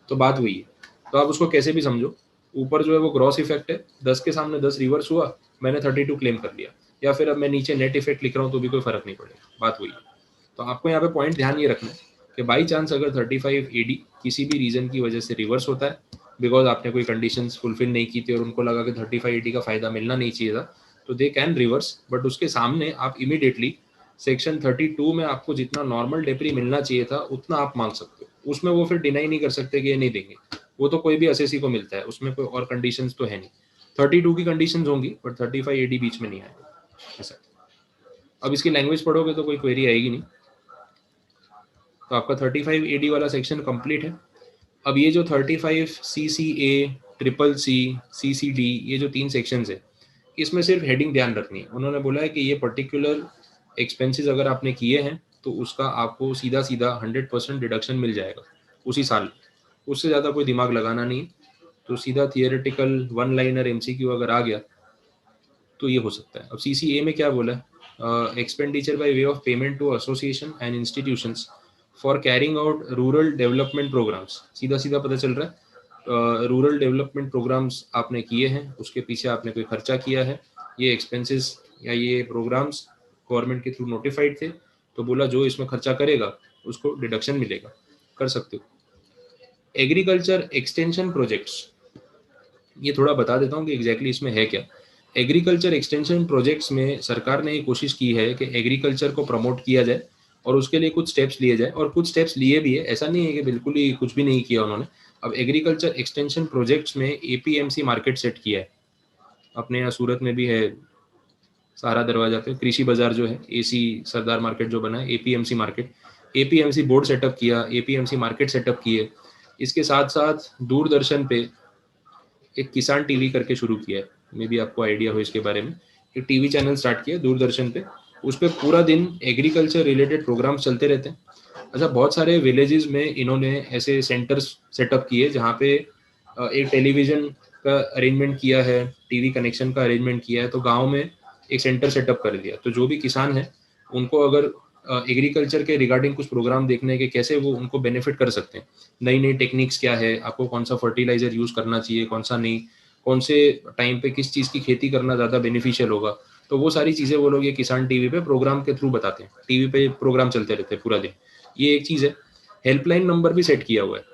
Speaker 1: तो बात वही है। तो आप उसको कैसे भी समझो, ऊपर जो है वो ग्रॉस इफेक्ट है, 10 के सामने 10 रिवर्स हुआ, मैंने 32 क्लेम कर लिया, या फिर अब मैं नीचे नेट इफेक्ट लिख रहा हूँ तो भी कोई फर्क नहीं पड़ेगा, बात वही है। तो आपको यहाँ पे पॉइंट ध्यान ये रखना है कि बाई चांस अगर 35 एडी किसी भी रीजन की वजह से रिवर्स होता है, बिकॉज आपने कोई कंडीशंस फुलफिल नहीं की थी और उनको लगा कि 35 एडी का फायदा मिलना नहीं चाहिए था, तो दे कैन रिवर्स, बट उसके सामने आप इमीडिएटली सेक्शन 32 में आपको जितना नॉर्मल डेपरी मिलना चाहिए था उतना आप मांग सकते हो। उसमें वो फिर डिनाई नहीं कर सकते कि ये नहीं देंगे, वो तो कोई भी असेसी को मिलता है, उसमें कोई और कंडीशंस तो है नहीं। 32 की कंडीशंस होंगी बट 35 एडी बीच में नहीं आएगा ऐसा। अब इसकी लैंग्वेज पढ़ोगे तो कोई क्वेरी आएगी नहीं। तो आपका 35 एडी वाला सेक्शन कंप्लीट है। अब ये जो 35 CCA, ट्रिपल C, CCD, ये जो 3 सेक्शंस है, इसमें सिर्फ हेडिंग ध्यान रखनी है। उन्होंने बोला है कि ये पर्टिकुलर एक्सपेंसेस अगर आपने किए हैं तो उसका आपको सीधा सीधा 100% डिडक्शन मिल जाएगा उसी साल, उससे ज़्यादा कोई दिमाग लगाना नहीं। तो सीधा थियोरेटिकल 1 लाइनर MCQ अगर आ गया तो ये हो सकता है। अब CCA में क्या बोला है? Expenditure by way of payment to association and institutions for carrying out rural development programmes. सीधा सीधा पता चल रहा है रूरल डेवलपमेंट प्रोग्राम्स आपने किए हैं, उसके पीछे आपने कोई खर्चा किया है, ये एक्सपेंसेस या ये प्रोग्राम्स गवर्नमेंट के थ्रू नोटिफाइड थे, तो बोला जो इसमें खर्चा करेगा उसको डिडक्शन मिलेगा, कर सकते हो। एग्रीकल्चर एक्सटेंशन प्रोजेक्ट्स, ये थोड़ा बता देता हूँ कि एग्जैक्टली इसमें है क्या। एग्रीकल्चर एक्सटेंशन प्रोजेक्ट्स में सरकार ने ये कोशिश की है कि एग्रीकल्चर को प्रमोट किया जाए और उसके लिए कुछ स्टेप्स लिए जाए, और कुछ स्टेप्स लिए भी है, ऐसा नहीं है कि बिल्कुल ही कुछ भी नहीं किया उन्होंने। अब एग्रीकल्चर एक्सटेंशन प्रोजेक्ट्स में APMC मार्केट सेट किया है, अपने यहाँ सूरत में भी है सहारा दरवाजा पे कृषि बाजार जो है, AC सरदार मार्केट जो बना है, APMC market, APMC board setup किया, APMC मार्केट सेटअप किए। इसके साथ साथ दूरदर्शन पे एक किसान टीवी करके शुरू किया है, मे भी आपको आइडिया हो इसके बारे में। एक टीवी चैनल स्टार्ट किया दूरदर्शन पे, उस पर पूरा दिन एग्रीकल्चर रिलेटेड प्रोग्राम्स चलते रहते हैं। अच्छा, बहुत सारे विलेजेस में इन्होंने ऐसे सेंटर्स सेटअप किए जहाँ पे एक टेलीविजन का अरेंजमेंट किया है, टीवी कनेक्शन का अरेंजमेंट किया है, तो गाँव में एक सेंटर सेटअप कर दिया। तो जो भी किसान है उनको अगर एग्रीकल्चर के रिगार्डिंग कुछ प्रोग्राम देखने के, कैसे वो उनको बेनिफिट कर सकते हैं, नई नई टेक्निक्स क्या है, आपको कौन सा फर्टिलाइजर यूज़ करना चाहिए, कौन सा नहीं, कौन से टाइम पे किस चीज़ की खेती करना ज़्यादा बेनिफिशियल होगा, तो वो सारी चीज़ें वो लोग ये किसान टीवी पे प्रोग्राम के थ्रू बताते हैं। टीवी पे प्रोग्राम चलते रहते हैं पूरा दिन, ये एक चीज़ है। हेल्पलाइन नंबर भी सेट किया हुआ है,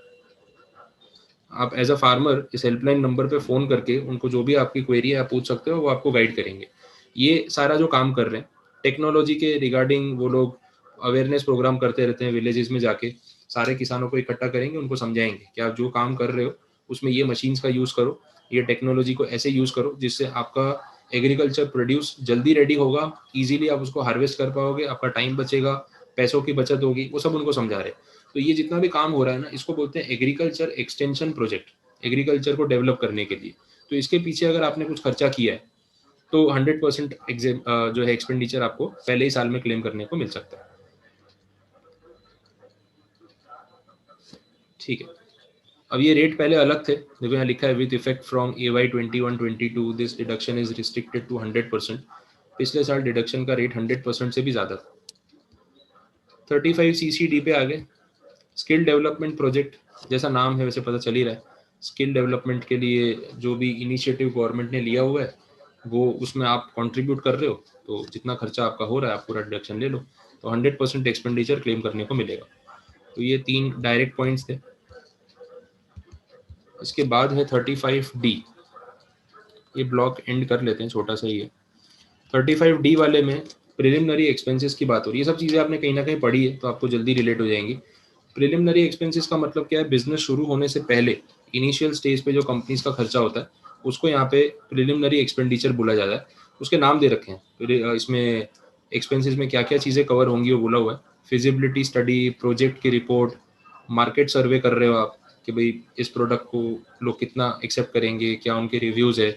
Speaker 1: आप एज अ फार्मर इस हेल्पलाइन नंबर पे फ़ोन करके उनको जो भी आपकी क्वेरी है आप पूछ सकते हो, वो आपको गाइड करेंगे। ये सारा जो काम कर रहे हैं टेक्नोलॉजी के रिगार्डिंग, वो लोग अवेयरनेस प्रोग्राम करते रहते हैं, विलेजेस में जाके सारे किसानों को इकट्ठा करेंगे, उनको समझाएंगे कि आप जो काम कर रहे हो उसमें ये मशीन्स का यूज़ करो, ये टेक्नोलॉजी को ऐसे यूज़ करो जिससे आपका एग्रीकल्चर प्रोड्यूस जल्दी रेडी होगा, इजीली आप उसको हार्वेस्ट कर पाओगे, आपका टाइम बचेगा, पैसों की बचत होगी, वो सब उनको समझा रहे। तो ये जितना भी काम हो रहा है ना, इसको बोलते हैं एग्रीकल्चर एक्सटेंशन प्रोजेक्ट, एग्रीकल्चर को डेवलप करने के लिए। तो इसके पीछे अगर आपने कुछ खर्चा किया है तो 100% जो है एक्सपेंडिचर आपको पहले ही साल में क्लेम करने को मिल सकता है। ठीक है, अब ये रेट पहले अलग थे, देखो यहाँ लिखा है with effect from AY 21-22 this deduction is restricted to 100%। पिछले साल डिडक्शन का रेट 100% से भी ज्यादा था। 35 CCD पे आ गए। स्किल डेवलपमेंट प्रोजेक्ट, जैसा नाम है वैसे पता चल ही रहा है, स्किल डेवलपमेंट के लिए जो भी इनिशिएटिव गवर्नमेंट ने लिया हुआ है वो उसमें आप कंट्रीब्यूट कर रहे हो, तो जितना खर्चा आपका हो रहा है आप पूरा डिडक्शन ले लो, तो 100% एक्सपेंडिचर क्लेम करने को मिलेगा। तो ये 3 डायरेक्ट पॉइंट्स थे। इसके बाद है 35D, ये ब्लॉक एंड कर लेते हैं, छोटा सा ही है। 35D वाले में प्रिलिमिनरी एक्सपेंसेस की बात हो रही है। ये सब चीज़ें आपने कहीं ना कहीं पढ़ी है तो आपको जल्दी रिलेट हो जाएंगी। प्रिलिमिनरी एक्सपेंसेस का मतलब क्या है, बिजनेस शुरू होने से पहले इनिशियल स्टेज पे जो कंपनीज का खर्चा होता है उसको यहाँ पे प्रिलिमिनरी एक्सपेंडिचर बोला जाता है। उसके नाम दे रखे हैं, इसमें एक्सपेंसेस में क्या क्या चीज़ें कवर होंगी वो बोला हुआ है। फिजिबिलिटी स्टडी, प्रोजेक्ट की रिपोर्ट, मार्केट सर्वे कर रहे हो आप कि भाई इस प्रोडक्ट को लोग कितना एक्सेप्ट करेंगे, क्या उनके रिव्यूज़ है,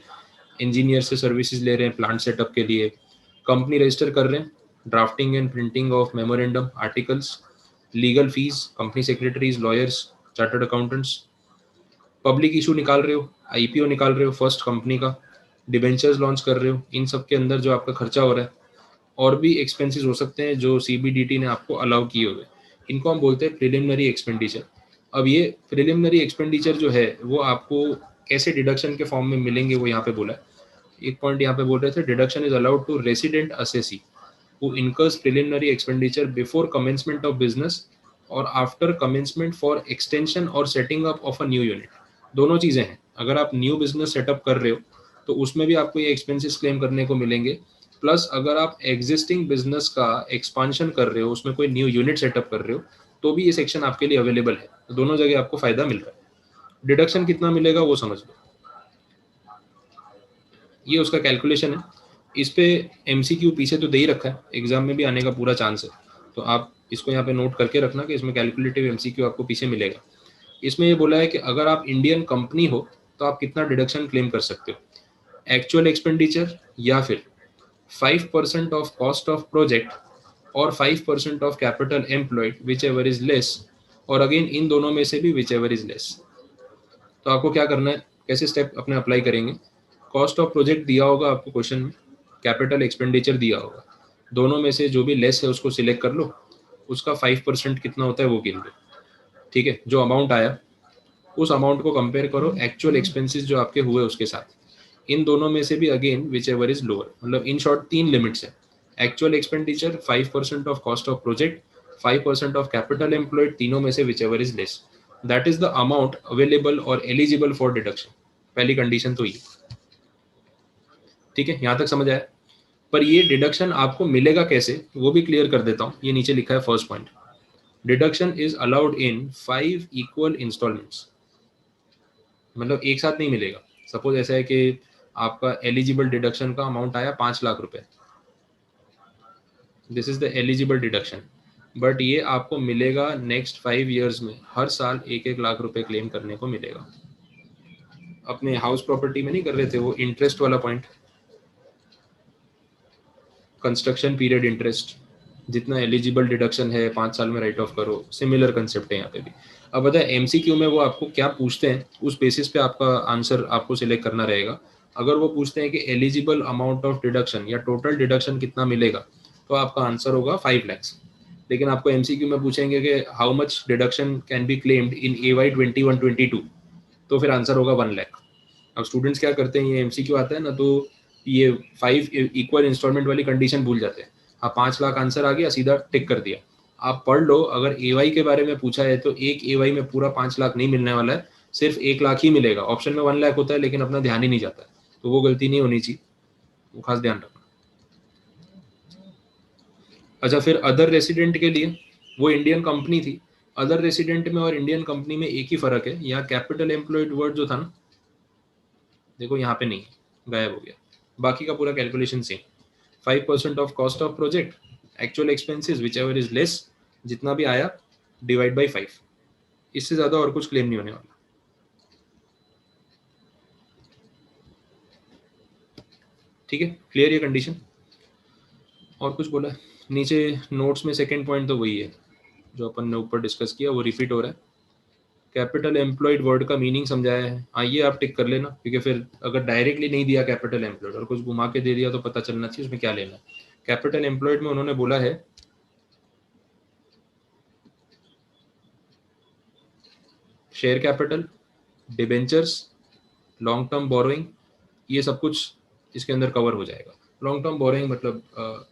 Speaker 1: इंजीनियर से सर्विसेज ले रहे हैं प्लांट सेटअप के लिए, कंपनी रजिस्टर कर रहे हैं, drafting and printing of memorandum articles, legal fees, company secretaries, lawyers, chartered accountants, public issue निकाल रहे हो, IPO निकाल रहे हो फर्स्ट कंपनी का, डिबेंचर्स लॉन्च कर रहे हो, इन सब के अंदर जो आपका खर्चा हो रहा है। और भी एक्सपेंसेस हो सकते हैं जो CBDT ने आपको अलाउ किए हुए, इनको हम बोलते हैं प्रिलिमिनरी एक्सपेंडिचर। अब ये प्रिलिमिनरी एक्सपेंडिचर जो है वो आपको कैसे डिडक्शन के फॉर्म में मिलेंगे वो यहाँ पे बोला है। एक पॉइंट यहाँ पे बोल रहे थे, deduction is allowed to resident assessee who incurs preliminary expenditure before commencement of business और आफ्टर कमेंसमेंट फॉर एक्सटेंशन और setting up of a new unit. दोनों चीज़ें हैं, अगर आप न्यू बिजनेस सेटअप कर रहे हो तो उसमें भी आपको ये एक्सपेंसेस क्लेम करने को मिलेंगे, प्लस अगर आप एग्जिस्टिंग बिजनेस का एक्सपांशन कर रहे हो, उसमें कोई न्यू यूनिट सेटअप कर रहे हो, तो भी ये सेक्शन आपके लिए अवेलेबल है। तो दोनों जगह आपको फायदा मिल रहा है। डिडक्शन कितना मिलेगा वो समझ लो, ये उसका कैलकुलेशन है। इस पे MCQ पीछे तो दे ही रखा है, एग्जाम में भी आने का पूरा चांस है, तो आप इसको यहाँ पे नोट करके रखना कि इसमें कैलकुलेटिव MCQ आपको पीछे मिलेगा। इसमें ये बोला है कि अगर आप इंडियन कंपनी हो तो आप कितना डिडक्शन क्लेम कर सकते हो, एक्चुअल एक्सपेंडिचर या फिर 5% ऑफ कॉस्ट ऑफ प्रोजेक्ट और 5% of capital employed which ever is less, और अगेन इन दोनों में से भी विच एवर इज लेस। तो आपको क्या करना है, कैसे स्टेप अपने अप्लाई करेंगे, कॉस्ट ऑफ प्रोजेक्ट दिया होगा आपको क्वेश्चन में, कैपिटल एक्सपेंडिचर दिया होगा, दोनों में से जो भी लेस है उसको सिलेक्ट कर लो, उसका 5% कितना होता है वो गिन लो। ठीक है, जो अमाउंट आया उस अमाउंट को कंपेयर करो एक्चुअल एक्सपेंसेस जो आपके हुए उसके साथ, इन दोनों में से भी again which ever is lower. मतलब इन शॉर्ट 3 लिमिट्स है, actual expenditure, 5% of cost of project, 5% of capital employed, तीनों में से which ever is less, that is the amount available और एलिजिबल फॉर डिडक्शन। पहली कंडीशन तो ये। ठीक है, यहाँ तक समझ आया। पर ये डिडक्शन आपको मिलेगा कैसे वो भी क्लियर कर देता हूँ। ये नीचे लिखा है first point, deduction is allowed in 5 equal instalments. मतलब एक साथ नहीं मिलेगा। सपोज ऐसा है कि आपका एलिजिबल डिडक्शन का अमाउंट आया 5 लाख रुपए, this is the eligible deduction, but ये आपको मिलेगा नेक्स्ट 5 ईयर्स में हर साल 1-1 लाख रुपए क्लेम करने को मिलेगा। अपने हाउस प्रॉपर्टी में नहीं कर रहे थे वो इंटरेस्ट वाला पॉइंट, कंस्ट्रक्शन पीरियड इंटरेस्ट, जितना एलिजिबल डिडक्शन है 5 साल में राइट ऑफ करो, सिमिलर कंसेप्ट है यहाँ पे भी। अब बताए MCQ में वो आपको क्या पूछते हैं उस बेसिस पे आपका आंसर आपको सिलेक्ट करना रहेगा। अगर वो पूछते हैं कि एलिजिबल अमाउंट ऑफ डिडक्शन या टोटल डिडक्शन कितना मिलेगा तो आपका आंसर होगा 5 लाख। लेकिन आपको MCQ में पूछेंगे कि how much deduction can be claimed in AY 21-22, तो फिर आंसर होगा 1 लाख। अब स्टूडेंट्स क्या करते हैं, ये MCQ आता है ना तो ये 5 इक्वल इंस्टॉलमेंट वाली कंडीशन भूल जाते हैं। हाँ 5 लाख आंसर आ गया, सीधा टिक कर दिया। आप पढ़ लो, अगर AY के बारे में पूछा है तो एक AY में पूरा 5 लाख नहीं मिलने वाला है, सिर्फ 1 लाख ही मिलेगा। ऑप्शन में 1 लाख होता है लेकिन अपना ध्यान ही नहीं जाता है, तो वो गलती नहीं होनी चाहिए, वो खास ध्यान रखना। अच्छा, फिर अदर रेसिडेंट के लिए वो इंडियन कंपनी थी। अदर रेसिडेंट में और इंडियन कंपनी में एक ही फर्क है, यहाँ कैपिटल एम्प्लॉयड वर्ड जो था ना, देखो यहाँ पे नहीं, गायब हो गया, बाकी का पूरा calculation same. 5% of cost of project, actual expenses which ever is less, जितना भी आया डिवाइड बाई 5, इससे ज्यादा और कुछ क्लेम नहीं होने वाला। ठीक है, क्लियर ये कंडीशन? और कुछ बोला है नीचे नोट्स में? सेकंड पॉइंट तो वही है जो अपन ने ऊपर डिस्कस किया, वो रिपीट हो रहा है। कैपिटल एम्प्लॉयड वर्ड का मीनिंग समझाया है, आइए आप टिक कर लेना, क्योंकि फिर अगर डायरेक्टली नहीं दिया कैपिटल एम्प्लॉयड और कुछ घुमा के दे दिया तो पता चलना चाहिए उसमें क्या लेना है। कैपिटल एम्प्लॉयड में उन्होंने बोला है share capital, debentures, long term borrowing, ये सब कुछ इसके अंदर कवर हो जाएगा। लॉन्ग टर्म बोरोइंग मतलब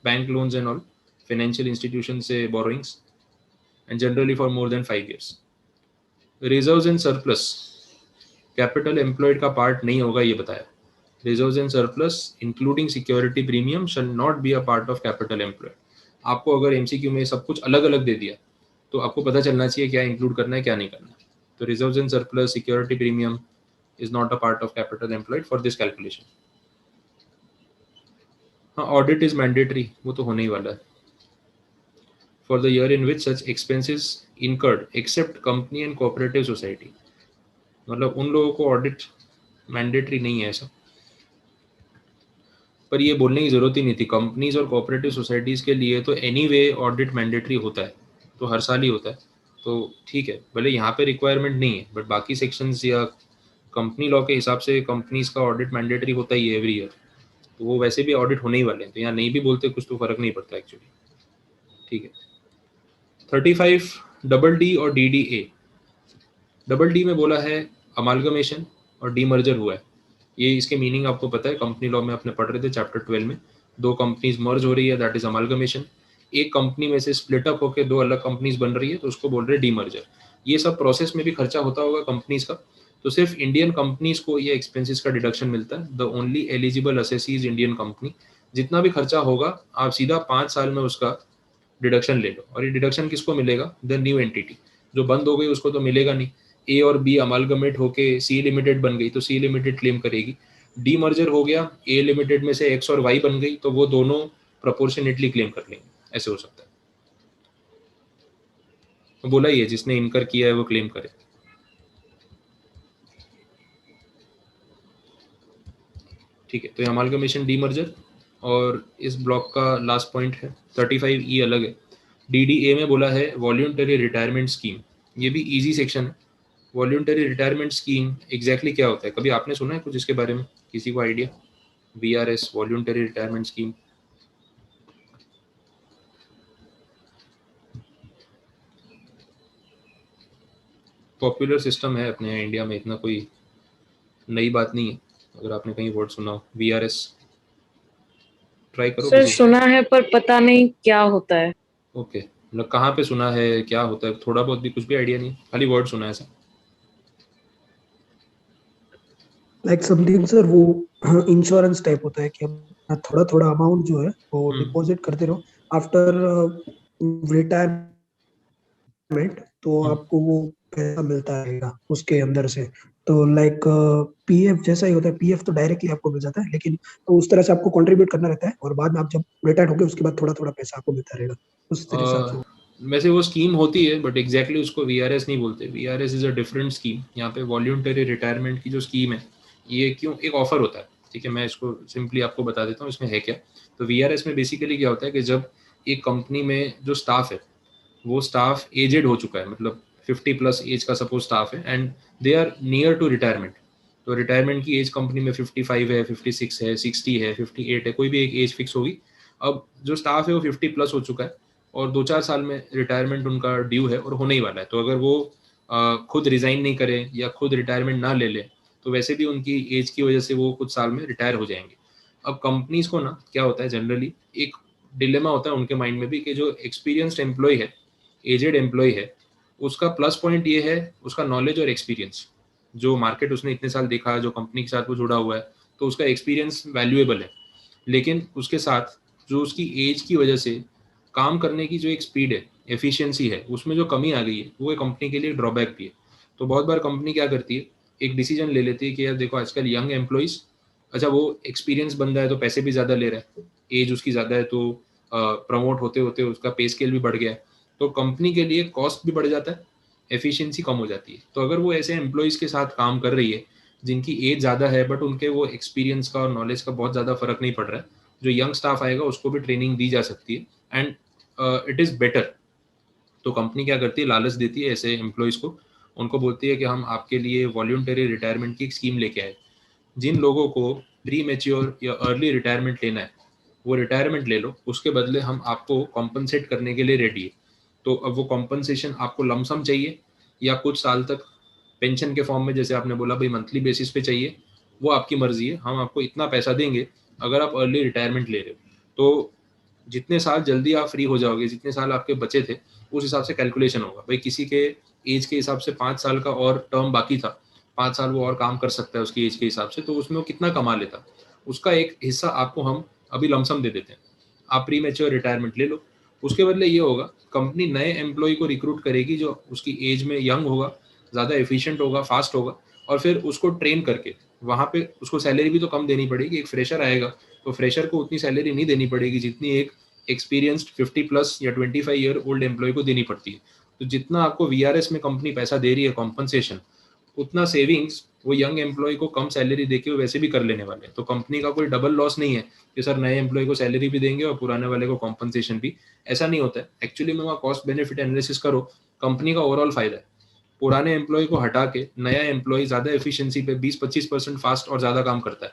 Speaker 1: bank loans and all, financial institution से borrowings, and generally for more than 5 years। Reserves and surplus capital employed का पार्ट नहीं होगा, ये बताया। Reserves and surplus including security premium shall not be a part of capital employed. आपको अगर MCQ में सब कुछ अलग अलग दे दिया तो आपको पता चलना चाहिए क्या इंक्लूड करना है क्या नहीं करना है। तो reserves and surplus, security premium is not a part of capital employed for this calculation। हाँ, ऑडिट इज मैंडेटरी, वो तो होने ही वाला है। For the year in which such expenses incurred except company and cooperative society, मतलब उन लोगों को ऑडिट मैंडेटरी नहीं है ऐसा, पर ये बोलने की जरूरत ही नहीं थी। कंपनीज और कोऑपरेटिव सोसाइटीज के लिए तो एनीवे ऑडिट मैंडेटरी होता है, तो हर साल ही होता है, तो ठीक है, भले यहाँ पे रिक्वायरमेंट नहीं है, बट बाकी सेक्शंस या कंपनी लॉ के हिसाब से कंपनीज का ऑडिट मैंडेटरी होता ही है एवरी ईयर, तो वो वैसे भी ऑडिट होने ही वाले हैं, तो यहाँ नहीं भी बोलते कुछ तो फर्क नहीं पड़ता एक्चुअली। ठीक है, 35 डबल डी और DDA। डबल डी में बोला है अमालगमेशन और डीमर्जर हुआ है, ये इसके मीनिंग आपको पता है, कंपनी लॉ में आपने पढ़ रहे थे चैप्टर 12 में। दो कंपनीज मर्ज हो रही है, दैट इज अमालगमेशन। एक कंपनी में से स्प्लिट अप होकर दो अलग कंपनीज बन रही है, तो उसको बोल रहे हैं डीमर्जर। ये सब प्रोसेस में भी खर्चा होता होगा कंपनीज का, तो सिर्फ इंडियन कंपनीज को ये एक्सपेंसेस का डिडक्शन मिलता है। The only eligible assessees Indian company. जितना भी खर्चा होगा आप सीधा 5 साल में उसका डिडक्शन ले लो, और ये डिडक्शन किसको मिलेगा? The new entity. जो बंद हो गई उसको तो मिलेगा नहीं। ए और बी अमालगमेट होके सी लिमिटेड बन गई तो सी लिमिटेड क्लेम करेगी। डी मर्जर हो गया, ए लिमिटेड में से एक्स और वाई बन गई, तो वो दोनों प्रोपोर्शनेटली क्लेम कर लेंगे, ऐसे हो सकता है। तो बोला ही है जिसने इनकर किया है वो क्लेम करे। ठीक है, तो ये अमालगमेशन डीमर्जर, और इस ब्लॉक का लास्ट पॉइंट है 35E अलग है। DDA में बोला है वॉल्यूंटरी रिटायरमेंट स्कीम, ये भी इजी सेक्शन है। वॉल्यूंटरी रिटायरमेंट स्कीम एग्जैक्टली क्या होता है? कभी आपने सुना है कुछ इसके बारे में? किसी को idea? VRS voluntary retirement scheme. Popular system है अपने यहाँ इंडिया में, इतना कोई नई बात नहीं है। अगर आपने कहीं वर्ड सुना हो VRS, ट्राई करो।
Speaker 8: सर सुना है पर पता नहीं क्या होता है।
Speaker 1: ओके, मतलब कहाँ पे सुना है, क्या होता है, थोड़ा बहुत भी, कुछ भी आइडिया नहीं, खाली वर्ड सुना है ऐसा?
Speaker 5: लाइक समथिंग सर, वो इंश्योरेंस टाइप होता है कि हम थोड़ा थोड़ा अमाउंट जो है वो डिपॉजिट करते रहो, आफ्टर रिटायरमेंट तो आपको वो पैसा मिलता रहेगा उसके अंदर से। तो लाइक पीएफ जैसा ही होता है, पीएफ तो डायरेक्टली आपको मिल जाता है, लेकिन तो उस तरह से आपको कंट्रीब्यूट करना रहता है, और बाद में आप जब रिटायर्ड होगे उसके बाद थोड़ा थोड़ा पैसा आपको मिलता रहेगा उस तरह से।
Speaker 1: वैसे वो स्कीम होती है, बट एग्जैक्टली उसको VRS नहीं बोलते। VRS is a different scheme. यहाँ पे वॉल्यूंटरी रिटायरमेंट की जो स्कीम है, ये क्यों एक ऑफर होता है, ठीक है, मैं इसको सिंपली आपको बता देता हूँ इसमें है क्या। तो VRS में बेसिकली क्या होता है कि जब एक कंपनी में जो स्टाफ है वो स्टाफ एजेड हो चुका है, मतलब 50+ एज का सपोज स्टाफ है, and they are near to retirement. तो रिटायरमेंट की एज कंपनी में 55 है, 56 है, 60 है, 58 है, कोई भी एक एज फिक्स होगी। अब जो स्टाफ है वो 50+ हो चुका है और 2-4 साल में रिटायरमेंट उनका ड्यू है और होने ही वाला है। तो अगर वो खुद रिजाइन नहीं करे या खुद रिटायरमेंट ना ले ले, तो वैसे भी उनकी एज की वजह से वो कुछ साल में रिटायर हो जाएंगे। अब कंपनीज को ना क्या होता है, जनरली एक डिलेमा होता है उनके माइंड में भी कि जो एक्सपीरियंस्ड एम्प्लॉय है, एजेड एम्प्लॉय है, उसका प्लस पॉइंट ये है उसका नॉलेज और एक्सपीरियंस। जो मार्केट उसने इतने साल देखा, जो कंपनी के साथ वो जुड़ा हुआ है, तो उसका एक्सपीरियंस वैल्यूएबल है। लेकिन उसके साथ जो उसकी एज की वजह से काम करने की जो एक स्पीड है, एफिशिएंसी है, उसमें जो कमी आ गई है, वो कंपनी के लिए ड्रॉबैक भी है। तो बहुत बार कंपनी क्या करती है, एक डिसीजन ले लेती है कि यार देखो आजकल यंग एम्प्लॉइज अच्छा वो एक्सपीरियंस बंदा है तो पैसे भी ज़्यादा ले रहा है, एज उसकी ज़्यादा है तो प्रमोट होते होते उसका पे स्केल भी बढ़ गया है, तो कंपनी के लिए कॉस्ट भी बढ़ जाता है, एफिशिएंसी कम हो जाती है। तो अगर वो ऐसे एम्प्लॉयज़ के साथ काम कर रही है जिनकी एज ज़्यादा है बट उनके वो एक्सपीरियंस का और नॉलेज का बहुत ज़्यादा फर्क नहीं पड़ रहा है, जो यंग स्टाफ आएगा उसको भी ट्रेनिंग दी जा सकती है एंड इट इज़ बेटर। तो कंपनी क्या करती है, लालच देती है ऐसे एम्प्लॉयज़ को, उनको बोलती है कि हम आपके लिए वॉल्यूंटरी रिटायरमेंट की एक स्कीम लेके आए। जिन लोगों को प्री मेच्योर या अर्ली रिटायरमेंट लेना है वो रिटायरमेंट ले लो, उसके बदले हम आपको कॉम्पनसेट करने के लिए रेडी है। तो अब वो कॉम्पनसेशन आपको लमसम चाहिए या कुछ साल तक पेंशन के फॉर्म में, जैसे आपने बोला भाई मंथली बेसिस पे चाहिए, वो आपकी मर्जी है, हम आपको इतना पैसा देंगे अगर आप अर्ली रिटायरमेंट ले रहे हो। तो जितने साल जल्दी आप फ्री हो जाओगे, जितने साल आपके बचे थे, उस हिसाब से कैलकुलेशन होगा। भाई किसी के एज के हिसाब से 5 साल का और टर्म बाकी था, 5 साल वो और काम कर सकता है उसकी एज के हिसाब से, तो उसमें वो कितना कमा लेता, उसका एक हिस्सा आपको हम अभी लमसम दे देते हैं, आप प्री मैच्योर रिटायरमेंट ले लो। उसके बदले ये होगा, कंपनी नए एम्प्लॉय को रिक्रूट करेगी जो उसकी एज में यंग होगा, ज़्यादा एफिशिएंट होगा, फास्ट होगा, और फिर उसको ट्रेन करके वहाँ पे उसको सैलरी भी तो कम देनी पड़ेगी। एक फ्रेशर आएगा तो फ्रेशर को उतनी सैलरी नहीं देनी पड़ेगी जितनी एक एक्सपीरियंस्ड 50+ या 25 ईयर ओल्ड एम्प्लॉय को देनी पड़ती है। तो जितना आपको वीआरएस में कंपनी पैसा दे रही है कॉम्पनसेशन, उतना सेविंग्स वो यंग एम्प्लॉय को कम सैलरी देके वो वैसे भी कर लेने वाले हैं। तो कंपनी का कोई डबल लॉस नहीं है कि सर नए एम्प्लॉय को सैलरी भी देंगे और पुराने वाले को कॉम्पनसेशन भी, ऐसा नहीं होता है। एक्चुअली में वहाँ कॉस्ट बेनिफिट एनालिसिस करो, कंपनी का ओवरऑल फायदा है। पुराने एम्प्लॉय को हटा के नया एम्प्लॉय ज़्यादा एफिशिएंसी पे 20-25% फास्ट और ज़्यादा काम करता है,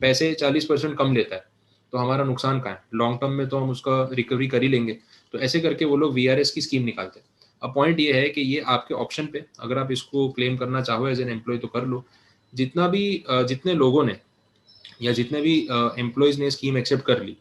Speaker 1: पैसे 40% कम लेता है, तो हमारा नुकसान कहाँ है? लॉन्ग टर्म में तो हम उसका रिकवरी कर ही लेंगे। तो ऐसे करके वो लोग वीआरएस की स्कीम निकालते हैं। अब पॉइंट ये है कि ये आपके ऑप्शन पे, अगर आप इसको क्लेम करना चाहो एज एन एम्प्लॉय तो कर लो। जितने लोगों ने या जितने भी एम्प्लॉयज़ ने स्कीम एक्सेप्ट कर ली,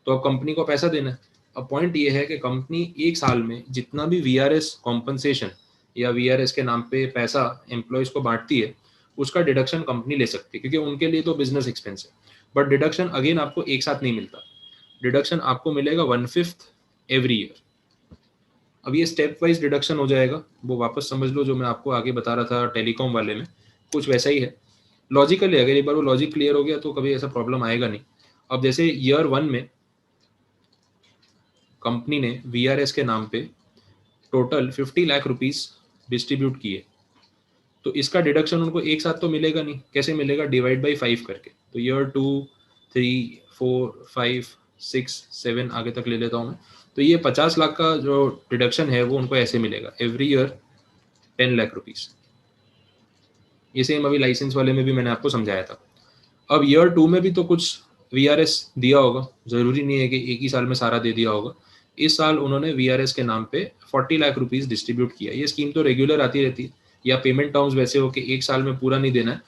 Speaker 1: तो अब कंपनी को पैसा देना है। अब पॉइंट ये है कि कंपनी एक साल में जितना भी वीआरएस कॉम्पनसेशन या वीआरएस के नाम पे पैसा एम्प्लॉयज़ को बांटती है, उसका डिडक्शन कंपनी ले सकती है, क्योंकि उनके लिए तो बिजनेस एक्सपेंस है। बट डिडक्शन अगेन आपको एक साथ नहीं मिलता, डिडक्शन आपको मिलेगा 1/5 एवरी ईयर। अब ये स्टेप वाइज डिडक्शन हो जाएगा, वो वापस समझ लो जो मैं आपको आगे बता रहा था टेलीकॉम वाले में, कुछ वैसा ही है। लॉजिकल है, अगर एक बार वो लॉजिक क्लियर हो गया तो कभी ऐसा प्रॉब्लम आएगा नहीं। अब जैसे ईयर 1 में कंपनी ने वीआरएस के नाम पे टोटल 50 लाख रुपीस डिस्ट्रीब्यूट किए, तो इसका डिडक्शन उनको एक साथ तो मिलेगा नहीं, कैसे मिलेगा? डिवाइड बाई 5 करके। तो ईयर 2, 3, 4, 5, 6, 7 आगे तक ले लेता हूँ मैं। तो ये 50 लाख का जो डिडक्शन है वो उनको ऐसे मिलेगा, एवरी ईयर 10 लाख रुपीस। ये सेम अभी लाइसेंस वाले में भी मैंने आपको समझाया था। अब ईयर 2 में भी तो कुछ वीआरएस दिया होगा, ज़रूरी नहीं है कि एक ही साल में सारा दे दिया होगा। इस साल उन्होंने वीआरएस के नाम पे 40 लाख रुपीस डिस्ट्रीब्यूट किया। ये स्कीम तो रेगुलर आती रहती है, या पेमेंट टर्म्स वैसे हो कि एक साल में पूरा नहीं देना है,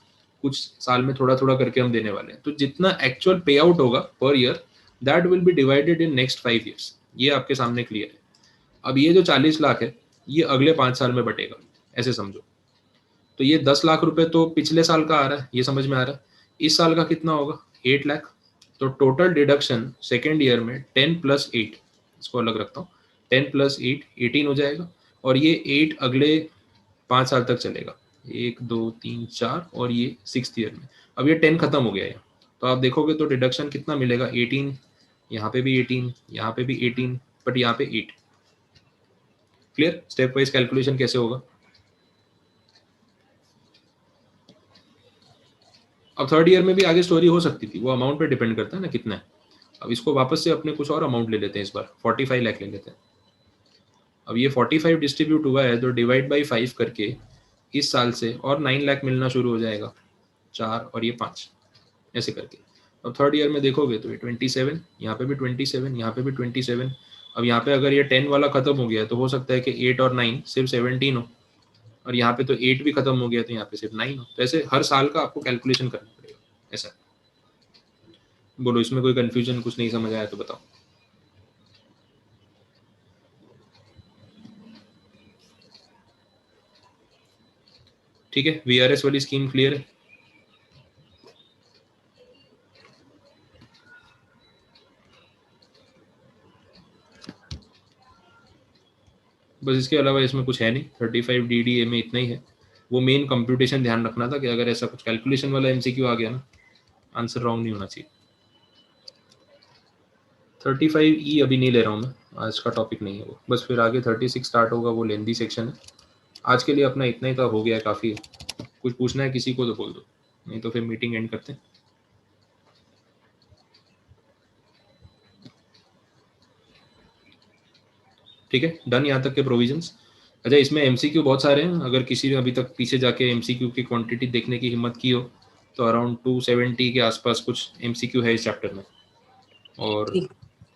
Speaker 1: कुछ साल में थोड़ा थोड़ा करके हम देने वाले हैं। तो जितना एक्चुअल पे आउट होगा per year, that will be divided in next 5 years. ये आपके सामने क्लियर है। अब ये जो 40 लाख है ये अगले 5 साल में बटेगा, ऐसे समझो। तो ये 10 लाख रुपए तो पिछले साल का आ रहा है, ये समझ में आ रहा है। इस साल का कितना होगा? 8 लाख। तो टोटल डिडक्शन सेकेंड ईयर में 10 + 8, इसको अलग रखता हूँ, 10 + 8 18 हो जाएगा, और ये 8 अगले 5 साल तक चलेगा, 1, 2, 3, 4, और ये 6th ईयर में। अब ये 10 खत्म हो गया है, तो आप देखोगे तो डिडक्शन कितना मिलेगा? 18, यहाँ पे भी 18, यहाँ पे भी 18, बट यहाँ पे 8। क्लियर? स्टेप वाइज कैलकुलेशन कैसे होगा। अब थर्ड ईयर में भी आगे स्टोरी हो सकती थी, वो अमाउंट पे डिपेंड करता है ना कितना है। अब इसको वापस से अपने कुछ और अमाउंट ले लेते हैं, इस बार 45 लाख ले लेते हैं। अब ये 45 डिस्ट्रीब्यूट हुआ है तो डिवाइड बाई 5 करके इस साल से और 9 लाख मिलना शुरू हो जाएगा, 4 और ये 5, ऐसे करके। अब थर्ड ईयर में देखोगे तो ये 27, यहाँ पे भी 27, यहाँ पे भी 27। अब यहाँ पे अगर ये 10 वाला खत्म हो गया तो हो सकता है कि 8 और 9 सिर्फ 17 हो, और यहाँ पे तो 8 भी खत्म हो गया तो यहाँ पे सिर्फ 9 हो। तो ऐसे हर साल का आपको कैलकुलेशन करना पड़ेगा, ऐसा। बोलो इसमें कोई कंफ्यूजन, कुछ नहीं समझ आया तो बताओ। ठीक है, वीआरएस वाली स्कीम क्लियर है। बस इसके अलावा इसमें कुछ है नहीं, 35 DDA में इतना ही है। वो मेन कंप्यूटेशन ध्यान रखना था कि अगर ऐसा कुछ कैलकुलेशन वाला MCQ आ गया ना, आंसर रॉन्ग नहीं होना चाहिए। 35E अभी नहीं ले रहा हूँ मैं, आज का टॉपिक नहीं है वो, बस फिर आगे 36 स्टार्ट होगा, वो लेंदी सेक्शन है। आज के लिए अपना इतना ही तो हो गया है, काफ़ी है। कुछ पूछना है किसी को तो बोल दो, नहीं तो फिर मीटिंग एंड करते हैं। ठीक है, डन यहाँ तक के प्रोविजंस। अच्छा, इसमें एमसीक्यू बहुत सारे हैं, अगर किसी ने अभी तक पीछे जाके एमसीक्यू की क्वांटिटी देखने की हिम्मत की हो तो अराउंड 270 के आसपास कुछ एमसीक्यू है इस चैप्टर में, और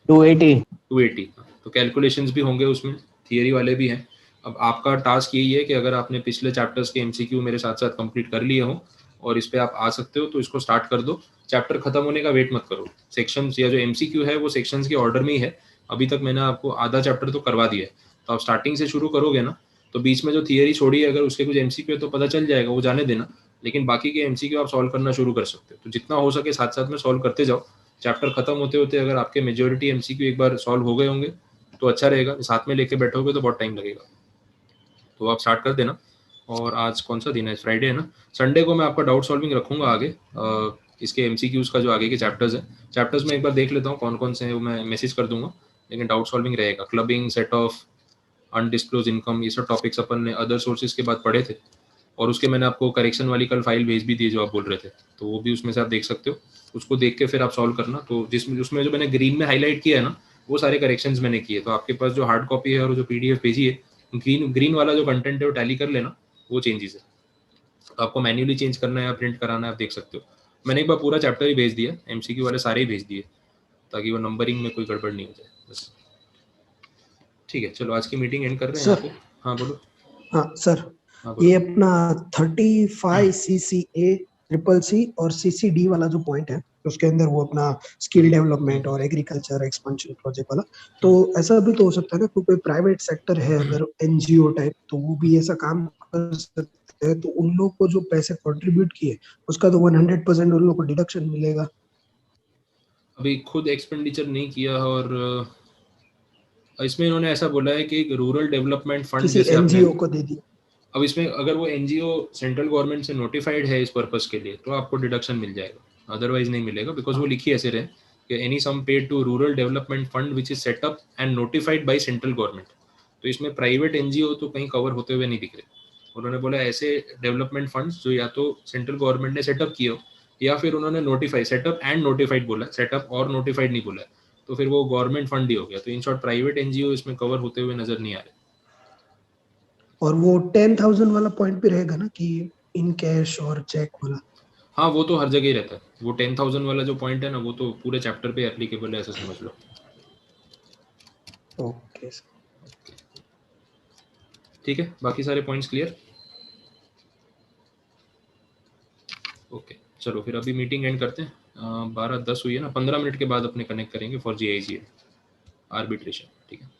Speaker 2: 280
Speaker 1: तो कैलकुलेशंस भी होंगे उसमें, थियरी वाले भी हैं। अब आपका टास्क यही है कि अगर आपने पिछले चैप्टर्स के एमसीक्यू मेरे साथ साथ कंप्लीट कर लिए हो और इस पे आप आ सकते हो तो इसको स्टार्ट कर दो। चैप्टर खत्म होने का वेट मत करो। सेक्शंस या जो एमसीक्यू है वो सेक्शंस के ऑर्डर में ही है। अभी तक मैंने आपको आधा चैप्टर तो करवा दिया है, तो आप स्टार्टिंग से शुरू करोगे ना, तो बीच में जो थियरी छोड़ी है अगर उसके कुछ एमसीक्यू है तो पता चल जाएगा, वो जाने देना। लेकिन बाकी के एमसीक्यू आप सॉल्व करना शुरू कर सकते हो, तो जितना हो सके साथ साथ में सॉल्व करते जाओ। चैप्टर खत्म होते होते अगर आपके मेजोरिटी एमसीक्यू एक बार सॉल्व हो गए होंगे तो अच्छा रहेगा। साथ में लेके बैठोगे तो बहुत टाइम लगेगा, तो आप स्टार्ट कर देना। और आज कौन सा दिन है, फ्राइडे है ना, संडे को मैं आपका डाउट सॉल्विंग रखूंगा आगे। इसके एमसीक्यूज का जो आगे के चैप्टर्स है, चैप्टर्स में एक बार देख लेता हूँ कौन कौन से हैं, वो मैं मैसेज कर दूंगा, लेकिन डाउट सॉल्विंग रहेगा। Clubbing, set of, undisclosed income, ये सब टॉपिक्स अपन ने अदर सोर्सेज के बाद पढ़े थे, और उसके मैंने आपको करेक्शन वाली कल फाइल भेज भी दी जो आप बोल रहे थे, तो वो भी उसमें से आप देख सकते हो। उसको देख के फिर आप सॉल्व करना। तो जिसमें उसमें जो मैंने ग्रीन में हाईलाइट किया है ना, वो सारे करेक्शंस मैंने किए। तो आपके पास जो हार्ड कॉपी है और जो पीडीएफ भेजी है, ग्रीन वाला जो कंटेंट है वो टैली कर लेना, वो चेंजेस है। तो आपको मैन्युअली चेंज करना है या प्रिंट कराना है, आप देख सकते हो। मैंने एक बार पूरा चैप्टर ही भेज दिया, एमसीक्यू वाले सारे ही भेज दिए, ताकि वो नंबरिंग में कोई गड़बड़ नहीं हो जाए बस। ठीक है, चलो आज की मीटिंग एंड कर रहे हैं यहाँ पे। हाँ बोलो।
Speaker 5: हाँ सर,
Speaker 1: हाँ बोलो।
Speaker 5: ये अपना 35 CCA ट्रिपल सी और CCD वाला जो पॉइंट है, उसके अंदर वो अपना स्किल डेवलपमेंट और एग्रीकल्चर एक्सपेंशन प्रोजेक्ट वाला, तो ऐसा भी तो हो सकता है ना, कोई प्राइवेट सेक्टर है अगर एनजीओ टाइप, तो वो भी ऐसा काम कर सकते हैं, तो उन लोग को जो पैसे कंट्रीब्यूट किए उसका तो 100% उन लोग को डिडक्शन मिलेगा।
Speaker 1: अभी खुद एक्सपेंडिचर नहीं किया, और इसमें इन्होंने ऐसा बोला है कि रूरल डेवलपमेंट फंड
Speaker 5: किसी
Speaker 1: जैसे आपने,
Speaker 5: एनजीओ को दे दिया।
Speaker 1: अब इसमें अगर वो एनजीओ सेंट्रल गवर्नमेंट से नोटिफाइड है इस पर्पस के लिए तो आपको डिडक्शन मिल जाएगा, अदरवाइज नहीं मिलेगा। बिकॉज वो लिखी ऐसे रहे कि any sum paid to rural development fund which is set up and notified by central government. तो इसमें प्राइवेट एनजीओ तो कहीं कवर होते हुए नहीं दिख रहे। उन्होंने बोला ऐसे डेवलपमेंट फंड्स जो या तो सेंट्रल गवर्नमेंट ने सेटअप किए हो, या फिर उन्होंने नोटिफाई, सेटअप एंड नोटिफाइड बोला, सेटअप और नोटिफाइड नहीं बोला, तो फिर वो गवर्नमेंट फंड ही हो गया। तो इन शॉर्ट प्राइवेट एनजीओ इसमें कवर होते हुए नजर नहीं आ रहे।
Speaker 5: और वो 10,000 वाला पॉइंट भी रहेगा ना कि इन कैश और चेक वाला?
Speaker 1: हाँ, वो तो हर जगह ही रहता है। वो 10,000 वाला जो पॉइंट है ना, वो तो पूरे चैप्टर पे एप्लीकेबल है, ऐसा समझ लो।
Speaker 5: ओके सर,
Speaker 1: ठीक है, बाकी सारे पॉइंट्स क्लियर। ओके, चलो फिर अभी मीटिंग एंड करते हैं। 12:10 हुई है ना, 15 मिनट के बाद अपने कनेक्ट करेंगे फॉर GIGA आर्बिट्रेशन। ठीक है।